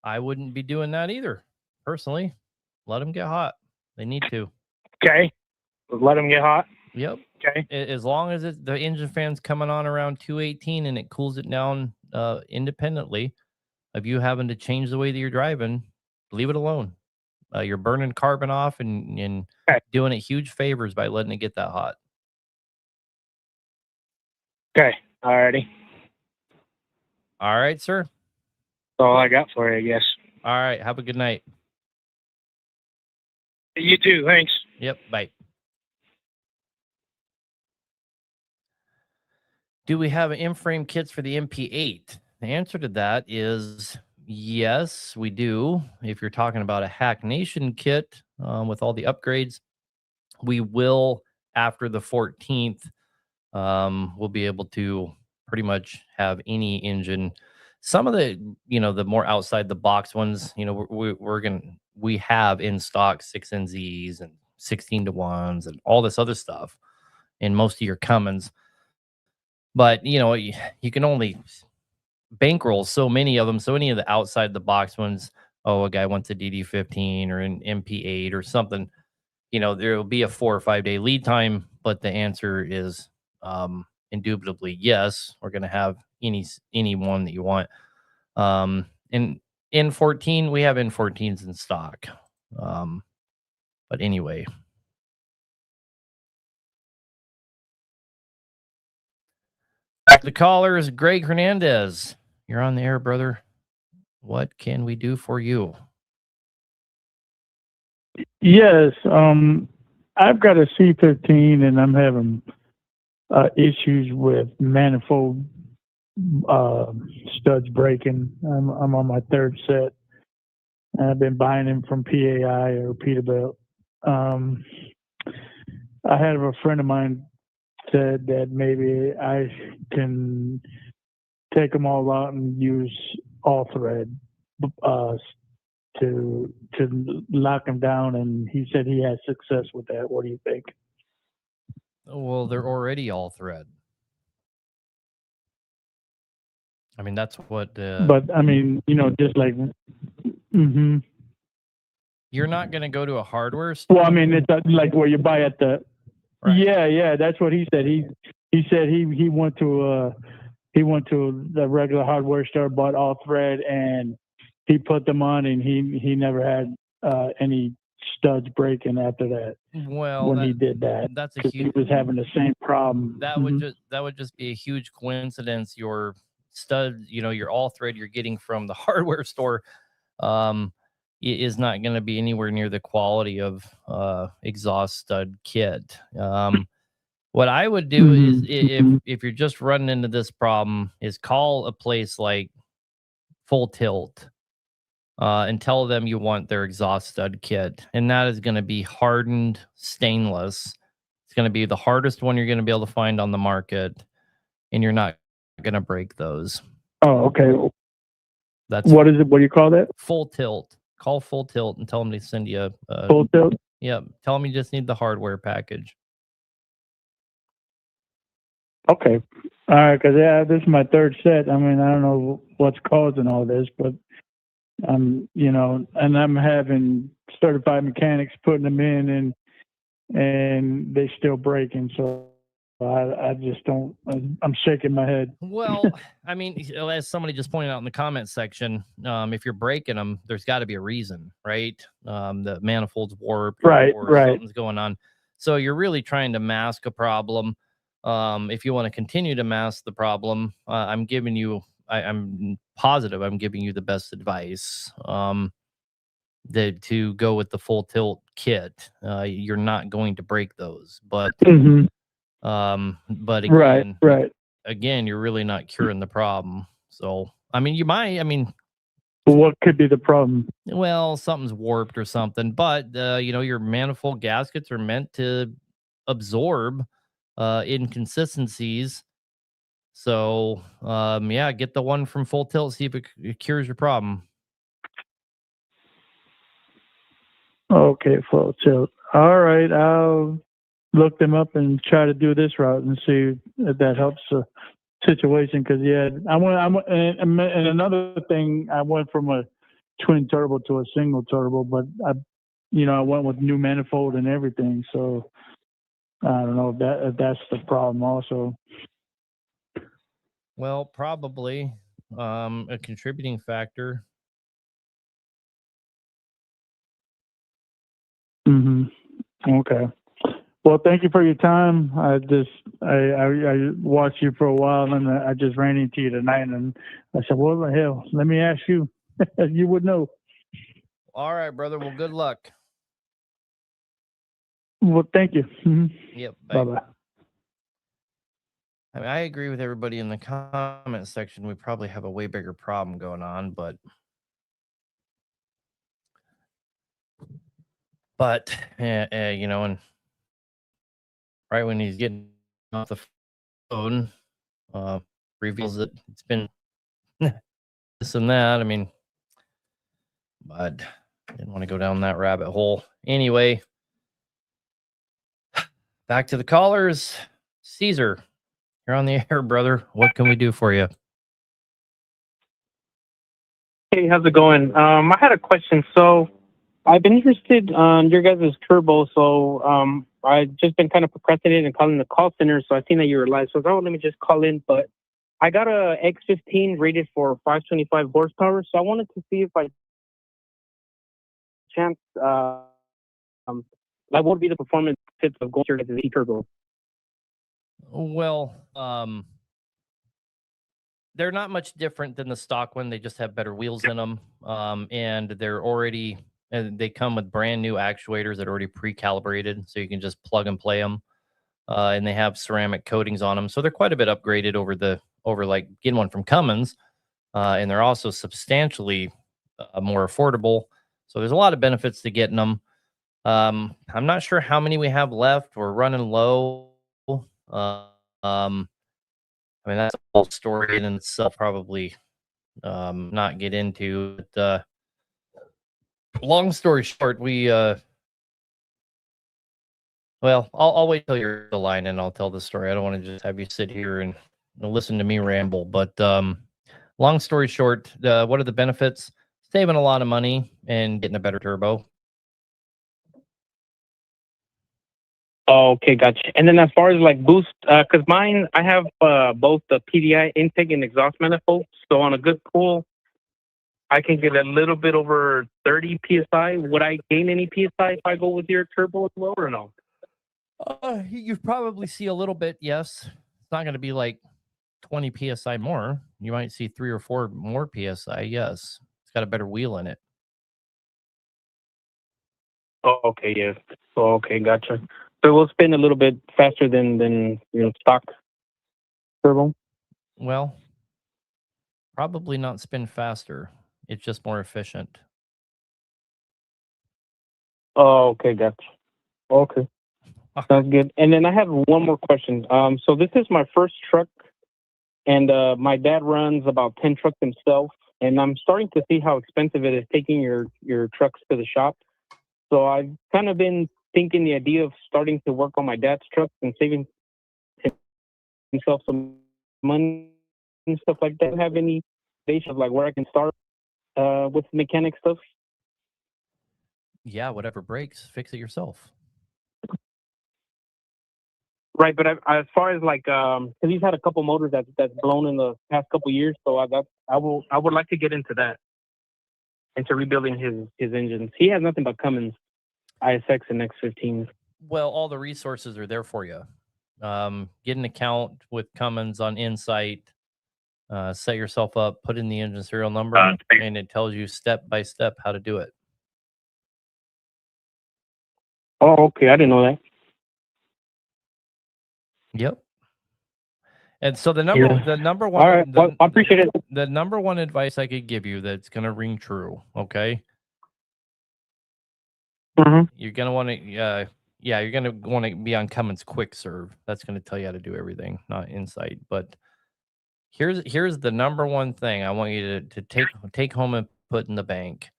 Speaker 1: I wouldn't be doing that either. Personally, let them get hot. They need to.
Speaker 12: Okay, let them get hot.
Speaker 1: Yep.
Speaker 12: Okay.
Speaker 1: As long as the engine fan's coming on around 218 and it cools it down independently of you having to change the way that you're driving, leave it alone. You're burning carbon off and doing it huge favors by letting it get that hot.
Speaker 12: Okay. Alrighty.
Speaker 1: All right, sir.
Speaker 12: That's all I got for you, I guess.
Speaker 1: All right. Have a good night.
Speaker 12: You too. Thanks.
Speaker 1: Yep. Bye. Do we have in-frame kits for the MP8? The answer to that is yes, we do. If you're talking about a hacknaion kit with all the upgrades, we will, after the 14th, we'll be able to pretty much have any engine. Some of the, the more outside the box ones, we have in stock 6NZs and 16-to-1s and all this other stuff in most of your Cummins. But, you can only bankroll so many of them. So any of the outside the box ones, a guy wants a DD15 or an MP8 or something, there will be a 4 or 5 day lead time. But the answer is indubitably yes. We're going to have any one that you want. In N14, we have N14s in stock. But anyway. The caller is Greg Hernandez. You're on the air, brother. What can we do for you?
Speaker 13: Yes, I've got a C13 and I'm having issues with manifold studs breaking. I'm on my third set. I've been buying them from PAI or Peterbilt. I had a friend of mine said that maybe I can take them all out and use all thread to lock them down, and he said he had success with that. What do you think?
Speaker 1: Well, they're already all thread. I mean, that's what.
Speaker 13: But I mean, just like. Mm-hmm.
Speaker 1: You're not going to go to a hardware store.
Speaker 13: Well, I mean, it's like where you buy at the. Right. Yeah, that's what he said. He said he went to the regular hardware store, bought all thread, and he put them on, and he never had any studs breaking after that.
Speaker 1: Well,
Speaker 13: when he did that,
Speaker 1: that's a huge.
Speaker 13: He was having the same problem.
Speaker 1: That would just be a huge coincidence. Your stud, your all thread you're getting from the hardware store, is not going to be anywhere near the quality of exhaust stud kit. What I would do is if you're just running into this problem is call a place like Full Tilt. and tell them you want their exhaust stud kit. And that is going to be hardened stainless. It's going to be the hardest one you're going to be able to find on the market, and you're not going to break those.
Speaker 13: Oh, okay.
Speaker 1: That's
Speaker 13: What is it? What do you call that?
Speaker 1: Full Tilt. Call Full Tilt and tell them to send you a
Speaker 13: Full Tilt?
Speaker 1: Yep. Tell them you just need the hardware package.
Speaker 13: Okay. All right, because this is my third set. I mean, I don't know what's causing all this, but you know, and I'm having certified mechanics putting them in, and they still breaking. So I just don't. I'm shaking my head.
Speaker 1: Well, I mean, as somebody just pointed out in the comment section, if you're breaking them, there's got to be a reason, right? The manifold's warped,
Speaker 13: Right,
Speaker 1: or
Speaker 13: right.
Speaker 1: something's going on. So you're really trying to mask a problem. If you want to continue to mask the problem, I'm giving you. I'm positive I'm giving you the best advice. To go with the Full Tilt kit. You're not going to break those, but but again,
Speaker 13: right.
Speaker 1: Again, you're really not curing the problem. So, I mean, you might, I mean,
Speaker 13: what could be the problem?
Speaker 1: Well, something's warped or something, but you know, your manifold gaskets are meant to absorb inconsistencies. So, yeah, get the one from Full Tilt, see if it cures your problem.
Speaker 13: Okay, Full Tilt. All right, I'll look them up and try to do this route and see if that helps the situation. Because and another thing, I went from a twin turbo to a single turbo, but I went with new manifold and everything. So I don't know if that's the problem also.
Speaker 1: Well, probably a contributing factor.
Speaker 13: Okay. Well, thank you for your time. I watched you for a while, and I just ran into you tonight, and I said, "What the hell? Let me ask you. You would know."
Speaker 1: All right, brother. Well, good luck.
Speaker 13: Well, thank you.
Speaker 1: Yep.
Speaker 13: Bye bye.
Speaker 1: I mean, I agree with everybody in the comment section. We probably have a way bigger problem going on, but you know, and right when he's getting off the phone, reveals that it's been this and that. I mean, but I didn't want to go down that rabbit hole. Anyway, back to the callers. Caesar, you're on the air, brother. What can we do for you?
Speaker 14: Hey, how's it going? I had a question. So I've been interested on your guys' turbo. So I've just been kind of procrastinating and calling the call center. So I seen that you were live. So I thought, oh, let me just call in. But I got a X15 rated for 525 horsepower. So I wanted to see if I chance like what would be the performance tips of going to the turbo?
Speaker 1: Well, they're not much different than the stock one. They just have better wheels in them, and they come with brand new actuators that are already pre-calibrated, so you can just plug and play them. And they have ceramic coatings on them, so they're quite a bit upgraded over like getting one from Cummins, and they're also substantially more affordable. So there's a lot of benefits to getting them. I'm not sure how many we have left. We're running low. I mean, that's a whole story in itself, probably not get into. But, long story short, well, I'll wait till you're the line and I'll tell the story. I don't want to just have you sit here and listen to me ramble. But long story short, what are the benefits? Saving a lot of money and getting a better turbo.
Speaker 14: Oh, okay, gotcha. And then as far as like boost, because mine, I have both the PDI intake and exhaust manifold. So on a good pull, I can get a little bit over 30 PSI. Would I gain any PSI if I go with your turbo as well or no?
Speaker 1: You probably see a little bit, yes. It's not going to be like 20 PSI more. You might see 3 or 4 more PSI, yes. It's got a better wheel in it.
Speaker 14: Oh, okay, yeah. Oh, okay, gotcha. So it will spin a little bit faster than stock turbo?
Speaker 1: Well, probably not spin faster. It's just more efficient.
Speaker 14: Oh, okay, gotcha. Okay, sounds good. And then I have one more question. So this is my first truck, and my dad runs about 10 trucks himself, and I'm starting to see how expensive it is taking your trucks to the shop. So I've kind of been thinking the idea of starting to work on my dad's trucks and saving himself some money and stuff like that. Have any ideas of like where I can start with mechanic stuff?
Speaker 1: Yeah, whatever breaks, fix it yourself.
Speaker 14: Right, but as far as like, because he's had a couple motors that's blown in the past couple years, so I would like to get into that, into rebuilding his engines. He has nothing but Cummins ISX and X15s.
Speaker 1: Well, all the resources are there for you. Get an account with Cummins on Insight. Set yourself up, put in the engine serial number, and it tells you step by step how to do it.
Speaker 14: Oh, okay, I didn't know that.
Speaker 1: Yep. And so the number one,
Speaker 14: All right, well, I appreciate it.
Speaker 1: The number one advice I could give you that's going to ring true. Okay. You're going to want to, you're going to want to be on Cummins Quick Serve. That's going to tell you how to do everything, not Insight. But here's the number one thing I want you to take home and put in the bank.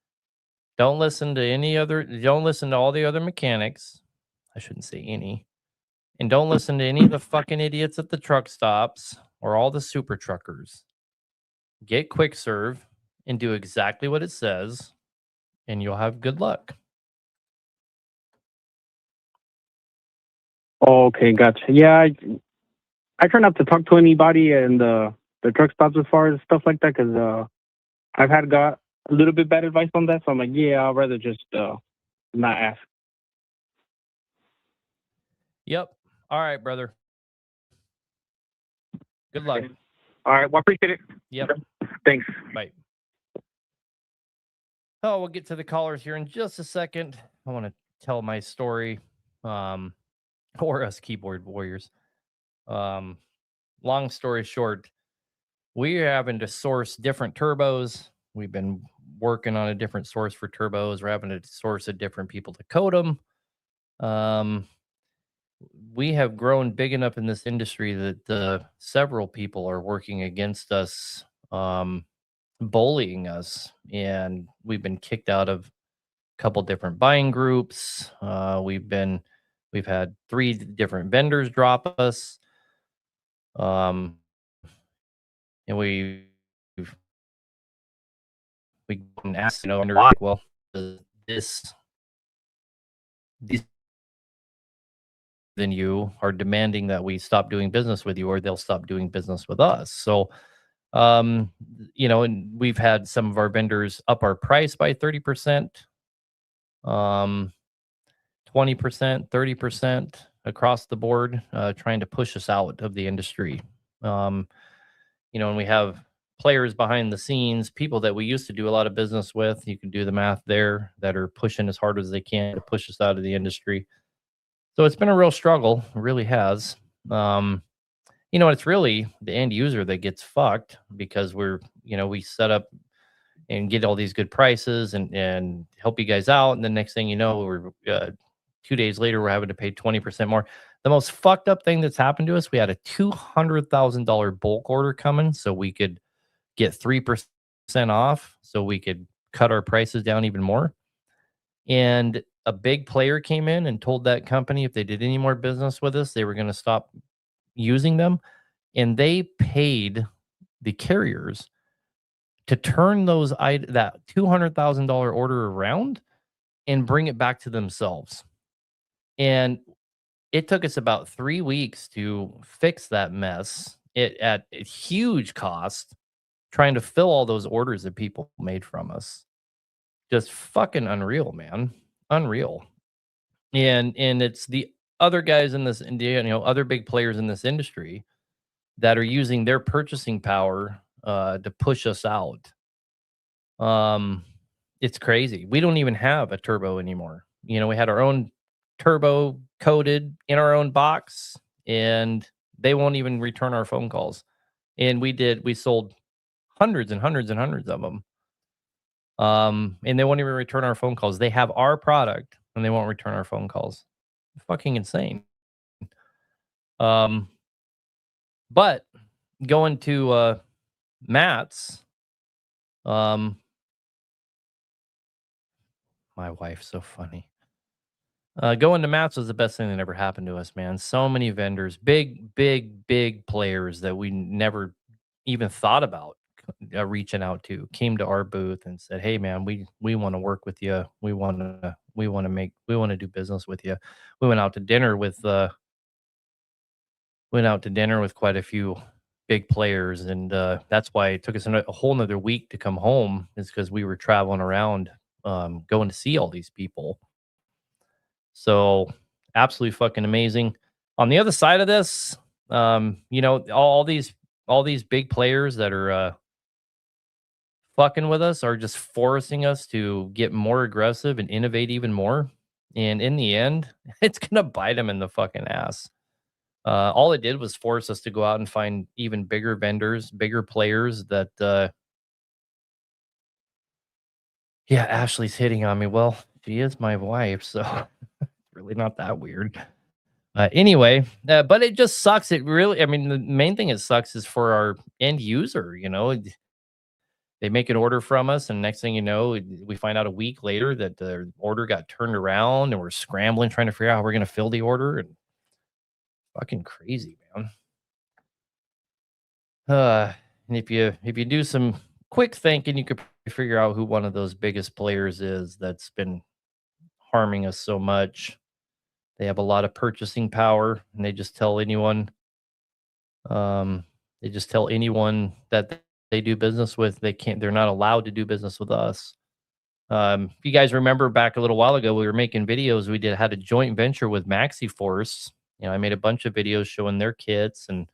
Speaker 1: Don't listen to all the other mechanics. I shouldn't say any. And don't listen to any of the fucking idiots at the truck stops or all the super truckers. Get Quick Serve and do exactly what it says, and you'll have good luck.
Speaker 14: Oh, okay, gotcha. Yeah, I try not to talk to anybody in the truck stops as far as stuff like that, because I've got a little bit bad advice on that. So I'm like, yeah, I'd rather just not ask.
Speaker 1: Yep. All right, brother. Good luck.
Speaker 14: Okay. All right. Well, appreciate it.
Speaker 1: Yep.
Speaker 14: Thanks.
Speaker 1: Bye. Oh, we'll get to the callers here in just a second. I want to tell my story, or us keyboard warriors. Long story short, we're having to source different turbos. We've been working on a different source for turbos. We're having to source a different people to code them. We have grown big enough in this industry that several people are working against us, bullying us, and we've been kicked out of a couple different buying groups. We've had 3 different vendors drop us, and we've been asked, well, these than you are demanding that we stop doing business with you, or they'll stop doing business with us. So, and we've had some of our vendors up our price by 30%, 20%, 30% across the board, trying to push us out of the industry. And we have players behind the scenes, people that we used to do a lot of business with. You can do the math there, that are pushing as hard as they can to push us out of the industry. So it's been a real struggle. It really has. It's really the end user that gets fucked, because we set up and get all these good prices and help you guys out. And the next thing you know, we're 2 days later, we're having to pay 20% more. The most fucked up thing that's happened to us, we had a $200,000 bulk order coming so we could get 3% off, so we could cut our prices down even more. And a big player came in and told that company if they did any more business with us, they were going to stop using them. And they paid the carriers to turn that $200,000 order around and bring it back to themselves. And it took us about 3 weeks to fix that mess. At a huge cost, trying to fill all those orders that people made from us. Just fucking unreal, man. Unreal. And it's the other guys in this, other big players in this industry that are using their purchasing power to push us out. It's crazy. We don't even have a turbo anymore. We had our own turbo coded in our own box, and they won't even return our phone calls. And we sold hundreds and hundreds and hundreds of them. And they won't even return our phone calls. They have our product, and they won't return our phone calls. Fucking insane. But going to Matt's, my wife's so funny. Going to Matt's was the best thing that ever happened to us, man. So many vendors, big players that we never even thought about reaching out to, came to our booth and said, "Hey, man, we want to work with you. We want to do business with you." We went out to dinner with quite a few big players, and that's why it took us a whole nother week to come home, is because we were traveling around, going to see all these people. So absolutely fucking amazing. On the other side of this, all these big players that are fucking with us are just forcing us to get more aggressive and innovate even more. And in the end, it's gonna bite them in the fucking ass. All it did was force us to go out and find even bigger vendors, bigger players that yeah, Ashley's hitting on me. Well, she is my wife, so really not that weird. Anyway, but it just sucks. It really, I mean, the main thing it sucks is for our end user, they make an order from us, and next thing you know, we find out a week later that the order got turned around, and we're scrambling trying to figure out how we're going to fill the order, and fucking crazy, man. And if you do some quick thinking, you could figure out who one of those biggest players is that's been harming us so much. They have a lot of purchasing power, and they just tell anyone that they do business with, they're not allowed to do business with us. If you guys remember back a little while ago, we were making videos. We had a joint venture with MaxiForce. I made a bunch of videos showing their kits, and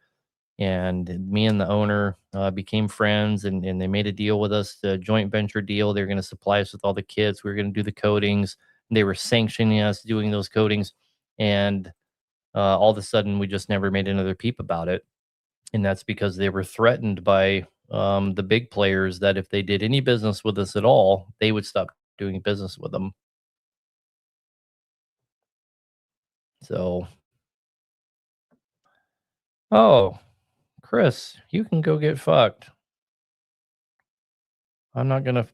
Speaker 1: me and the owner became friends, and they made a deal with us, the joint venture deal. They're going to supply us with all the kits. We were going to do the coatings. They were sanctioning us doing those coatings, and all of a sudden we just never made another peep about it. And that's because they were threatened by the big players that if they did any business with us at all, they would stop doing business with them. So, oh, Chris, you can go get fucked. I'm not going to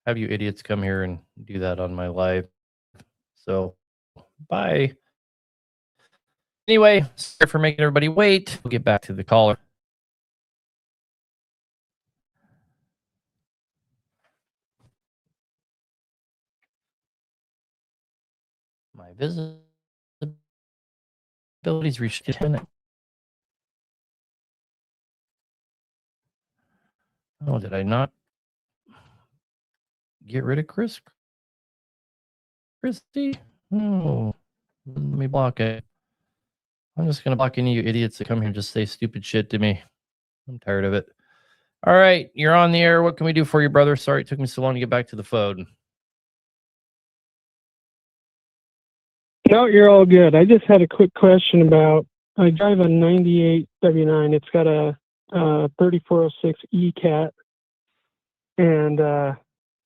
Speaker 1: have you idiots come here and do that on my live. So, bye. Anyway, sorry for making everybody wait. We'll get back to the caller. My visibility's reached 10. Oh, did I not get rid of Christy? Oh, let me block it. I'm just going to block any of you idiots that come here and just say stupid shit to me. I'm tired of it. All right, you're on the air. What can we do for you, brother? Sorry it took me so long to get back to the phone.
Speaker 15: No, you're all good. I just had a quick question about, I drive a 98 W9. It's got a 3406 E-Cat. And the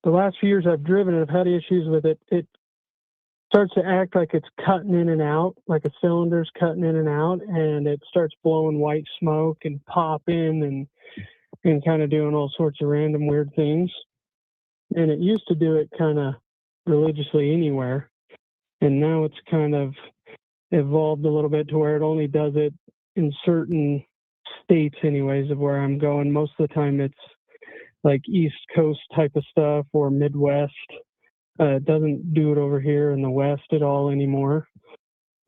Speaker 15: last few years I've driven it, I've had issues with it. It starts to act like it's cutting in and out, like a cylinder's cutting in and out, and it starts blowing white smoke and popping and kind of doing all sorts of random weird things. And it used to do it kind of religiously anywhere. And now it's kind of evolved a little bit to where it only does it in certain states anyways of where I'm going. Most of the time it's like East Coast type of stuff or Midwest. It doesn't do it over here in the West at all anymore.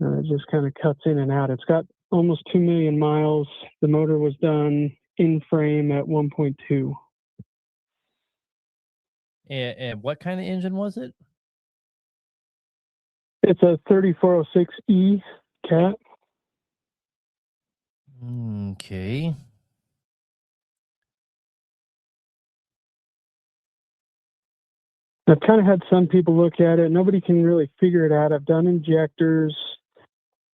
Speaker 15: It just kind of cuts in and out. It's got almost 2 million miles. The motor was done in frame at 1.2.
Speaker 1: And what kind of engine was it?
Speaker 15: It's a 3406E Cat.
Speaker 1: Okay.
Speaker 15: I've kind of had some people look at it. Nobody can really figure it out. I've done injectors.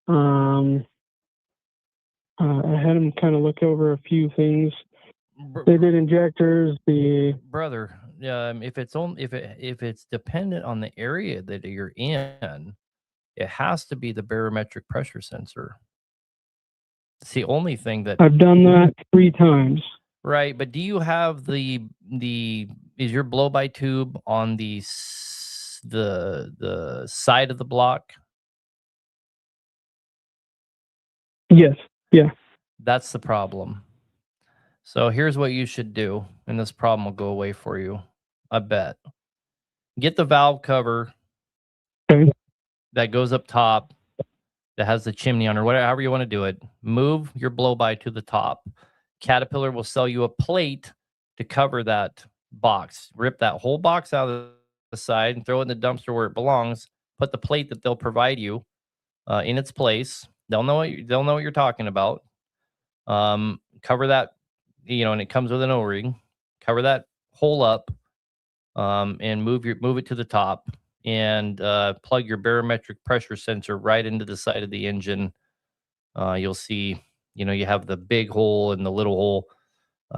Speaker 15: I had them kind of look over a few things. They did injectors.
Speaker 1: Brother, if it's dependent on the area that you're in, it has to be the barometric pressure sensor. It's the only thing that
Speaker 15: I've done that 3 times.
Speaker 1: Right, but do you have the is your blow by tube on the side of the block?
Speaker 15: Yes. Yeah.
Speaker 1: That's the problem. So here's what you should do, and this problem will go away for you. I bet. Get the valve cover that goes up top that has the chimney on, or whatever, however you want to do it. Move your blow by to the top. Caterpillar will sell you a plate to cover that box. Rip that whole box out of the side and throw it in the dumpster where it belongs. Put the plate that they'll provide you in its place. They'll know what you're talking about. Cover that, and it comes with an O-ring. Cover that hole up, and move it to the top, and plug your barometric pressure sensor right into the side of the engine. You'll see, you have the big hole and the little hole.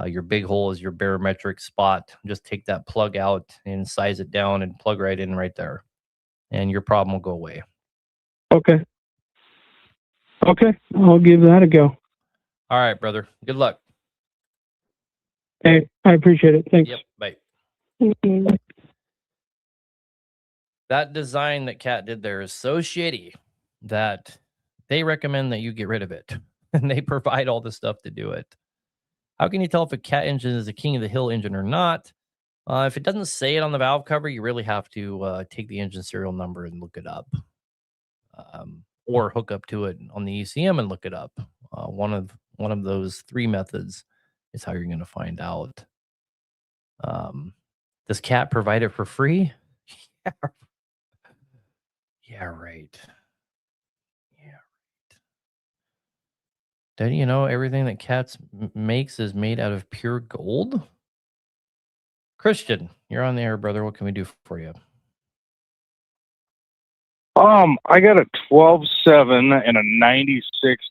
Speaker 1: Your big hole is your barometric spot. Just take that plug out and size it down and plug right in right there, and your problem will go away.
Speaker 15: Okay. I'll give that a go.
Speaker 1: All right, brother. Good luck.
Speaker 15: Hey, I appreciate it. Thanks.
Speaker 1: Yep. Bye.
Speaker 15: Mhm.
Speaker 1: That design that Cat did there is so shitty that they recommend that you get rid of it, and they provide all the stuff to do it. How can you tell if a Cat engine is a King of the Hill engine or not? If it doesn't say it on the valve cover, you really have to take the engine serial number and look it up, or hook up to it on the ECM and look it up. One of those 3 methods is how you're going to find out. Does Cat provide it for free? Yeah, right. Don't you know everything that Cat's makes is made out of pure gold? Christian, you're on the air, brother. What can we do for you?
Speaker 16: I got a 12.7 and a 96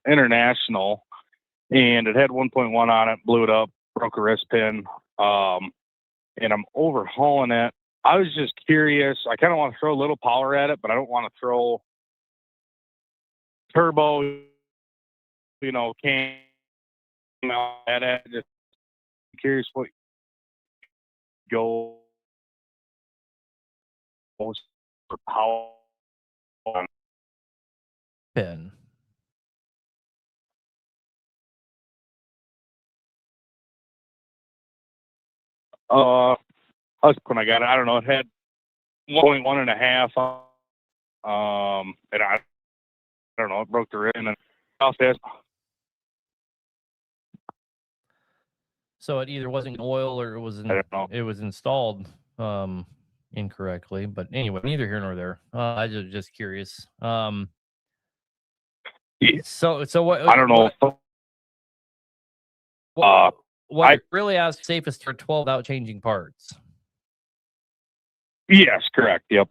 Speaker 16: International, and it had 1.1 on it, blew it up, broke a wrist pin, and I'm overhauling it. I was just curious. I kind of want to throw a little power at it, but I don't want to throw turbo, cam at it. Just curious what goes for power.
Speaker 1: Pin.
Speaker 16: When I got it, I don't know. It had 1.1.5. And I don't know. It broke the rim and off this.
Speaker 1: So it either wasn't oil or it was installed incorrectly. But anyway, neither here nor there. I was just curious. So what?
Speaker 16: I don't know.
Speaker 1: What really asks safest for 12 without changing parts?
Speaker 16: Yes, correct. Yep.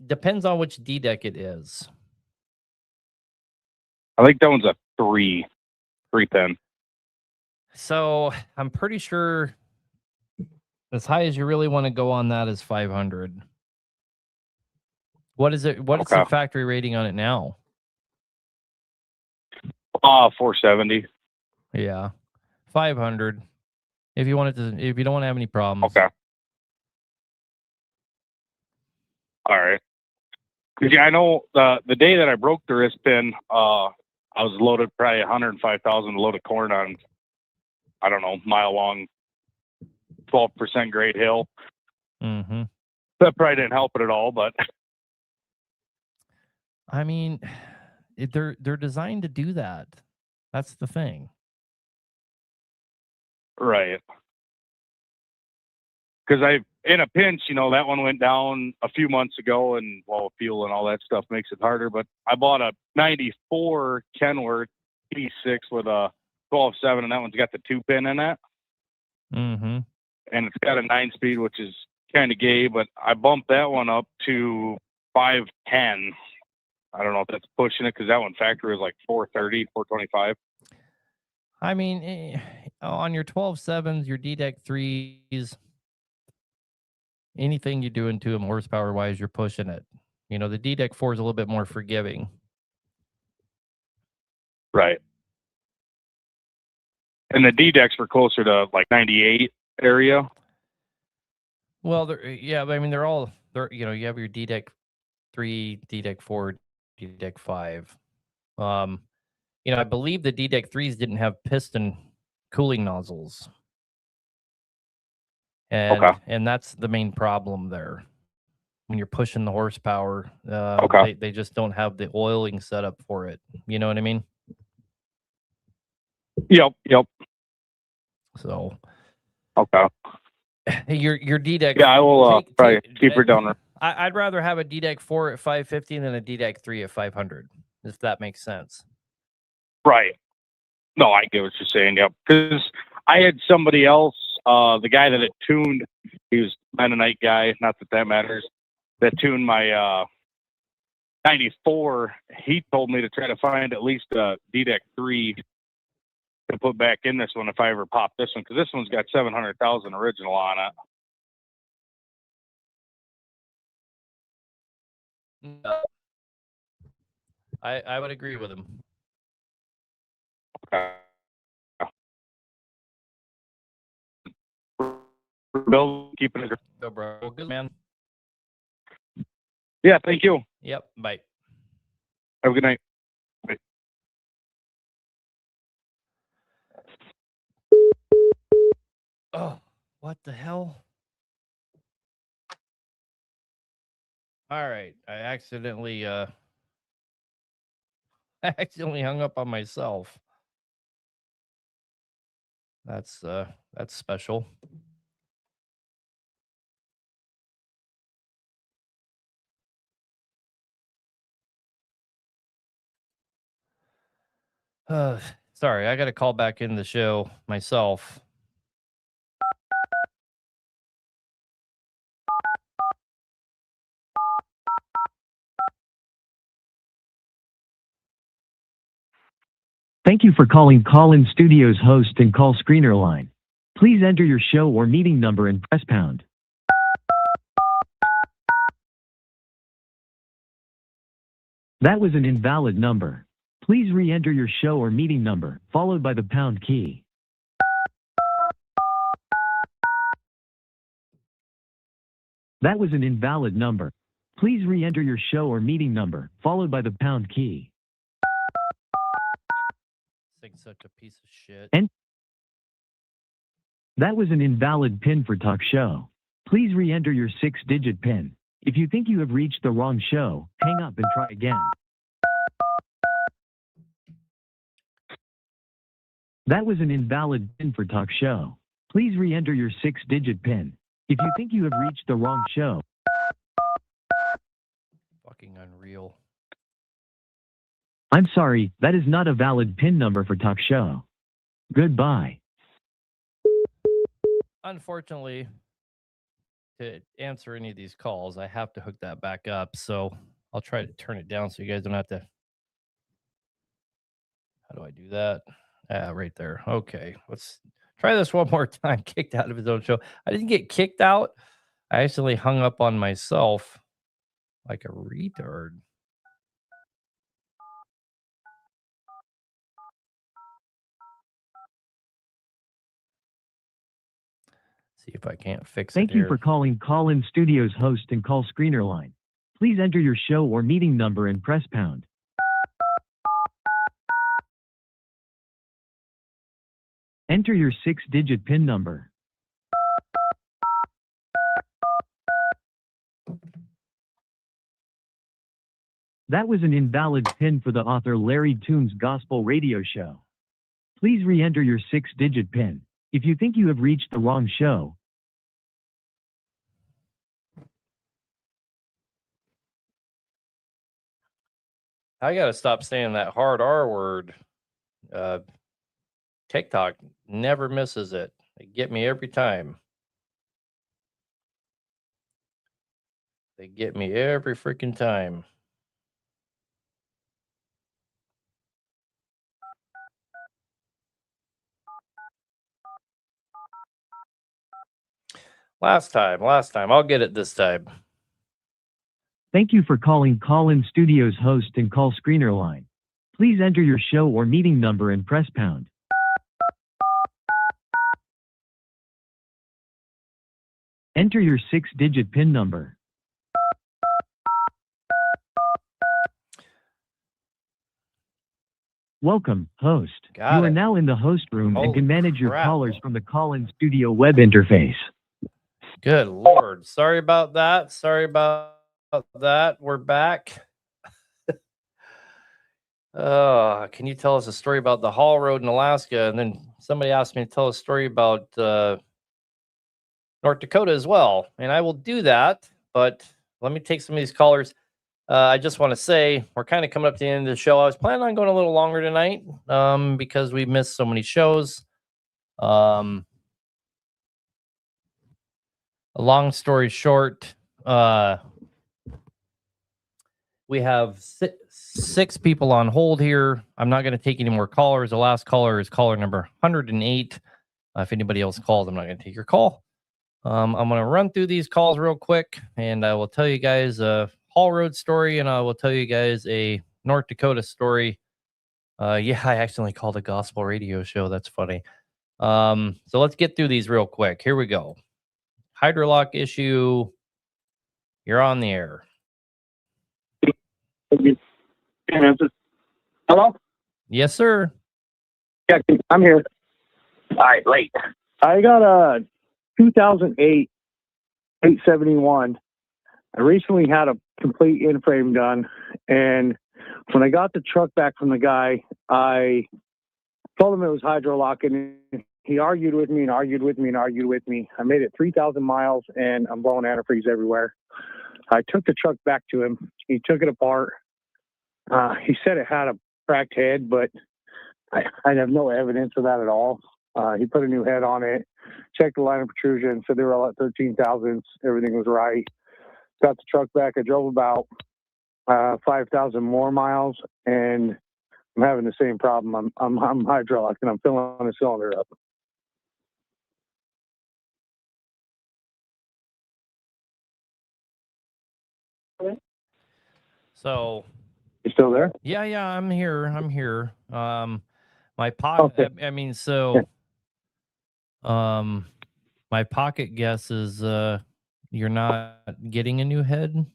Speaker 1: Depends on which D deck it is.
Speaker 16: I think that one's a 3 pin.
Speaker 1: So I'm pretty sure as high as you really want to go on that is 500. What is it? What is the factory rating on it now?
Speaker 16: 470.
Speaker 1: Yeah, 500. If you don't want to have any problems.
Speaker 16: Okay. All right. Because I know the day that I broke the wrist pin, I was loaded probably 105,000 load of corn on, I don't know, mile long, 12% grade hill.
Speaker 1: Mm-hmm.
Speaker 16: That probably didn't help it at all, but
Speaker 1: I mean, they're designed to do that. That's the thing.
Speaker 16: Right. Because in a pinch, that one went down a few months ago, and fuel and all that stuff makes it harder. But I bought a 94 Kenworth P6 with a 12.7, and that one's got the 2-pin in it.
Speaker 1: Mm-hmm.
Speaker 16: And it's got a 9-speed, which is kind of gay, but I bumped that one up to 510. I don't know if that's pushing it because that one factory was like 430, 425.
Speaker 1: I mean, on your 12.7s, your D-Deck 3s, anything you're doing to them horsepower-wise, you're pushing it. You know, the D-Deck 4 is a little bit more forgiving.
Speaker 16: Right. And the D-Decks were closer to like 98 area.
Speaker 1: Well, yeah, but I mean, you know, you have your D-Deck 3, D-Deck 4, D-Deck 5. You know, I believe the D-Deck 3s didn't have piston cooling nozzles. And that's the main problem there. When you're pushing the horsepower, they just don't have the oiling setup for it. You know what I mean?
Speaker 16: Yep.
Speaker 1: So,
Speaker 16: okay.
Speaker 1: Your D-Deck.
Speaker 16: Yeah, I will probably keep her down there.
Speaker 1: I'd rather have a D-Deck 4 at 550 than a D-Deck 3 at 500, if that makes sense.
Speaker 16: Right. No, I get what you're saying. Yep. Because I had somebody else, the guy that had tuned, he was a Mennonite guy, not that that matters, that tuned my 94. He told me to try to find at least a D-Deck 3 to put back in this one if I ever pop this one, because this one's got 700,000 original on it.
Speaker 1: I would agree with him.
Speaker 16: Okay. Bill, keeping it.
Speaker 1: Go, bro. Good man.
Speaker 16: Yeah, thank you.
Speaker 1: Yep. Bye.
Speaker 16: Have a good night. Bye.
Speaker 1: Oh, what the hell? All right. I accidentally hung up on myself. That's special. Sorry, I got to call back in the show myself.
Speaker 17: Thank you for calling Call-In Studios host and call screener line. Please enter your show or meeting number and press pound. That was an invalid number. Please re-enter your show or meeting number, followed by the pound key. That was an invalid number. Please re-enter your show or meeting number, followed by the pound key.
Speaker 1: This thing's such a piece of shit.
Speaker 17: And that was an invalid PIN for Talk Show. Please re-enter your 6-digit PIN. If you think you have reached the wrong show, hang up and try again. That was an invalid PIN for Talk Show. Please re-enter your 6-digit PIN. If you think you have reached the wrong show.
Speaker 1: Fucking unreal.
Speaker 17: I'm sorry, that is not a valid PIN number for Talk Show. Goodbye.
Speaker 1: Unfortunately, to answer any of these calls, I have to hook that back up. So I'll try to turn it down so you guys don't have to. How do I do that? Right there. Okay, let's try this one more time. Kicked out of his own show. I didn't get kicked out. I actually hung up on myself like a retard. See if I can't fix it.
Speaker 17: Thank you for calling Call-In Studios host and call screener line. Please enter your show or meeting number and press pound. Enter your 6-digit PIN number. That was an invalid PIN for the author Larry Toombs Gospel Radio Show. Please re-enter your 6-digit PIN. If you think you have reached the wrong show.
Speaker 1: I gotta stop saying that hard R word. TikTok never misses it. They get me every time. They get me every freaking time. Last time. I'll get it this time.
Speaker 17: Thank you for calling Call-In Studios host and call screener line. Please enter your show or meeting number and press pound. Enter your 6-digit PIN number. Welcome, host. You are now in the host room and can manage your callers from the Call-In Studio web interface.
Speaker 1: Good Lord. Sorry about that. We're back. Can you tell us a story about the Hall Road in Alaska? And then somebody asked me to tell a story about North Dakota as well. And I will do that, but let me take some of these callers. I just want to say we're kind of coming up to the end of the show. I was planning on going a little longer tonight because we missed so many shows. A long story short, we have six people on hold here. I'm not going to take any more callers. The last caller is caller number 108. If anybody else calls, I'm not going to take your call. I'm going to run through these calls real quick, and I will tell you guys a Hall Road story, and I will tell you guys a North Dakota story. Yeah, I accidentally called a gospel radio show. That's funny. So let's get through these real quick. Here we go. Hydrolock issue. You're on the air.
Speaker 3: Hello?
Speaker 1: Yes, sir.
Speaker 3: Yeah, I'm here. All right, late. I got a 2008 871. I recently had a complete in-frame done, and when I got the truck back from the guy, I told him it was hydrolocking. He argued with me. I made it 3,000 miles, and I'm blowing antifreeze everywhere. I took the truck back to him. He took it apart. He said it had a cracked head, but I have no evidence of that at all. He put a new head on it, checked the line of protrusion, said they were all at 13 thousandths. Everything was right. Got the truck back. I drove about 5,000 more miles, and I'm having the same problem. I'm hydraulic, and I'm filling the cylinder up.
Speaker 1: So,
Speaker 3: you still there?
Speaker 1: Yeah, I'm here. My pocket. Okay. I mean, so, my pocket guess is you're not getting a new head.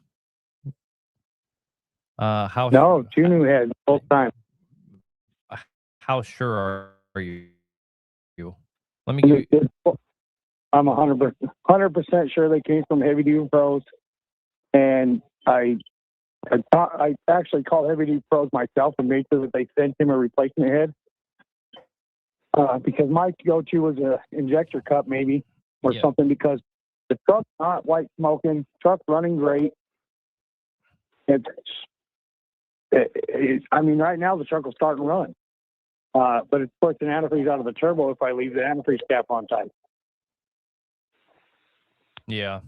Speaker 3: No, two new heads both time.
Speaker 1: How sure are you? Let me give you.
Speaker 3: I'm 100% sure they came from Heavy Duty Pros, and I actually called Heavy Duty Pros myself and made sure that they sent him a replacement head. Because my go-to was a injector cup maybe or something, because the truck's not white smoking, truck running great. I mean, right now the truck will start and run. But it's pushing antifreeze out of the turbo if I leave the antifreeze cap on tight.
Speaker 1: Yeah.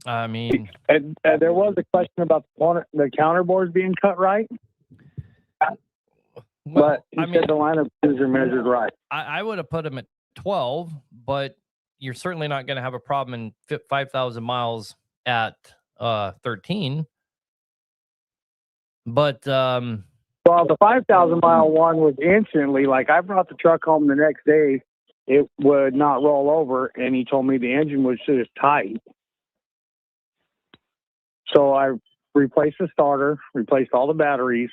Speaker 1: I mean,
Speaker 3: there was a question about the counterboards being cut right.
Speaker 1: Well,
Speaker 3: but he said the line of are measured right.
Speaker 1: I would have put them at 12, but you're certainly not going to have a problem in 5,000 miles at 13. But
Speaker 3: well, the 5,000 mile one was instantly, like, I brought the truck home the next day. It would not roll over, and he told me the engine was just tight. So I replaced the starter, replaced all the batteries,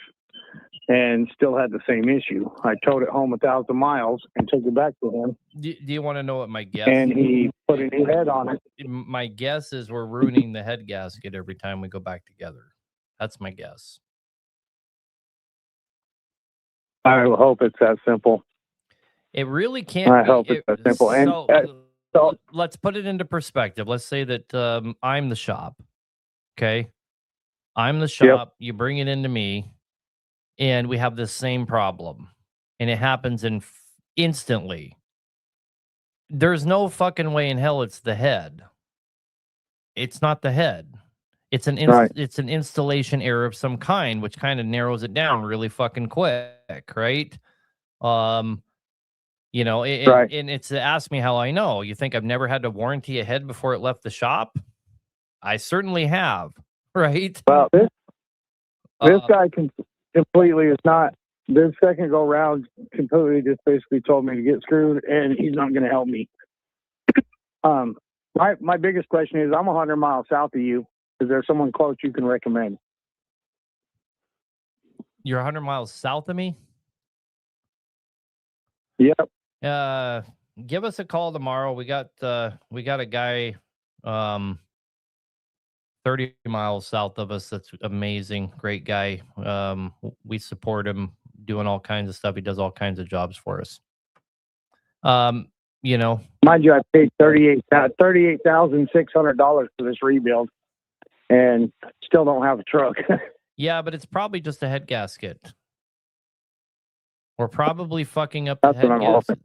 Speaker 3: and still had the same issue. I towed it home 1,000 miles and took it back to him.
Speaker 1: Do you want to know what my guess?
Speaker 3: And he put a new head on it.
Speaker 1: My guess is we're ruining the head gasket every time we go back together. That's my guess.
Speaker 3: I hope it's that simple.
Speaker 1: It really can't.
Speaker 3: I hope it's that simple.
Speaker 1: So let's put it into perspective. Let's say that I'm the shop. Okay, I'm the shop. Yep. You bring it into me, and we have the same problem, and it happens instantly. There's no fucking way in hell it's the head. It's not the head. It's an it's an installation error of some kind, which kind of narrows it down really fucking quick, right? You know,
Speaker 9: Right.
Speaker 1: and it's ask me how I know. You think I've never had to warranty a head before it left the shop? I certainly have, right?
Speaker 18: Well, this guy completely is not. This second go round completely just basically told me to get screwed, and he's not going to help me. My biggest question is, I'm 100 miles south of you. Is there someone close you can recommend?
Speaker 1: You're 100 miles south of me?
Speaker 18: Yep.
Speaker 1: Give us a call tomorrow. We got a guy 30 miles south of us that's amazing, great guy. We support him doing all kinds of stuff. He does all kinds of jobs for us. You know,
Speaker 18: Mind you, I paid $38,600 for this rebuild, and still don't have a truck.
Speaker 1: yeah, but it's probably just a head gasket. We're probably fucking up the
Speaker 18: That's what
Speaker 1: head
Speaker 18: I'm
Speaker 1: gasket.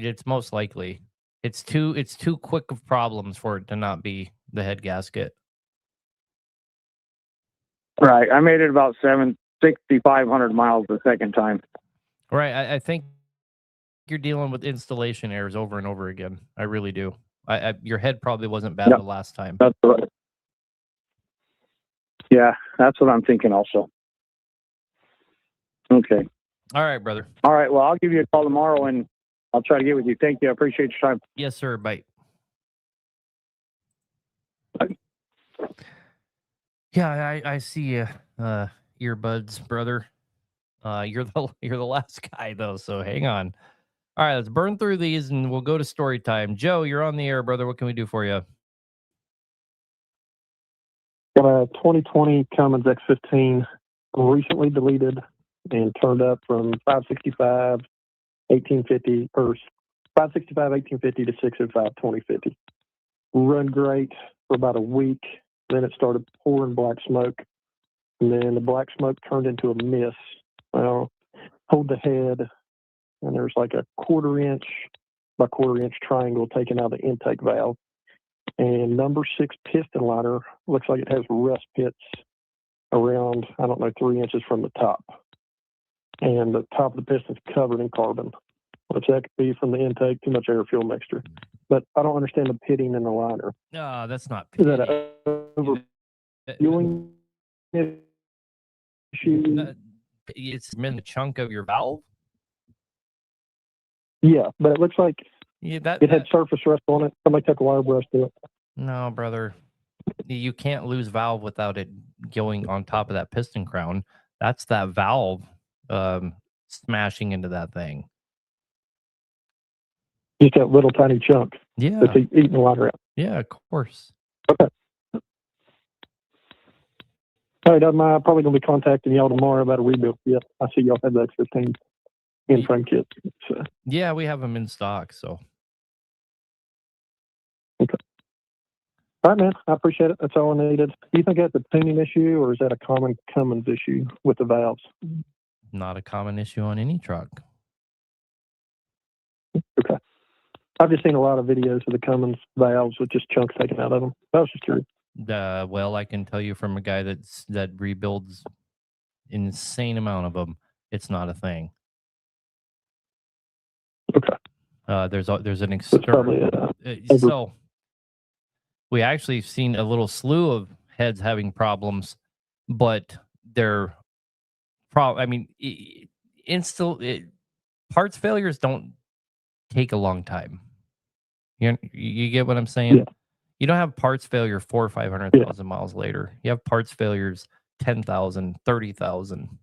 Speaker 1: It's most likely. It's too quick of problems for it to not be the head gasket.
Speaker 18: Right. I made it about 6,500 miles the second time.
Speaker 1: Right. I think you're dealing with installation errors over and over again. I really do. Your head probably wasn't bad the last time.
Speaker 18: That's right. Yeah, that's what I'm thinking also. Okay.
Speaker 1: All right, brother.
Speaker 18: All right. Well, I'll give you a call tomorrow, and I'll try to get with you. Thank you. I appreciate your time.
Speaker 1: Yes, sir. Bye. Yeah, I see you. Earbuds, brother. You're the last guy though, so hang on. All right, let's burn through these and we'll go to story time. Joe, you're on the air, brother. What can we do for you?
Speaker 19: Got a 2020 Cummins X15 recently deleted and turned up from 565 1850 or 565 1850 to 605 2050. Run great for about a week. Then it started pouring black smoke, and then the black smoke turned into a mist. Well, hold the head, and there's like a 1/4 inch by 1/4 inch triangle taken out of the intake valve. And number 6 piston liner looks like it has rust pits around, 3 inches from the top. And the top of the piston's covered in carbon, which that could be from the intake, too much air fuel mixture. But I don't understand the pitting in the liner.
Speaker 1: No, that's not
Speaker 19: Is
Speaker 1: pitting.
Speaker 19: that a overfueling issue?
Speaker 1: It's in the chunk of your valve?
Speaker 19: Yeah, but it looks like
Speaker 1: it
Speaker 19: had surface rust on it. Somebody took a wire brush to it.
Speaker 1: No, brother. You can't lose valve without it going on top of that piston crown. That's that valve smashing into that thing.
Speaker 19: Just that little tiny chunk.
Speaker 1: Yeah.
Speaker 19: That's eating the water out.
Speaker 1: Yeah, of course.
Speaker 19: Okay. All right, I'm probably going to be contacting y'all tomorrow about a rebuild. Yeah, I see y'all have the X15 in frame kit. So.
Speaker 1: Yeah, we have them in stock, so.
Speaker 19: Okay. All right, man. I appreciate it. That's all I needed. Do you think that's a tuning issue, or is that a common Cummins issue with the valves?
Speaker 1: Not a common issue on any truck.
Speaker 19: Okay. I've just seen a lot of videos of the Cummins valves with just chunks taken out of them. I was just curious.
Speaker 1: Well, I can tell you from a guy that rebuilds insane amount of them, it's not a thing.
Speaker 19: Okay.
Speaker 1: There's an external. So we actually seen a little slew of heads having problems, but they're parts failures don't take a long time. You get what I'm saying?
Speaker 19: Yeah.
Speaker 1: You don't have parts failure 400,000 or 500,000 miles later. You have parts failures 10,000, 30,000.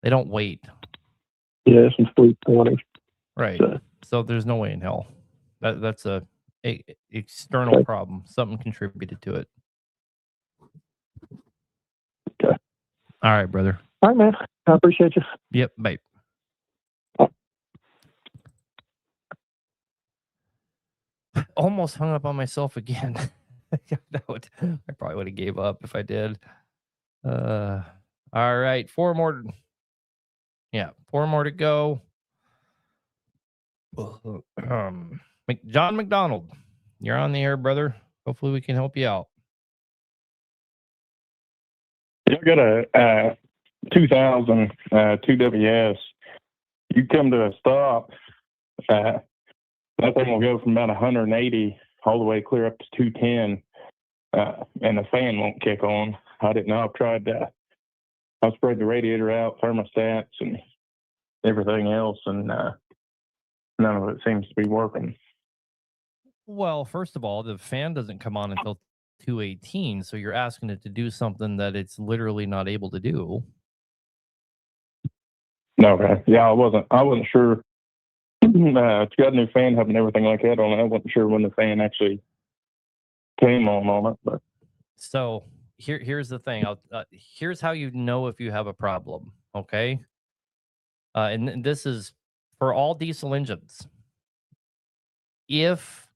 Speaker 1: They don't wait.
Speaker 19: Yeah, some fleet warning.
Speaker 1: Right. So there's no way in hell. That's a external problem. Something contributed to it.
Speaker 19: Okay.
Speaker 1: All right, brother.
Speaker 19: All right, man. I appreciate you.
Speaker 1: Yep. Bye. Almost hung up on myself again. I probably would have gave up if I did. All right, 4 more. Yeah, 4 more to go. John McDonald, you're on the air, brother. Hopefully we can help you out.
Speaker 20: I got a 2000 2WS.
Speaker 11: you come to a stop, that thing will go from about 180 all the way clear up to 210, and the fan won't kick on. I didn't know. I've tried that. I've sprayed the radiator out, thermostats, and everything else, and none of it seems to be working.
Speaker 1: Well, first of all, the fan doesn't come on until 218, so you're asking it to do something that it's literally not able to do.
Speaker 11: Okay. Yeah, I wasn't sure. It's got a new fan hub and everything like that on it. I wasn't sure when the fan actually came on it, but
Speaker 1: So here's the thing. Here's how you know if you have a problem. Okay. And this is for all diesel engines. If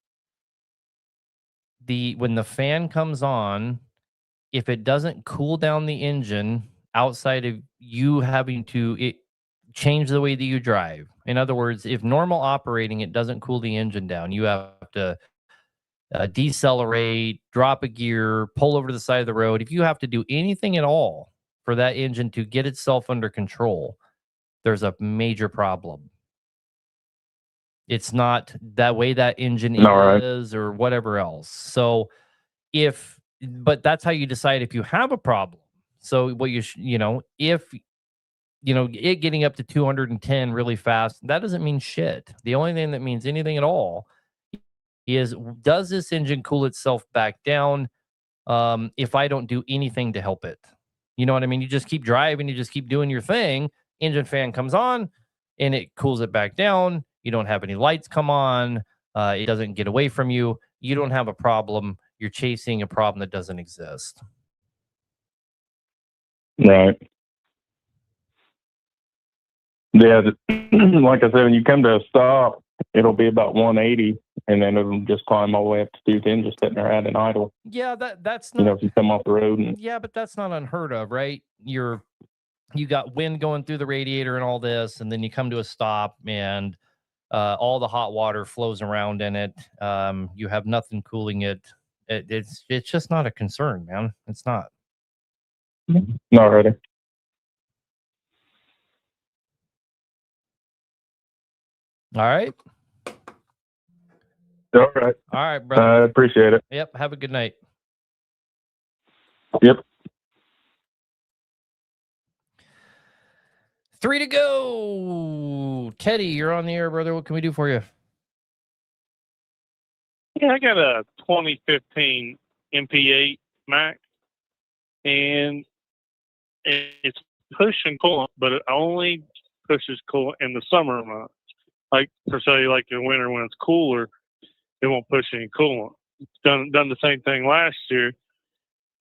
Speaker 1: when the fan comes on, if it doesn't cool down the engine outside of you having to change the way that you drive. In other words, if normal operating, it doesn't cool the engine down, you have to decelerate, drop a gear, pull over to the side of the road. If you have to do anything at all for that engine to get itself under control, there's a major problem. It's not that way that engine is or whatever else. So but that's how you decide if you have a problem. So what if it getting up to 210 really fast, that doesn't mean shit. The only thing that means anything at all is, does this engine cool itself back down if I don't do anything to help it? You know what I mean? You just keep driving, you just keep doing your thing, engine fan comes on and it cools it back down. You don't have any lights come on. It doesn't get away from you. You don't have a problem. You're chasing a problem that doesn't exist.
Speaker 11: right. Yeah, like I said, when you come to a stop, it'll be about 180, and then it'll just climb all the way up to 210, just sitting there at an idle.
Speaker 1: Yeah, that's not.
Speaker 11: If you come off the road. And,
Speaker 1: yeah, but that's not unheard of, right? You got wind going through the radiator and all this, and then you come to a stop, and all the hot water flows around in it. You have nothing cooling it. It's just not a concern, man. It's not.
Speaker 11: not ready.
Speaker 1: All right.
Speaker 11: All right.
Speaker 1: All right, brother.
Speaker 11: I appreciate it.
Speaker 1: Yep. Have a good night.
Speaker 11: Yep.
Speaker 1: 3 to go. Teddy, you're on the air, brother. What can we do for you?
Speaker 20: Yeah, I got a 2015 MP8 Max, and it's pushing coolant, but it only pushes coolant in the summer months. Like, per se, like in winter when it's cooler, it won't push any coolant. It's done the same thing last year.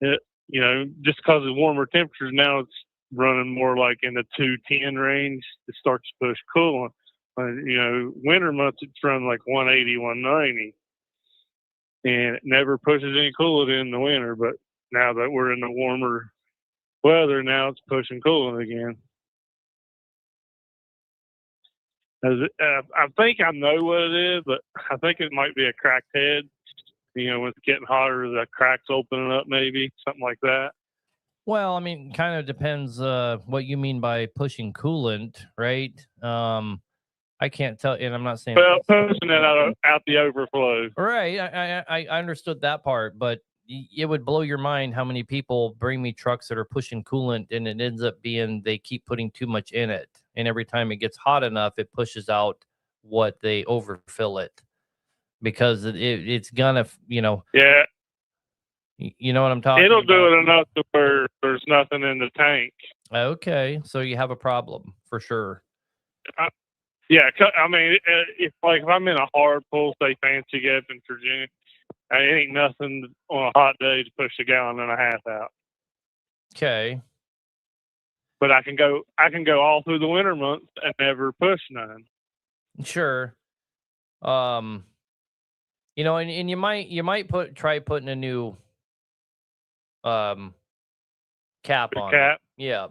Speaker 20: Just because of warmer temperatures, now it's running more like in the 210 range. It starts to push coolant. Winter months it's running like 180, 190. And it never pushes any coolant in the winter, but now that we're in the warmer weather, now it's pushing coolant again. I think I know what it is, but I think it might be a cracked head. When it's getting hotter, the crack's opening up, maybe something like that.
Speaker 1: Well, I mean, kind of depends what you mean by pushing coolant, right? I can't tell, and I'm not saying.
Speaker 20: Well, pushing it out the overflow.
Speaker 1: Right. I understood that part, but it would blow your mind how many people bring me trucks that are pushing coolant, and it ends up being they keep putting too much in it, and every time it gets hot enough, it pushes out what they overfill it, because it's gonna,
Speaker 20: Yeah.
Speaker 1: You know what I'm talking
Speaker 20: It'll
Speaker 1: about?
Speaker 20: do it enough to where there's nothing in the tank.
Speaker 1: Okay, so you have a problem for sure.
Speaker 20: Yeah, I mean, if I'm in a hard pull, say Fancy Gap in Virginia, it ain't nothing on a hot day to push a gallon and a half out.
Speaker 1: Okay.
Speaker 20: But I can go all through the winter months and never push none.
Speaker 1: Sure. And you might try putting a new cap on.
Speaker 20: Cap?
Speaker 1: It. Yeah.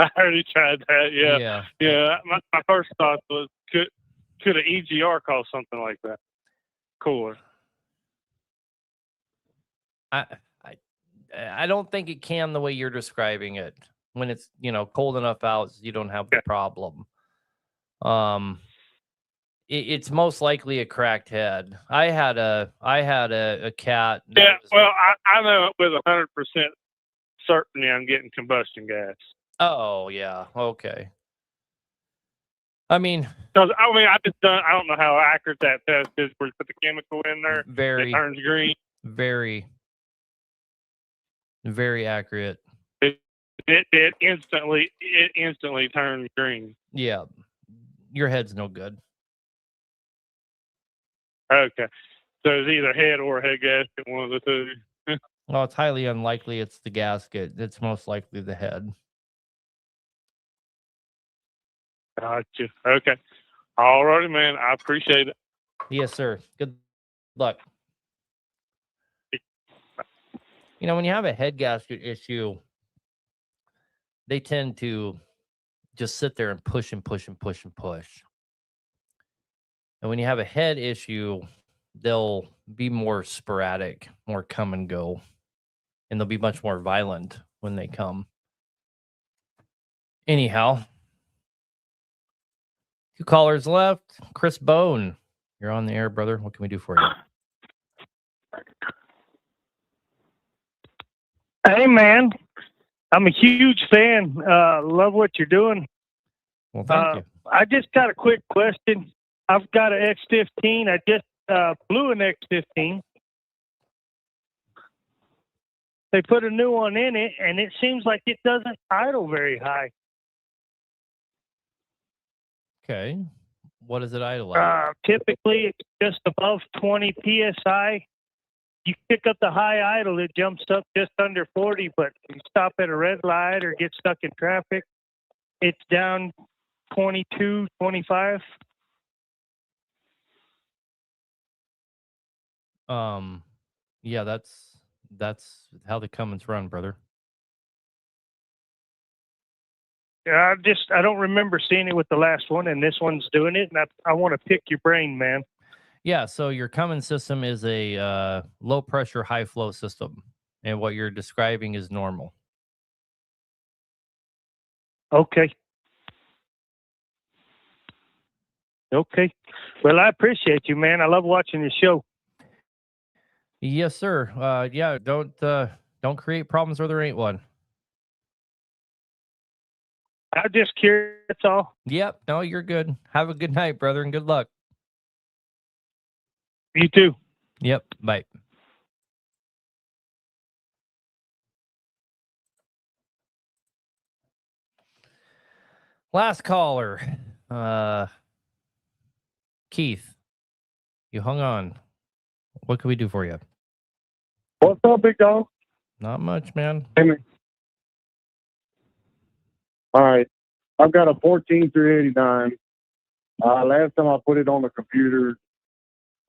Speaker 20: I already tried that. Yeah. My first thought was, could an EGR cost something like that? Cooler.
Speaker 1: I don't think it can the way you're describing it. when it's, you know, cold enough out, you don't have the problem. It's most likely a cracked head. I had a cat.
Speaker 20: Yeah, well, I know with 100% certainty I'm getting combustion gas.
Speaker 1: Oh yeah, okay. I mean,
Speaker 20: I don't know how accurate that test is. Where you put the chemical in there,
Speaker 1: very
Speaker 20: it turns green.
Speaker 1: very accurate.
Speaker 20: It instantly turns green.
Speaker 1: Yeah, your head's no good.
Speaker 20: Okay, so it's either head or head gasket, one of the two.
Speaker 1: Well, it's highly unlikely it's the gasket. It's most likely the head.
Speaker 20: Gotcha. Okay. All righty, man. I appreciate it.
Speaker 1: Yes, sir. Good luck. You know, when you have a head gasket issue, they tend to just sit there and push and push and push and push. And when you have a head issue, they'll be more sporadic, more come and go, and they'll be much more violent when they come. Anyhow, 2 callers left. Chris Bone, you're on the air, brother. What can we do for you?
Speaker 21: Hey, man. I'm a huge fan. Love what you're doing.
Speaker 1: Well, thank you.
Speaker 21: I just got a quick question. I've got an X15. I just blew an X15. They put a new one in it, and it seems like it doesn't idle very high.
Speaker 1: Okay. What is it idle at?
Speaker 21: Typically, it's just above 20 PSI. You pick up the high idle, it jumps up just under 40, but you stop at a red light or get stuck in traffic, it's down 22, 25.
Speaker 1: Yeah, that's how the Cummins run, brother.
Speaker 21: I don't remember seeing it with the last one, and this one's doing it, and I want to pick your brain, man.
Speaker 1: Yeah, so your Cummins system is a low pressure, high flow system, and what you're describing is normal.
Speaker 21: Okay. Okay. Well, I appreciate you, man. I love watching your show.
Speaker 1: Yes, sir. Yeah, don't create problems where there ain't one.
Speaker 21: I'm just curious, that's all.
Speaker 1: Yep. No, you're good. Have a good night, brother, and good luck.
Speaker 21: You too.
Speaker 1: Yep. Bye. Last caller. Keith, you hung on. What can we do for you?
Speaker 18: What's up, big dog?
Speaker 1: Not much, man.
Speaker 18: Hey, man. All right. I've got a 14389. Last time I put it on the computer,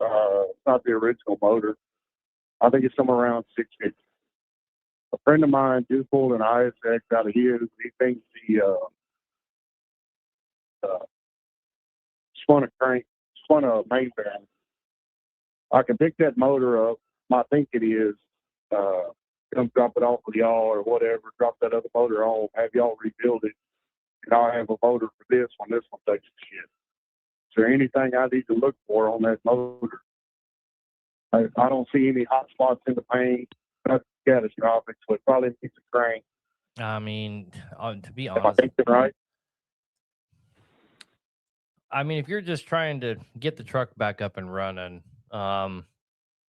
Speaker 18: it's not the original motor. I think it's somewhere around 650. A friend of mine just pulled an ISX out of his. He thinks he spun a main bearing. I can pick that motor up. I think it is. Come drop it off with y'all or whatever. Drop that other motor on. Have y'all rebuild it. And I'll have a motor for this one. This one takes a shit. Is there anything I need to look for on that motor? I don't see any hot spots in the paint. Nothing catastrophic. So it probably needs a crank.
Speaker 1: I mean, to be
Speaker 18: Am I
Speaker 1: honest,
Speaker 18: thinking right?
Speaker 1: I mean, if you're just trying to get the truck back up and running,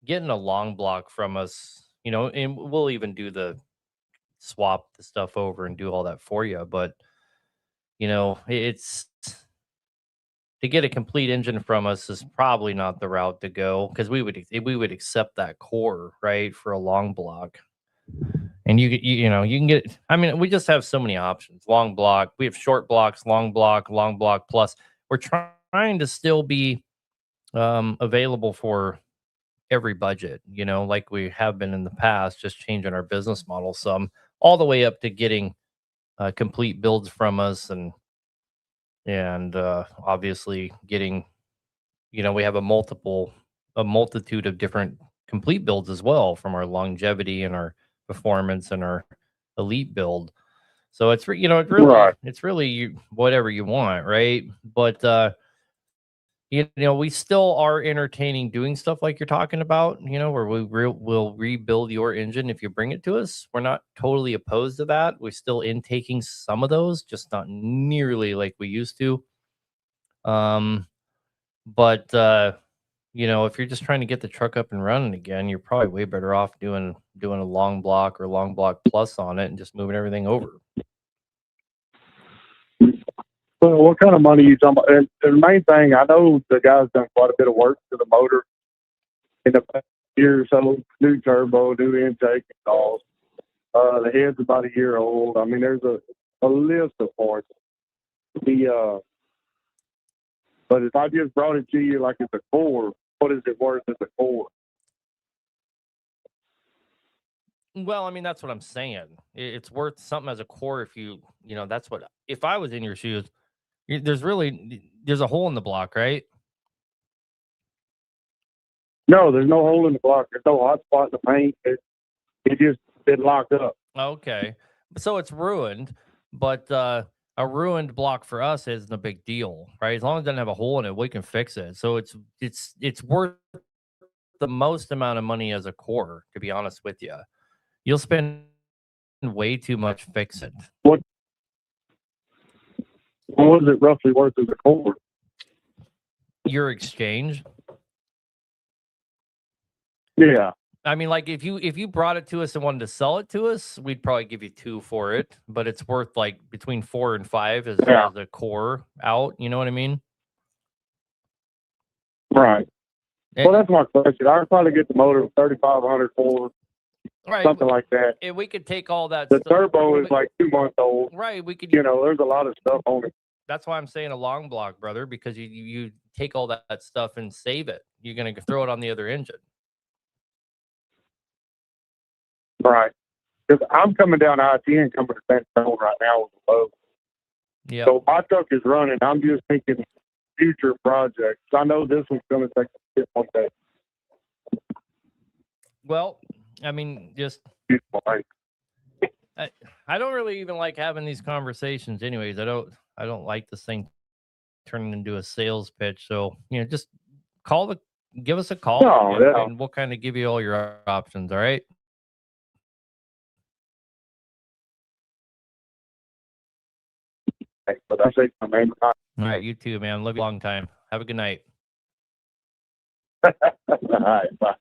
Speaker 1: getting a long block from us, you know, and we'll even do the swap the stuff over and do all that for you. But, you know, it's to get a complete engine from us is probably not the route to go, because we would accept that core, right, for a long block. And you know, you can get, I mean, we just have so many options. Long block, we have short blocks, long block plus. We're trying to still be available for every budget, you know, like we have been in the past, just changing our business model some, all the way up to getting complete builds from us, and obviously getting, you know, we have a multitude of different complete builds as well, from our longevity and our performance and our elite build. So it's you know,
Speaker 18: Right.
Speaker 1: it's really you whatever you want, right? But you know, we still are entertaining doing stuff like you're talking about, you know, where we'll rebuild your engine if you bring it to us. We're not totally opposed to that. We're still intaking some of those, just not nearly like we used to. But you know, if you're just trying to get the truck up and running again, you're probably way better off doing a long block or long block plus on it and just moving everything over.
Speaker 18: So what kind of money are you talking about? And the main thing, I know the guy's done quite a bit of work to the motor in the past year or so. New turbo, new intake installs. The head's about a year old. I mean, there's a list of parts. But if I just brought it to you like it's a core, what is it worth as a core?
Speaker 1: Well, I mean, that's what I'm saying. It's worth something as a core if you know, that's what, if I was in your shoes, there's a hole in the block, right?
Speaker 18: No, there's no hole in the block. There's no hot spot in the paint. It locked up.
Speaker 1: Okay. So it's ruined, but a ruined block for us isn't a big deal, right? As long as it doesn't have a hole in it, we can fix it. So it's worth the most amount of money as a core, to be honest with you. You'll spend way too much fix it.
Speaker 18: What is it roughly worth as a core?
Speaker 1: Your exchange?
Speaker 18: Yeah.
Speaker 1: I mean, like if you brought it to us and wanted to sell it to us, we'd probably give you 2 for it, but it's worth like between 4 and 5 as a core out. You know what I mean?
Speaker 18: Right. Well, that's my question. I would probably get the motor 3,500 for something like that.
Speaker 1: If we could take all that.
Speaker 18: The turbo is like 2 months old.
Speaker 1: Right. We could.
Speaker 18: You know, there's a lot of stuff on it.
Speaker 1: That's why I'm saying a long block, brother, because you take all that stuff and save it. You're gonna throw it on the other engine.
Speaker 18: Right. Because I'm coming down I-10 coming to San Antonio right now with the load.
Speaker 1: Yeah.
Speaker 18: So my truck is running. I'm just thinking future projects. I know this one's going to take a hit one day.
Speaker 1: Well, I mean, just I don't really even like having these conversations anyways. I don't like this thing turning into a sales pitch. So, you know, just give us a call and we'll kind of give you all your options. All right.
Speaker 18: But I say, man.
Speaker 1: All right, you too, man. Love you a long time. Have a good night.
Speaker 18: All right, bye.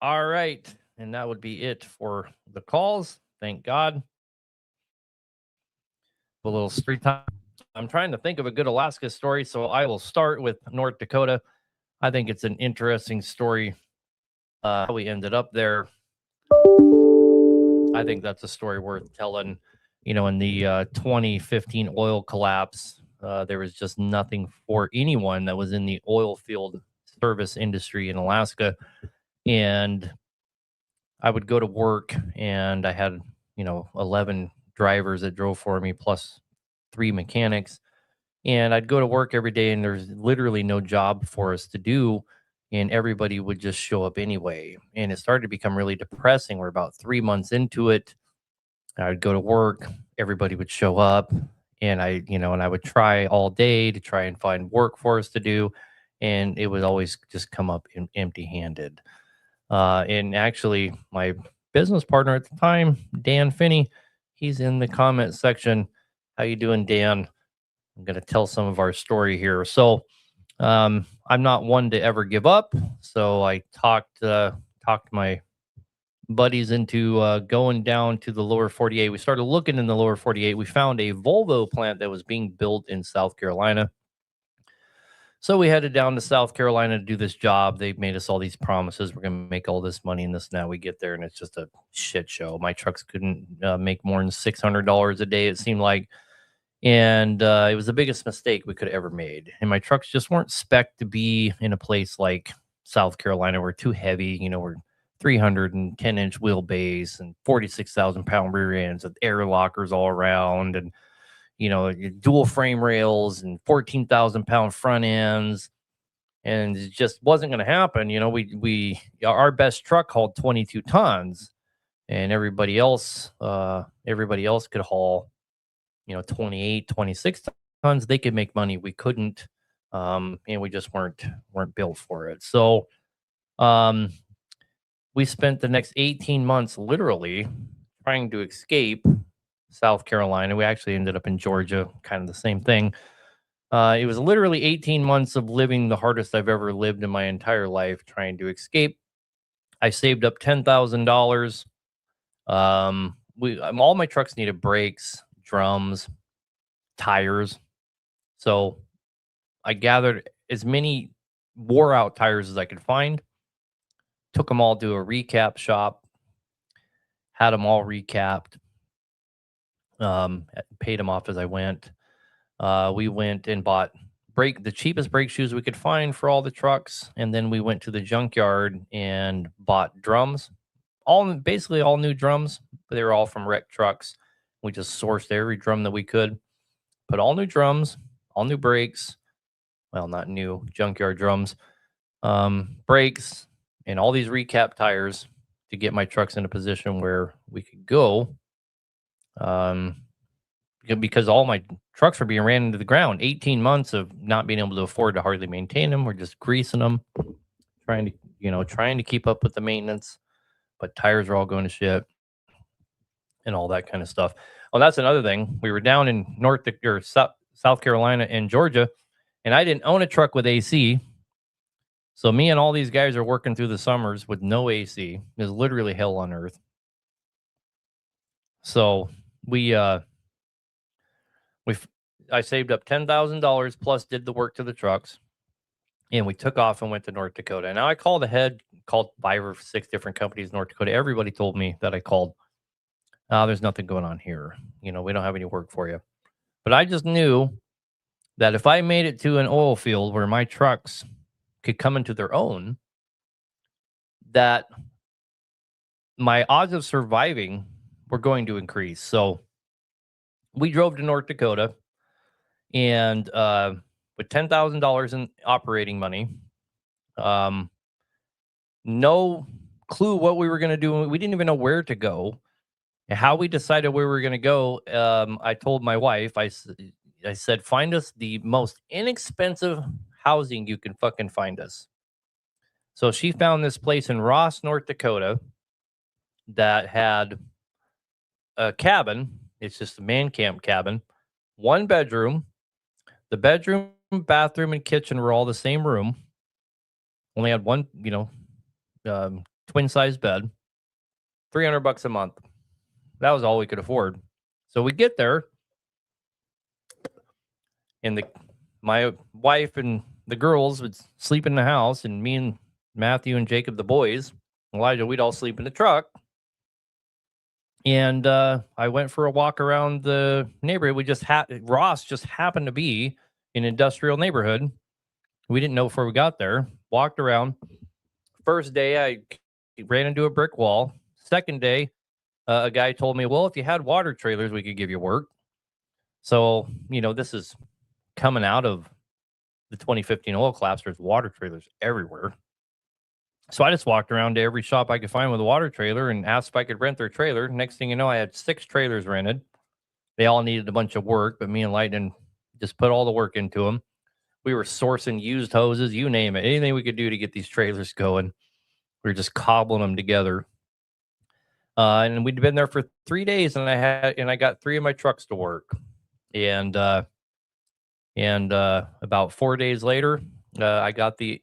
Speaker 1: All right, and that would be it for the calls. Thank God. A little street time. I'm trying to think of a good Alaska story, so I will start with North Dakota. I think it's an interesting story. How we ended up there. I think that's a story worth telling. You know, in the 2015 oil collapse, there was just nothing for anyone that was in the oil field service industry in Alaska. And I would go to work and I had, 11 drivers that drove for me plus 3 mechanics. And I'd go to work every day and there's literally no job for us to do. And everybody would just show up anyway. And it started to become really depressing. We're about 3 months into it. I would go to work, everybody would show up, and I would try all day to try and find work for us to do, and it would always just come up empty-handed. And actually, my business partner at the time, Dan Finney, he's in the comment section. How you doing, Dan? I'm going to tell some of our story here. So, I'm not one to ever give up. So I talked my buddies into going down to the lower 48. We started looking in the lower 48. We found a Volvo plant that was being built in South Carolina. So we headed down to South Carolina to do this job. They made us all these promises. We're going to make all this money and this. Now we get there and it's just a shit show. My trucks couldn't make more than $600 a day, it seemed like. And it was the biggest mistake we could have ever made. And my trucks just weren't spec'd to be in a place like South Carolina. We're too heavy. We're 310-inch wheelbase and 46,000-pound rear ends with air lockers all around, and dual frame rails and 14,000-pound front ends, and it just wasn't going to happen. Our best truck hauled 22 tons, and everybody else could haul, 28, 26 tons. They could make money. We couldn't, and we just weren't built for it. So, we spent the next 18 months literally trying to escape South Carolina. We actually ended up in Georgia, kind of the same thing. It was literally 18 months of living the hardest I've ever lived in my entire life, trying to escape. I saved up $10,000. All my trucks needed brakes, drums, tires. So I gathered as many wore out tires as I could find, took them all to a recap shop, had them all recapped, paid them off as I went. We went and bought the cheapest brake shoes we could find for all the trucks, and then we went to the junkyard and bought drums, basically all new drums, but they were all from wrecked trucks. We just sourced every drum that we could, put all new drums, all new brakes, well, not new, junkyard drums, brakes, and all these recap tires to get my trucks in a position where we could go. Because all my trucks were being ran into the ground. 18 months of not being able to afford to hardly maintain them. We're just greasing them, trying to keep up with the maintenance, but tires are all going to shit and all that kind of stuff. Oh, that's another thing. We were down in South Carolina and Georgia, and I didn't own a truck with AC. So me and all these guys are working through the summers with no AC. It was literally hell on earth. So I saved up $10,000 plus did the work to the trucks, and we took off and went to North Dakota. Now I called 5 or 6 different companies in North Dakota. Everybody told me that I called, there's nothing going on here. We don't have any work for you. But I just knew that if I made it to an oil field where my trucks could come into their own, that my odds of surviving were going to increase. So we drove to North Dakota, and with $10,000 in operating money, no clue what we were going to do. We didn't even know where to go. How we decided where we were going to go, I told my wife, I said, find us the most inexpensive housing you can fucking find us. So she found this place in Ross, North Dakota that had a cabin. It's just a man camp cabin, 1 bedroom. The bedroom, bathroom, and kitchen were all the same room. Only had one, twin size bed. $300 a month. That was all we could afford. So we get there, and my wife and the girls would sleep in the house, and me and Matthew and Jacob, the boys, Elijah, we'd all sleep in the truck. And I went for a walk around the neighborhood. Ross just happened to be an industrial neighborhood. We didn't know before we got there. Walked around. First day, I ran into a brick wall. Second day, a guy told me, well, if you had water trailers, we could give you work. So, this is coming out of the 2015 oil collapse. There's water trailers everywhere. So I just walked around to every shop I could find with a water trailer and asked if I could rent their trailer. Next thing you know, I had 6 trailers rented. They all needed a bunch of work, but me and Lightning just put all the work into them. We were sourcing used hoses, you name it. Anything we could do to get these trailers going. We were just cobbling them together. And we'd been there for 3 days, and I got 3 of my trucks to work. And about 4 days later, I got 3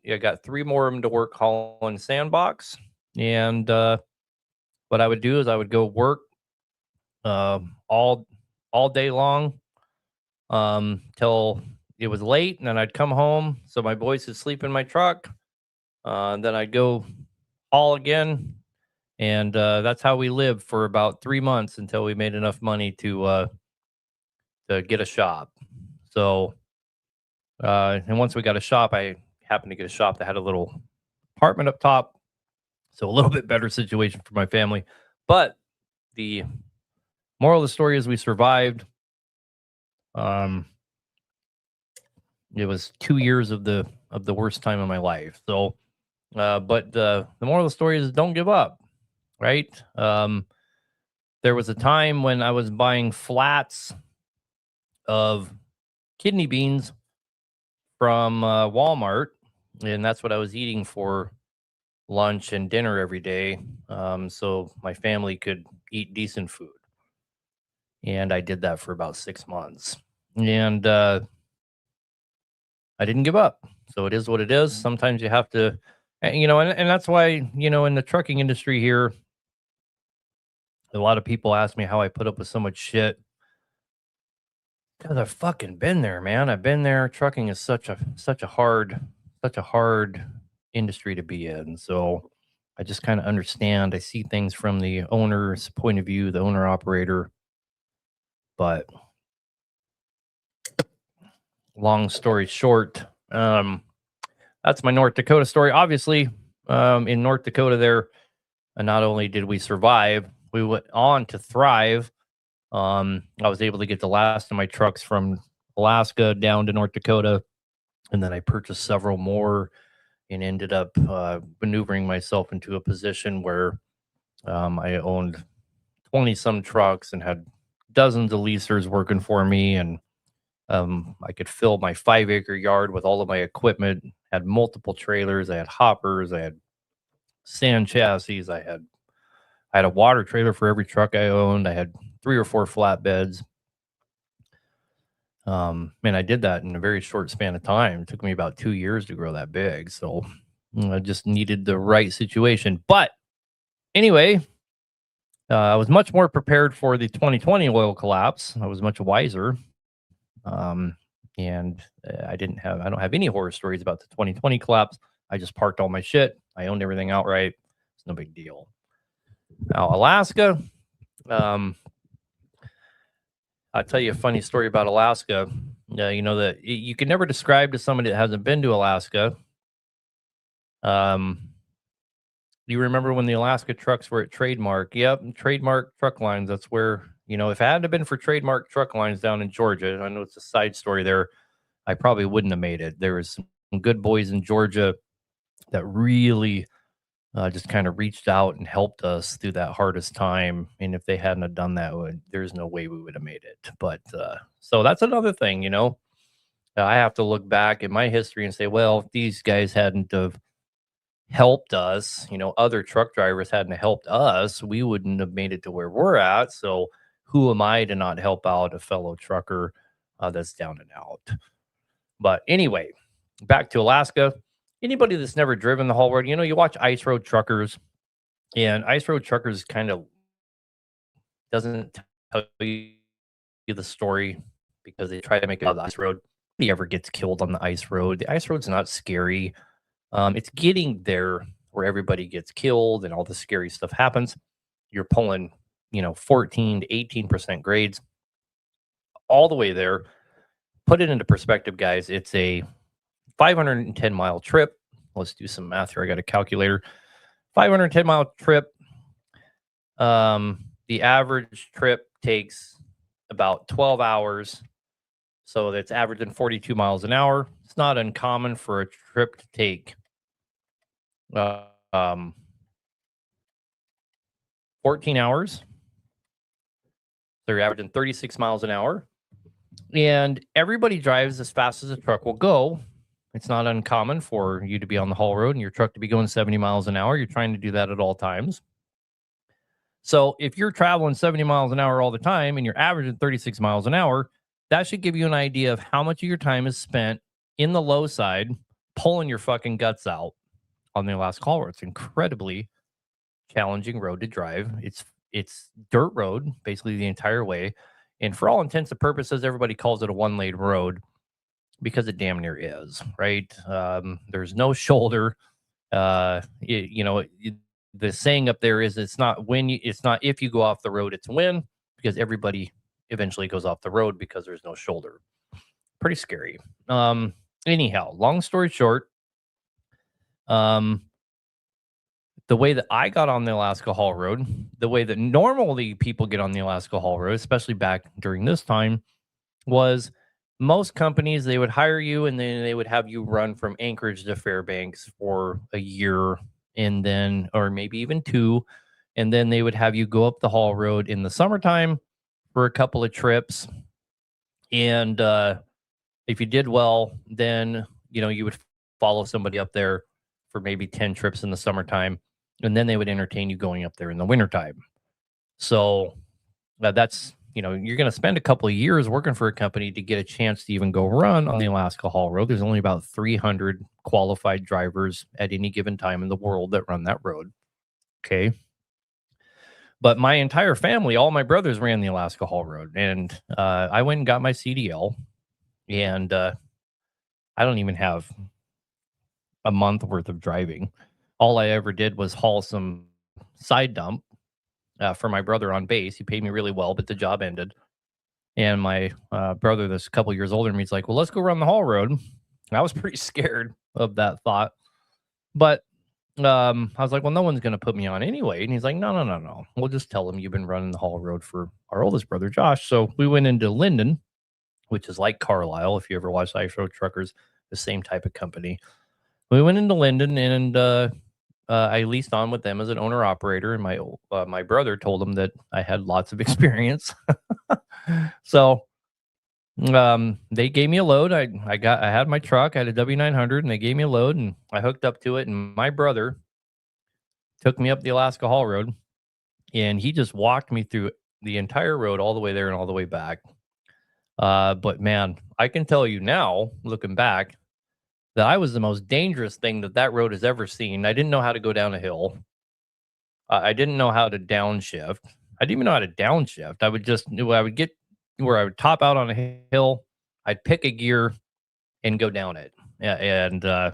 Speaker 1: more of them to work hauling sandbox. And what I would do is I would go work all day long till it was late, and then I'd come home so my boys could sleep in my truck. Then I'd go haul again, and that's how we lived for about 3 months until we made enough money to get a shop. So, and once we got a shop, I happened to get a shop that had a little apartment up top. So a little bit better situation for my family. But the moral of the story is we survived. It was 2 years of the worst time of my life. So, but the moral of the story is don't give up, right? there was a time when I was buying flats of kidney beans from Walmart, and that's what I was eating for lunch and dinner every day, so my family could eat decent food. And I did that for about 6 months, and I didn't give up. So it is what it is. Sometimes you have to, and that's why, in the trucking industry here, a lot of people ask me how I put up with so much shit. Because I've fucking been there, man. I've been there. Trucking is such a hard industry to be in. So I just kind of understand. I see things from the owner's point of view, the owner operator. But long story short, that's my North Dakota story. Obviously, in North Dakota there, not only did we survive, we went on to thrive. I was able to get the last of my trucks from Alaska down to North Dakota, and then I purchased several more and ended up maneuvering myself into a position where I owned 20-some trucks and had dozens of leasers working for me, and I could fill my 5-acre yard with all of my equipment, had multiple trailers, I had hoppers, I had sand chassis, I had a water trailer for every truck I owned, I had 3 or 4 flatbeds. And I did that in a very short span of time. It took me about 2 years to grow that big. So I just needed the right situation. But anyway, I was much more prepared for the 2020 oil collapse. I was much wiser. And I don't have any horror stories about the 2020 collapse. I just parked all my shit. I owned everything outright. It's no big deal. Now, Alaska, I'll tell you a funny story about Alaska. That you can never describe to somebody that hasn't been to Alaska. You remember when the Alaska trucks were at Trademark? Yep, Trademark Truck Lines. That's where, if it hadn't been for Trademark Truck Lines down in Georgia, I know it's a side story there, I probably wouldn't have made it. There was some good boys in Georgia that really just kind of reached out and helped us through that hardest time. And if they hadn't have done that, there's no way we would have made it. But so that's another thing, I have to look back at my history and say, well, if these guys hadn't have helped us, other truck drivers hadn't helped us, we wouldn't have made it to where we're at. So who am I to not help out a fellow trucker that's down and out? But anyway, back to Alaska. Anybody that's never driven the haul road, you watch Ice Road Truckers, and Ice Road Truckers kind of doesn't tell you the story because they try to make it on the ice road. Nobody ever gets killed on the ice road. The ice road's not scary. It's getting there where everybody gets killed and all the scary stuff happens. You're pulling, 14 to 18% grades all the way there. Put it into perspective, guys. It's a 510-mile trip. Let's do some math here. I got a calculator. 510-mile trip. The average trip takes about 12 hours. So that's averaging 42 miles an hour. It's not uncommon for a trip to take 14 hours. They're averaging 36 miles an hour. And everybody drives as fast as a truck will go. It's not uncommon for you to be on the haul road and your truck to be going 70 miles an hour. You're trying to do that at all times. So if you're traveling 70 miles an hour all the time and you're averaging 36 miles an hour, that should give you an idea of how much of your time is spent in the low side, pulling your fucking guts out on the Alaska haul road. It's incredibly challenging road to drive. It's dirt road basically the entire way. And for all intents and purposes, everybody calls it a one-lane road because it damn near is, right? There's no shoulder. The saying up there is it's not if you go off the road, it's when, because everybody eventually goes off the road because there's no shoulder. Pretty scary. Anyhow, long story short, the way that I got on the Alaska haul road, the way that normally people get on the Alaska haul road, especially back during this time, was most companies, they would hire you and then they would have you run from Anchorage to Fairbanks for a year and then, or maybe even 2. and then they would have you go up the haul road in the summertime for a couple of trips. And if you did well, then you would follow somebody up there for maybe 10 trips in the summertime, and then they would entertain you going up there in the wintertime. So that's you're going to spend a couple of years working for a company to get a chance to even go run on the Alaska Haul Road. There's only about 300 qualified drivers at any given time in the world that run that road. Okay. But my entire family, all my brothers ran the Alaska Haul Road, and I went and got my CDL, and I don't even have a month worth of driving. All I ever did was haul some side dump for my brother on base. He paid me really well, but the job ended. And my brother, that's a couple years older than me, is like, well, let's go run the haul road. And I was pretty scared of that thought. But I was like, well, no one's going to put me on anyway. And he's like, no. We'll just tell him you've been running the haul road for our oldest brother, Josh. So we went into Linden, which is like Carlisle. If you ever watched Ice Road Truckers, the same type of company. We went into Linden, and I leased on with them as an owner operator. And my brother told him that I had lots of experience. So they gave me a load. I had my truck. I had a W900, and they gave me a load, and I hooked up to it. And my brother took me up the Alaska Haul Road, and he just walked me through the entire road, all the way there and all the way back. But man, I can tell you now, looking back, that I was the most dangerous thing that road has ever seen. I didn't know how to go down a hill. I didn't know how to downshift. I didn't even know how to downshift. I would get where I would top out on a hill. I'd pick a gear and go down it. Yeah, and I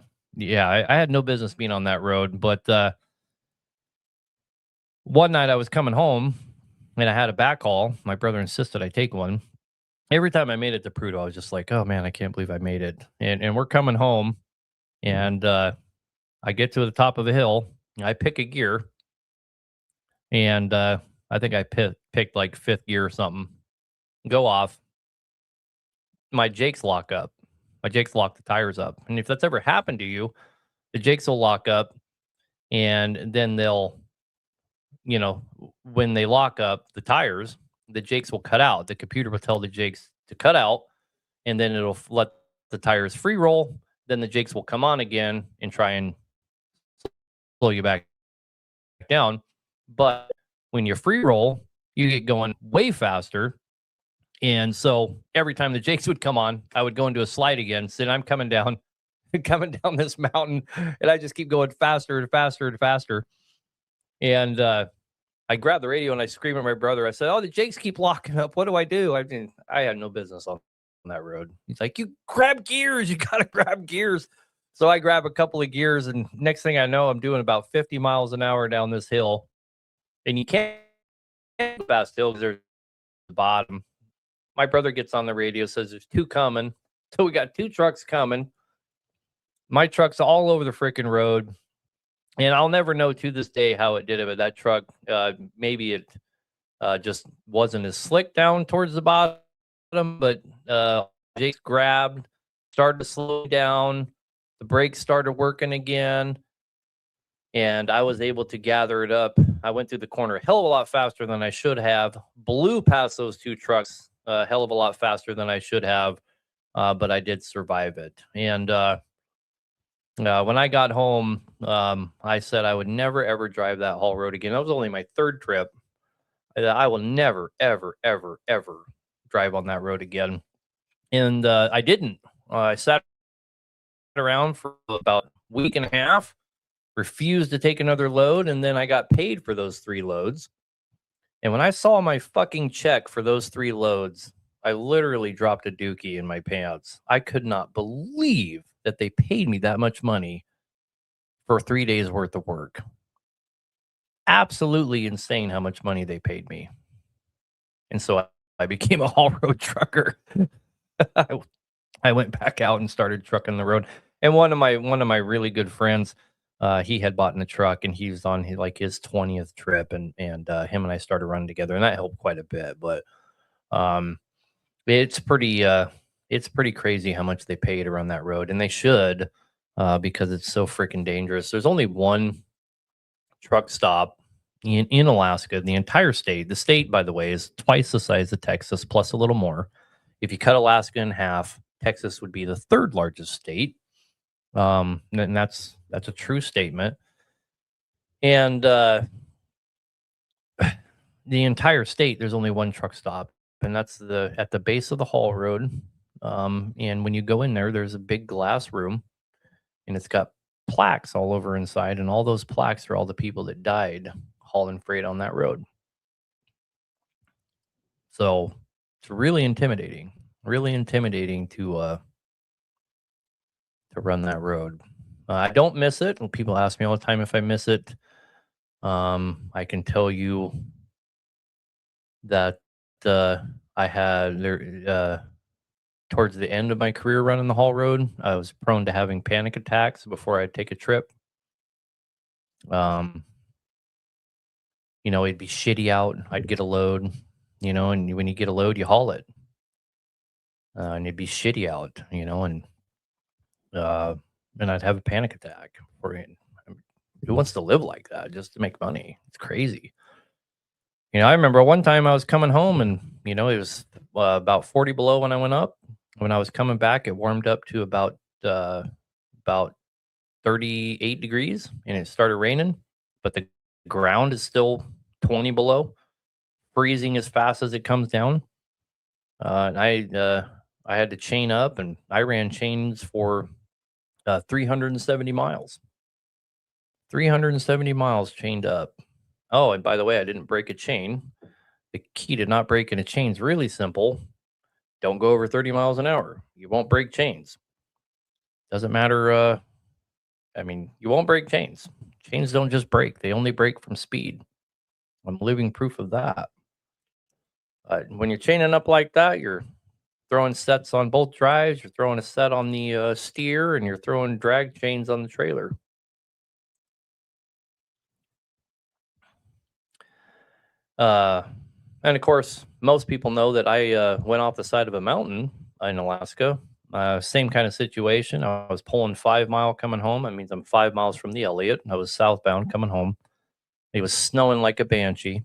Speaker 1: had no business being on that road. But one night I was coming home, and I had a backhaul. My brother insisted I take one. Every time I made it to Prudhoe, I was just like, oh man, I can't believe I made it. And we're coming home, and I get to the top of a hill. I pick a gear, and I think I picked like fifth gear or something. Go off. My jakes lock up. My jakes lock the tires up. And if that's ever happened to you, the jakes will lock up, and then they'll, when they lock up the tires, the jakes will cut out. The computer will tell the jakes to cut out, and then it'll let the tires free roll. Then the jakes will come on again and try and slow you back down. But when you free roll, you get going way faster. And so every time the jakes would come on, I would go into a slide again. So I'm coming down this mountain, and I just keep going faster and faster and faster. And I grabbed the radio and I screamed at my brother. I said, oh, the jakes keep locking up. What do I do? I mean, I had no business on that road. He's like, you grab gears. You got to grab gears. So I grab a couple of gears, and next thing I know, I'm doing about 50 miles an hour down this hill. And you can't go fast hill because there's the bottom. My brother gets on the radio, says there's two coming. So we got two trucks coming. My truck's all over the freaking road. And I'll never know to this day how it did it, but that truck, maybe it just wasn't as slick down towards the bottom, but Jake's grabbed, started to slow down. The brakes started working again, and I was able to gather it up. I went through the corner a hell of a lot faster than I should have, blew past those two trucks a hell of a lot faster than I should have, but I did survive it. And when I got home, I said I would never, ever drive that haul road again. That was only my third trip. I will never, ever, ever, ever drive on that road again. And I didn't. I sat around for about a week and a half, refused to take another load, and then I got paid for those 3 loads. And when I saw my fucking check for those 3 loads, I literally dropped a dookie in my pants. I could not believe that they paid me that much money for 3 days worth of work. Absolutely insane how much money they paid me. And so I became a haul road trucker. I went back out and started trucking the road. And one of my really good friends, he had bought in a truck, and he was on his 20th trip, and him and I started running together, and that helped quite a bit. But it's pretty crazy how much they paid around that road, and they should, because it's so freaking dangerous. There's only one truck stop in Alaska, the entire state. The state, by the way, is twice the size of Texas, plus a little more. If you cut Alaska in half, Texas would be the third largest state. And that's a true statement. And the entire state, there's only one truck stop, and that's at the base of the haul road. And when you go in there, there's a big glass room, and it's got plaques all over inside, and all those plaques are all the people that died hauling freight on that road. So it's really intimidating to run that road. I don't miss it. And people ask me all the time if I miss it. I can tell you that I had there towards the end of my career running the haul road, I was prone to having panic attacks before I'd take a trip. It'd be shitty out. I'd get a load, and when you get a load, you haul it. And it'd be shitty out, and I'd have a panic attack. Who wants to live like that just to make money? It's crazy. I remember one time I was coming home, and it was about 40 below when I went up. When I was coming back, it warmed up to about 38 degrees, and it started raining, but the ground is still 20 below, freezing as fast as it comes down. And I had to chain up, and I ran chains for 370 miles. 370 miles chained up. Oh, and by the way, I didn't break a chain. The key to not breaking a chain is really simple. Don't go over 30 miles an hour. You won't break chains. Doesn't matter. You won't break chains. Chains don't just break. They only break from speed. I'm living proof of that. When you're chaining up like that, you're throwing sets on both drives. You're throwing a set on the steer, and you're throwing drag chains on the trailer. And of course, most people know that I went off the side of a mountain in Alaska. Same kind of situation. I was pulling 5 mile coming home. That means I'm 5 miles from the Elliott. I was southbound coming home. It was snowing like a banshee.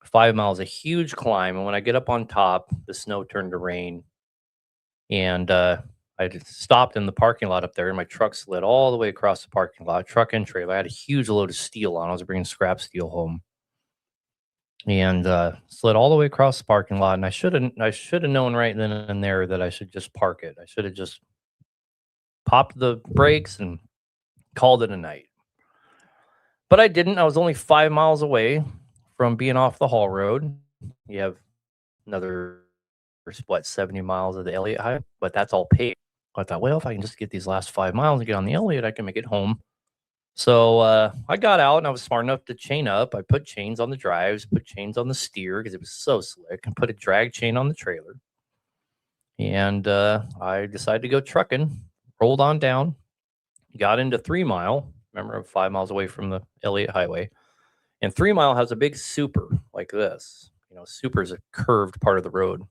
Speaker 1: 5 miles, a huge climb. And when I get up on top, the snow turned to rain. And I stopped in the parking lot up there, and my truck slid all the way across the parking lot, truck and trailer. I had a huge load of steel on. I was bringing scrap steel home. And slid all the way across the parking lot. And I should have known right then and there that I should just park it. I should have just popped the brakes and called it a night. But I didn't. I was only 5 miles away from being off the haul road. You have another 70 miles of the Elliott Highway, but that's all paved. I thought, well, if I can just get these last 5 miles and get on the Elliott, I can make it home. So I got out, and I was smart enough to chain up. I put chains on the drives, put chains on the steer because it was so slick, and put a drag chain on the trailer. And I decided to go trucking, rolled on down, got into 3 mile. Remember, I'm 5 miles away from the Elliott Highway. And 3 mile has a big super like this. Super is a curved part of the road.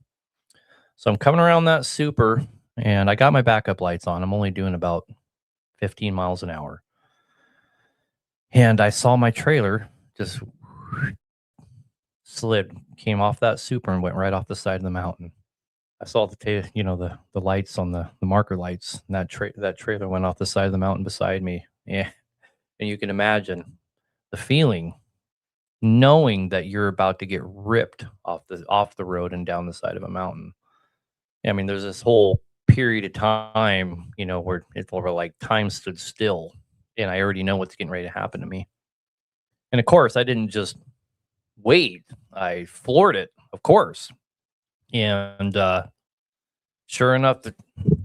Speaker 1: So I'm coming around that super, and I got my backup lights on. I'm only doing about 15 miles an hour. And I saw my trailer just came off that super and went right off the side of the mountain. I saw the lights on the marker lights, and that trailer went off the side of the mountain beside me. Yeah, and you can imagine the feeling, knowing that you're about to get ripped off the road and down the side of a mountain. I mean, there's this whole period of time, where it's over like time stood still. And I already know what's getting ready to happen to me. And of course, I didn't just wait. I floored it, of course. And sure enough, the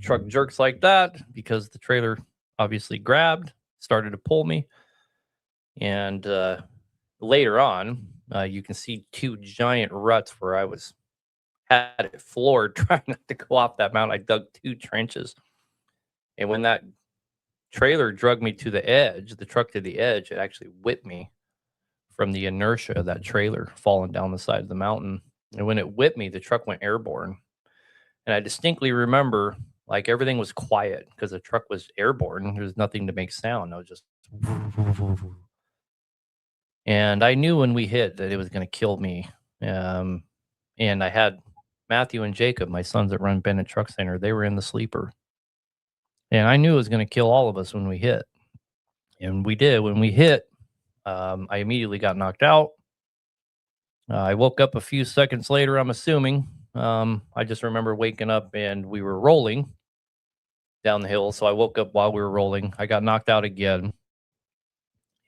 Speaker 1: truck jerks like that because the trailer obviously grabbed, started to pull me. And later on, you can see 2 giant ruts where I had it floored trying not to go off that mountain. I dug 2 trenches. And when that trailer drug me to the edge, the truck to the edge, it actually whipped me from the inertia of that trailer falling down the side of the mountain. And when it whipped me, the truck went airborne. And I distinctly remember, like, everything was quiet because the truck was airborne. There was nothing to make sound. I was just, And I knew when we hit that it was going to kill me. And I had Matthew and Jacob, my sons that run Bennett Truck Center, they were in the sleeper. And I knew it was going to kill all of us when we hit. And we did. When we hit, I immediately got knocked out. I woke up a few seconds later, I'm assuming. I just remember waking up and we were rolling down the hill. So I woke up while we were rolling. I got knocked out again.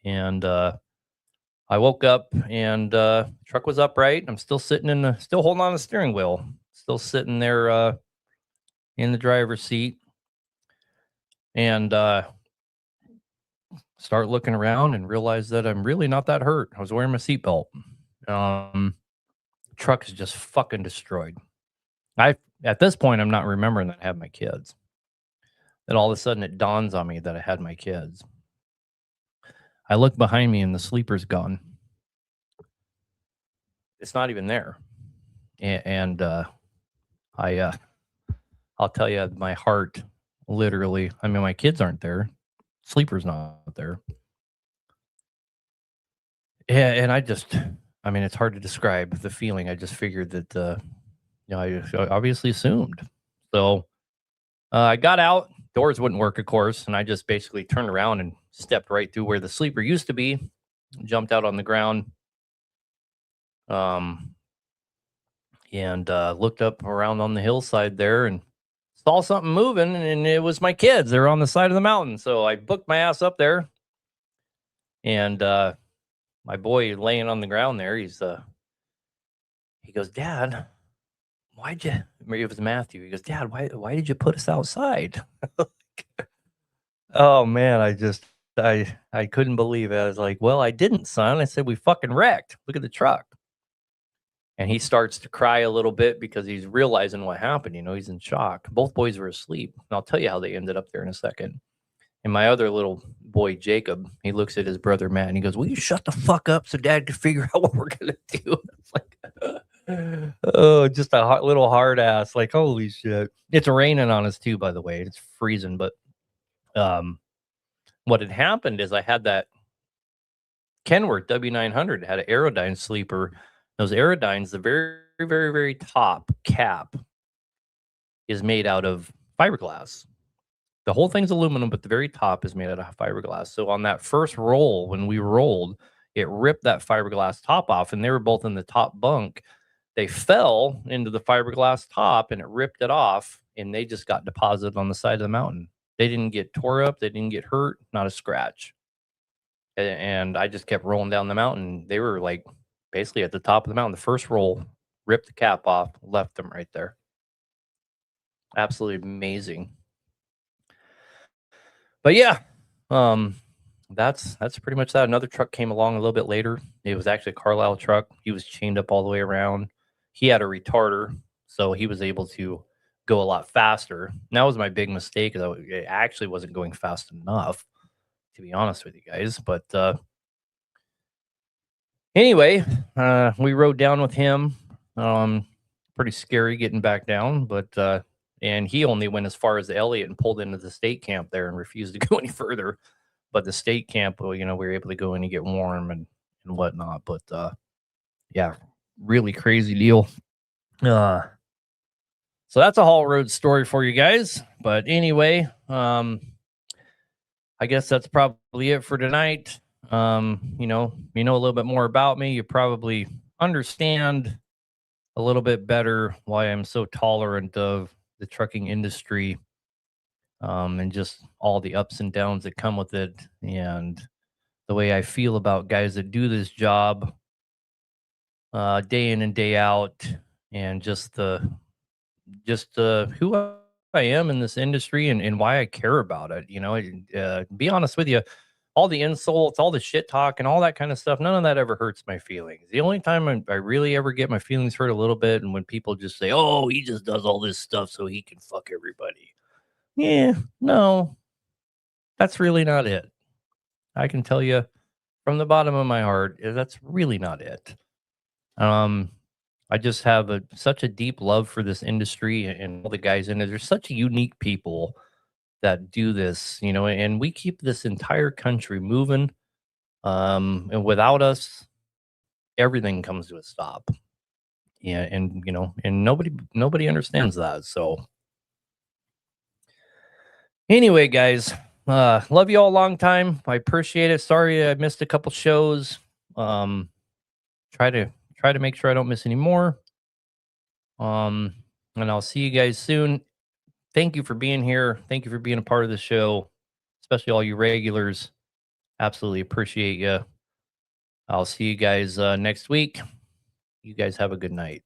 Speaker 1: And I woke up and truck was upright. I'm still sitting still holding on to the steering wheel, still sitting there in the driver's seat. And start looking around and realize that I'm really not that hurt. I was wearing my seatbelt. Truck is just fucking destroyed. At this point, I'm not remembering that I had my kids. Then all of a sudden it dawns on me that I had my kids. I look behind me and the sleeper's gone. It's not even there. And I'll tell you, my heart literally, I mean, my kids aren't there. Sleeper's not there. Yeah, and I mean, it's hard to describe the feeling. I just figured that, I obviously assumed. So I got out. Doors wouldn't work, of course, and I just basically turned around and stepped right through where the sleeper used to be, jumped out on the ground, and looked up around on the hillside there and saw something moving, and it was my kids. They were on the side of the mountain, so I booked my ass up there, and my boy laying on the ground there, he goes, Dad, why'd you, it was Matthew, he goes, Dad, why did you put us outside? Oh man, I couldn't believe it. I was like, well, I didn't, son. I said, we fucking wrecked. Look at the truck. And he starts to cry a little bit because he's realizing what happened. He's in shock. Both boys were asleep. And I'll tell you how they ended up there in a second. And my other little boy, Jacob, he looks at his brother, Matt, and he goes, will you shut the fuck up so Dad can figure out what we're going to do? It's like, oh, just a little hard ass. Like, holy shit. It's raining on us too, by the way. It's freezing. But what had happened is I had that Kenworth W900, had an Aerodyne sleeper. Those Aerodynes, the very, very, very top cap is made out of fiberglass. The whole thing's aluminum, but the very top is made out of fiberglass. So on that first roll, when we rolled, it ripped that fiberglass top off, and they were both in the top bunk. They fell into the fiberglass top, and it ripped it off, and they just got deposited on the side of the mountain. They didn't get tore up. They didn't get hurt. Not a scratch. And I just kept rolling down the mountain. They were like basically at the top of the mountain. The first roll, ripped the cap off, left them right there. Absolutely amazing. But yeah, that's pretty much that. Another truck came along a little bit later. It was actually a Carlisle truck. He was chained up all the way around. He had a retarder, so he was able to go a lot faster. And that was my big mistake. It actually wasn't going fast enough, to be honest with you guys. But anyway, we rode down with him. Pretty scary getting back down, but and he only went as far as the Elliott and pulled into the state camp there and refused to go any further. But the state camp, well, we were able to go in and get warm and whatnot. But yeah, really crazy deal. So that's a haul road story for you guys. But anyway, I guess that's probably it for tonight. You know a little bit more about me. You probably understand a little bit better why I'm so tolerant of the trucking industry, and just all the ups and downs that come with it, and the way I feel about guys that do this job day in and day out, and just who I am in this industry and why I care about it. Be honest with you, all the insults, all the shit talk, and all that kind of stuff, none of that ever hurts my feelings. The only time I really ever get my feelings hurt a little bit, and when people just say, oh, he just does all this stuff so he can fuck everybody. Yeah, no, that's really not it. I can tell you from the bottom of my heart, that's really not it. I just have such a deep love for this industry and all the guys in it. There's such unique people that do this, and we keep this entire country moving. And without us, everything comes to a stop. Yeah, and and nobody understands that. So anyway, guys, love you all a long time. I appreciate it. Sorry I missed a couple shows. Try to make sure I don't miss any more. And I'll see you guys soon. Thank you for being here. Thank you for being a part of the show, especially all you regulars. Absolutely appreciate you. I'll see you guys next week. You guys have a good night.